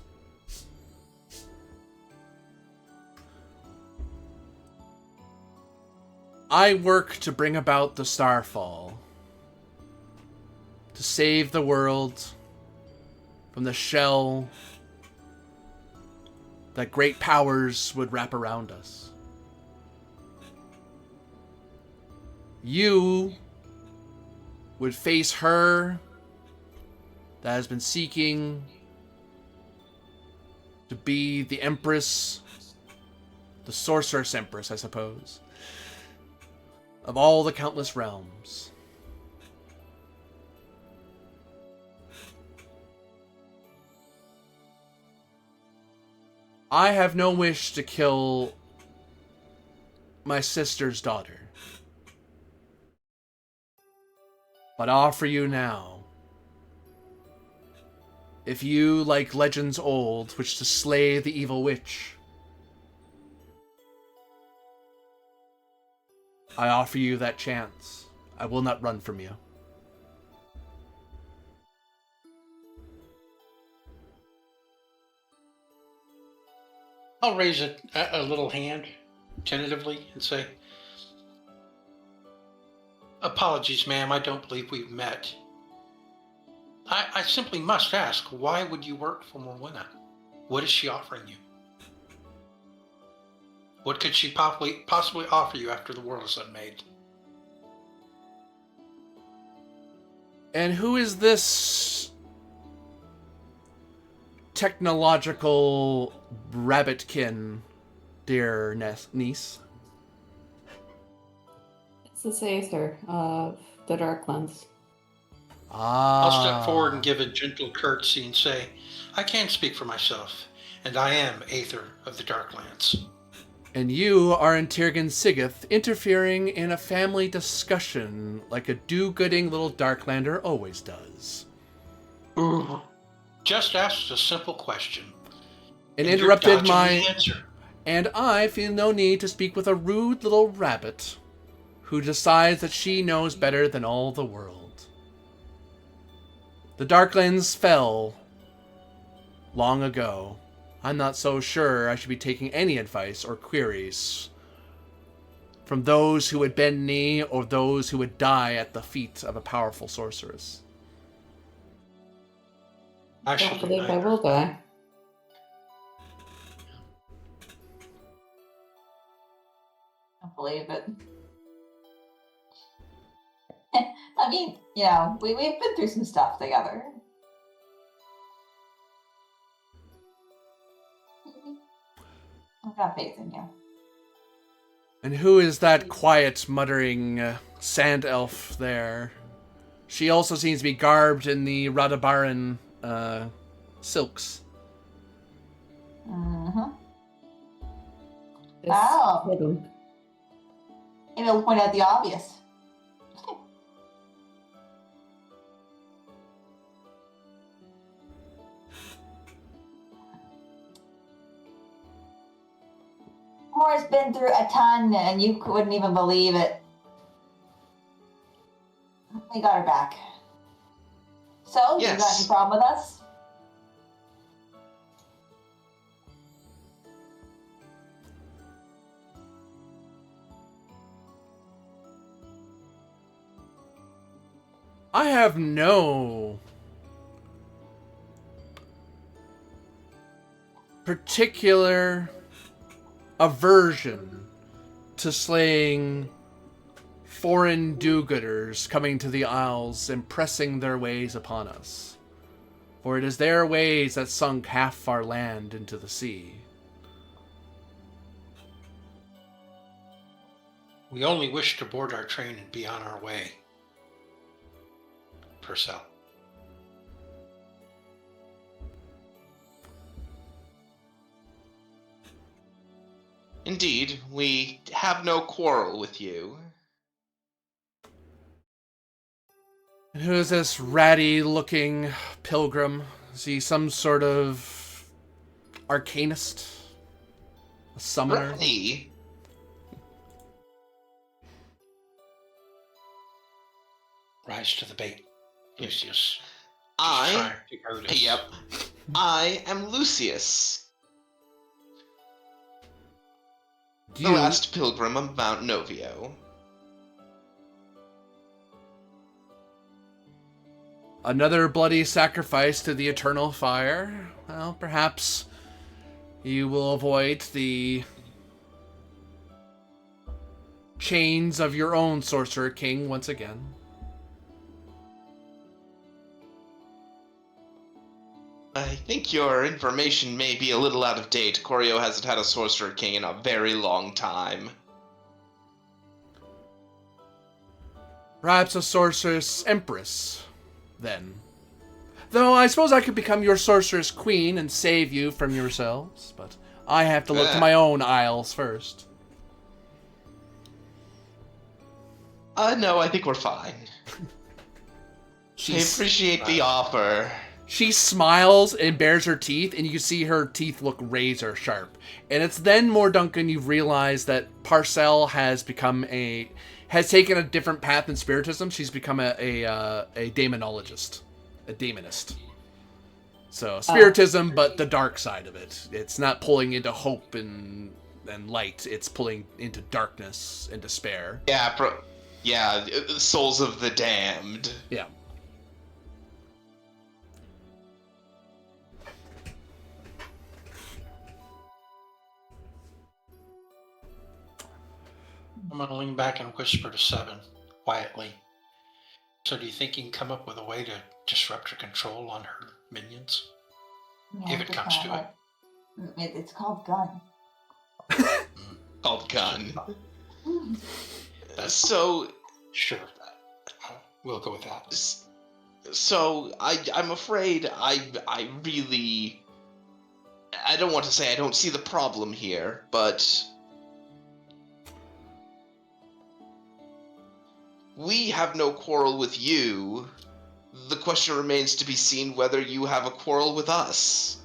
I work to bring about the Starfall, to save the world from the shell that great powers would wrap around us. You would face her that has been seeking to be the Empress, the Sorceress Empress, I suppose, of all the countless realms. I have no wish to kill my sister's daughter. But I offer you now, if you like legends old, which to slay the evil witch, I offer you that chance. I will not run from you. I'll raise a little hand tentatively and say, apologies, ma'am, I don't believe we've met. I simply must ask, why would you work for Morwenna? What is she offering you? What could she possibly offer you after the world is unmade? And who is this technological rabbitkin, dear niece? It's the Aether of the Darklands. I'll step forward and give a gentle curtsy and say, I can speak for myself, and I am Aether of the Darklands. And you are Intergan Sigith, interfering in a family discussion like a do-gooding little Darklander always does. Just asked a simple question. And you're interrupted dodging the answer. And I feel no need to speak with a rude little rabbit who decides that she knows better than all the world. The Darklands fell long ago. I'm not so sure I should be taking any advice or queries from those who would bend knee or those who would die at the feet of a powerful sorceress. I I shall don't do believe I neither. will die. I believe it. I mean, you know, we've been through some stuff together. I've got faith in you. And who is that quiet, muttering sand elf there? She also seems to be garbed in the Radabaran silks. Mm-hmm. This Oh. hidden. Maybe I'll point out the obvious. Mora's been through a ton, and you wouldn't even believe it. We got her back. So, you got Yes. any problem with us? I have no particular aversion to slaying foreign do-gooders coming to the Isles and pressing their ways upon us. For it is their ways that sunk half our land into the sea. We only wish to board our train and be on our way. Purcell. Indeed, we have no quarrel with you. And who is this ratty-looking pilgrim? Is he some sort of arcanist? A summoner? Really? Rise to the bait, Lucius. I Trying to hurt us. Yep. I am Lucius, the You, last pilgrim of Mount Novio. another bloody sacrifice to the eternal fire? Well, perhaps you will avoid the chains of your own Sorcerer King once again. I think your information may be a little out of date. Corio hasn't had a Sorcerer King in a very long time. Perhaps a Sorceress Empress, then. Though I suppose I could become your Sorceress Queen and save you from yourselves, but I have to look to my own aisles first. No, I think we're fine. I appreciate the offer. She smiles and bares her teeth, and you can see her teeth look razor sharp. And it's then, more Duncan, you've realized that Parcell has taken a different path in spiritism. She's become a daemonologist, a daemonist. So spiritism, but the dark side of it. It's not pulling into hope and light. It's pulling into darkness and despair. Yeah, souls of the damned. Yeah. I'm going to lean back and whisper to Seven quietly. So do you think you can come up with a way to disrupt her control on her minions? Yeah, If it comes to it. It's called gun. Called gun. So... Sure. We'll go with that. So, I'm afraid I really... I don't want to say I don't see the problem here, but... We have no quarrel with you. The question remains to be seen whether you have a quarrel with us.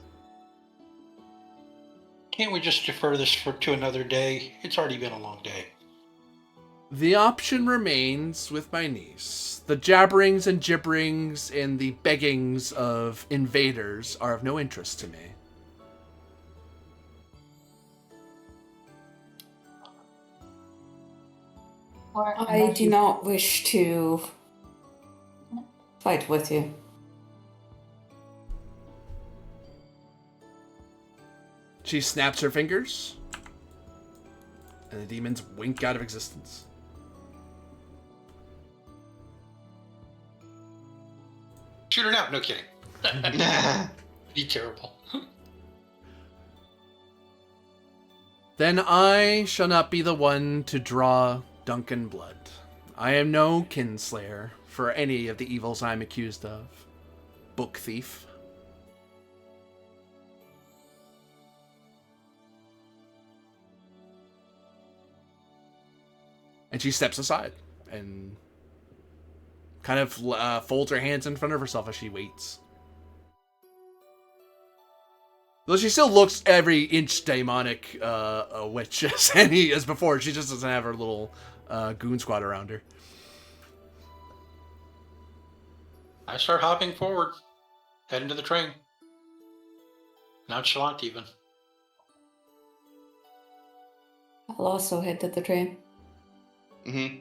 Can't we just defer this to another day? It's already been a long day. The option remains with my niece. The jabberings and gibberings and the beggings of invaders are of no interest to me. I do not wish to fight with you. She snaps her fingers, and the demons wink out of existence. Shoot her now. No kidding. Be terrible. Then I shall not be the one to draw Duncan blood. I am no kinslayer for any of the evils I am accused of. Book thief. And she steps aside and kind of folds her hands in front of herself as she waits. Though she still looks every inch demonic a witch as before. She just doesn't have her little goon squad around her. I start hopping forward, heading to the train. Nonchalant even. I'll also head to the train. Mm-hmm.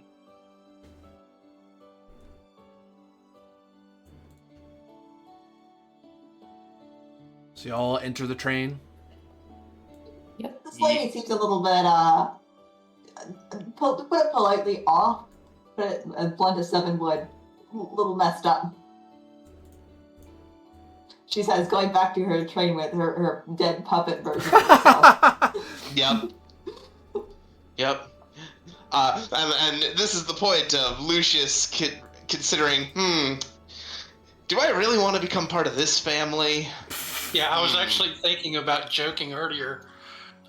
So y'all enter the train. Yep. This lady seems a little bit, to put it politely, off. Put it as blunt as Seven would. A little messed up. She says, going back to her train with her dead puppet version of herself. Yep. Yep. And this is the point of Lucius considering, do I really want to become part of this family? Yeah, I was actually thinking about joking earlier.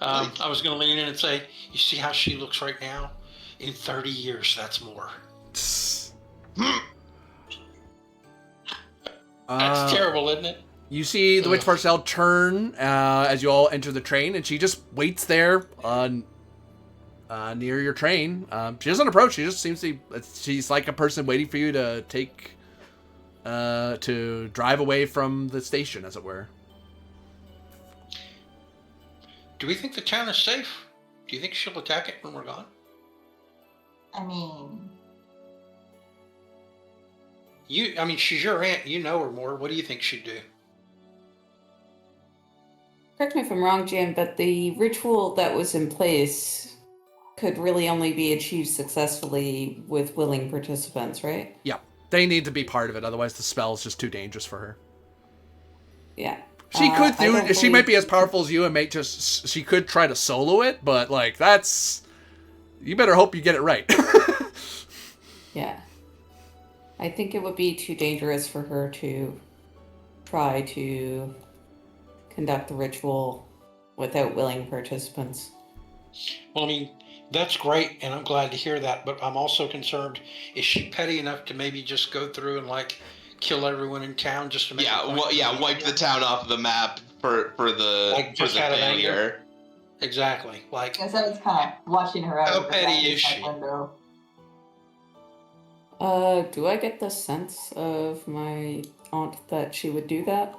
I was going to lean in and say, you see how she looks right now? In 30 years, that's more. That's terrible, isn't it? You see the witch Parcell turn as you all enter the train, and she just waits there near your train. She doesn't approach. She just seems to. She's like a person waiting for you to to drive away from the station, as it were. Do we think the town is safe? Do you think she'll attack it when we're gone? I mean, she's your aunt. You know her more. What do you think she'd do? Correct me if I'm wrong, Jan, but the ritual that was in place could really only be achieved successfully with willing participants, right? Yeah, they need to be part of it. Otherwise, the spell is just too dangerous for her. Yeah. She could do. She might be as powerful as you, and she could try to solo it, but like that's. You better hope you get it right. Yeah. I think it would be too dangerous for her to try to conduct the ritual without willing participants. Well, I mean, that's great, and I'm glad to hear that. But I'm also concerned: is she petty enough to maybe just go through and like kill everyone in town just to make? Yeah, wipe the town off the map for the Like, just out of anger? failure. Exactly. Like, I guess I was kind of watching her out How of the petty back is of she? my window. Do I get the sense of my aunt that she would do that?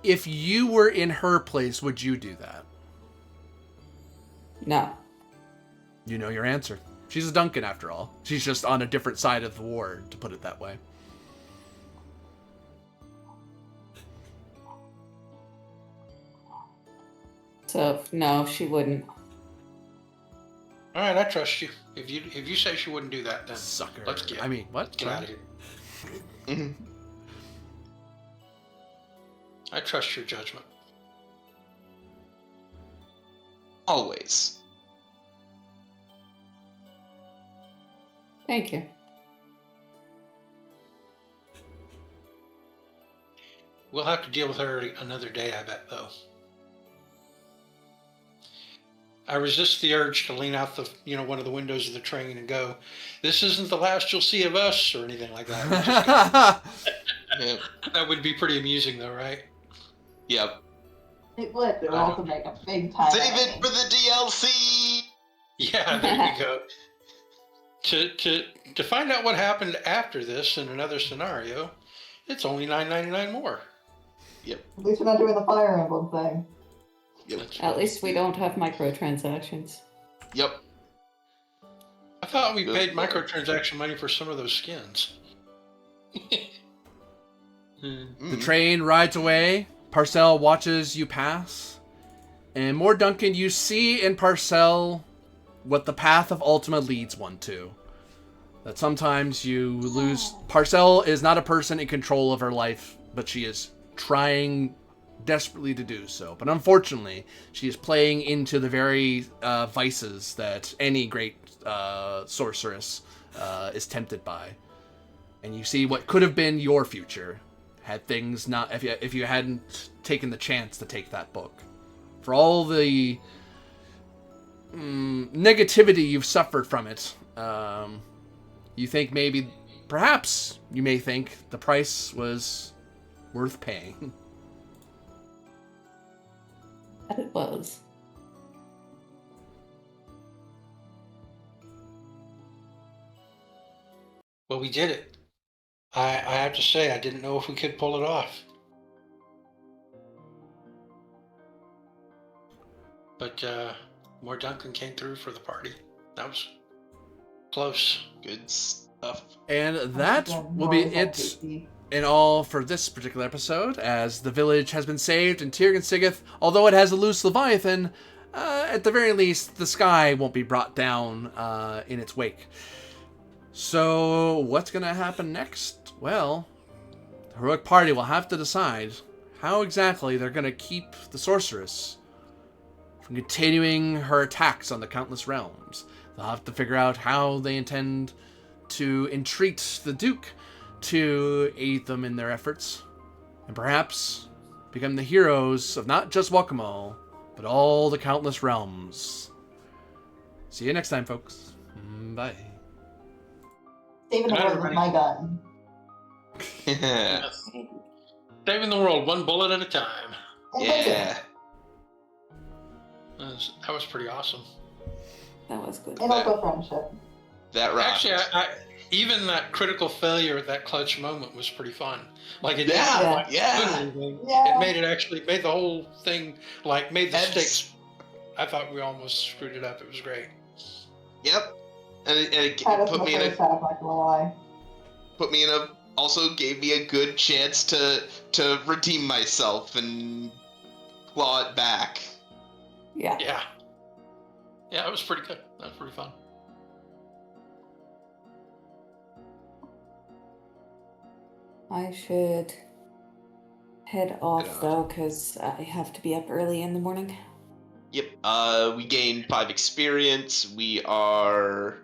If you were in her place, would you do that? No. You know your answer. She's a Duncan, after all. She's just on a different side of the war, to put it that way. So, no, she wouldn't. all right, I trust you. If you say she wouldn't do that, then Sucker. let's get. I mean, what? Get out of here. Mhm. I trust your judgment. Always. Thank you. We'll have to deal with her another day, I bet, though. I resist the urge to lean out one of the windows of the train and go, "This isn't the last you'll see of us," or anything like that. Yep. That would be pretty amusing, though, right? Yep. It would, but it would also make a big time. Save it for the DLC. Yeah, there you go. To find out what happened after this in another scenario, it's only $9.99 more. Yep. At least we're not doing the Fire Emblem thing. Yep. At least we don't have microtransactions. Yep. I thought we paid microtransaction money for some of those skins. The train rides away. Parcell watches you pass. And more Duncan, you see in Parcell what the path of Ultima leads one to. That sometimes you lose. Parcell is not a person in control of her life, but she is trying desperately to do so. But unfortunately, she is playing into the very vices that any great sorceress is tempted by. And you see what could have been your future had things not, if you hadn't taken the chance to take that book. For all the negativity you've suffered from it, you think perhaps you may think the price was worth paying. That it was. Well, we did it. I have to say, I didn't know if we could pull it off. But more Duncan came through for the party. That was close. Good stuff. And that will be it in all for this particular episode, as the village has been saved and Tyrgen Sigeth, although it has a loose Leviathan, at the very least, the sky won't be brought down in its wake. So, what's going to happen next? Well, the heroic party will have to decide how exactly they're going to keep the sorceress from continuing her attacks on the countless realms. They'll have to figure out how they intend to entreat the Duke to aid them in their efforts, and perhaps become the heroes of not just Wakamo, but all the countless realms. See you next time, folks. Bye. Saving the Good night, world with my gun. Saving the world one bullet at a time. Yeah. That was pretty awesome. That was good. And also friendship. That rocked. Actually, I even that critical failure at that clutch moment was pretty fun. Like it Yeah, didn't yeah. anything. Yeah. It made the whole thing made the That's- stakes. I thought we almost screwed it up. It was great. Yep. And it Had us put in me the in a first half, not gonna lie. also gave me a good chance to redeem myself and claw it back. Yeah. Yeah. Yeah, it was pretty good. That was pretty fun. I should head off off. though, because I have to be up early in the morning. Yep. We gained 5 experience. We are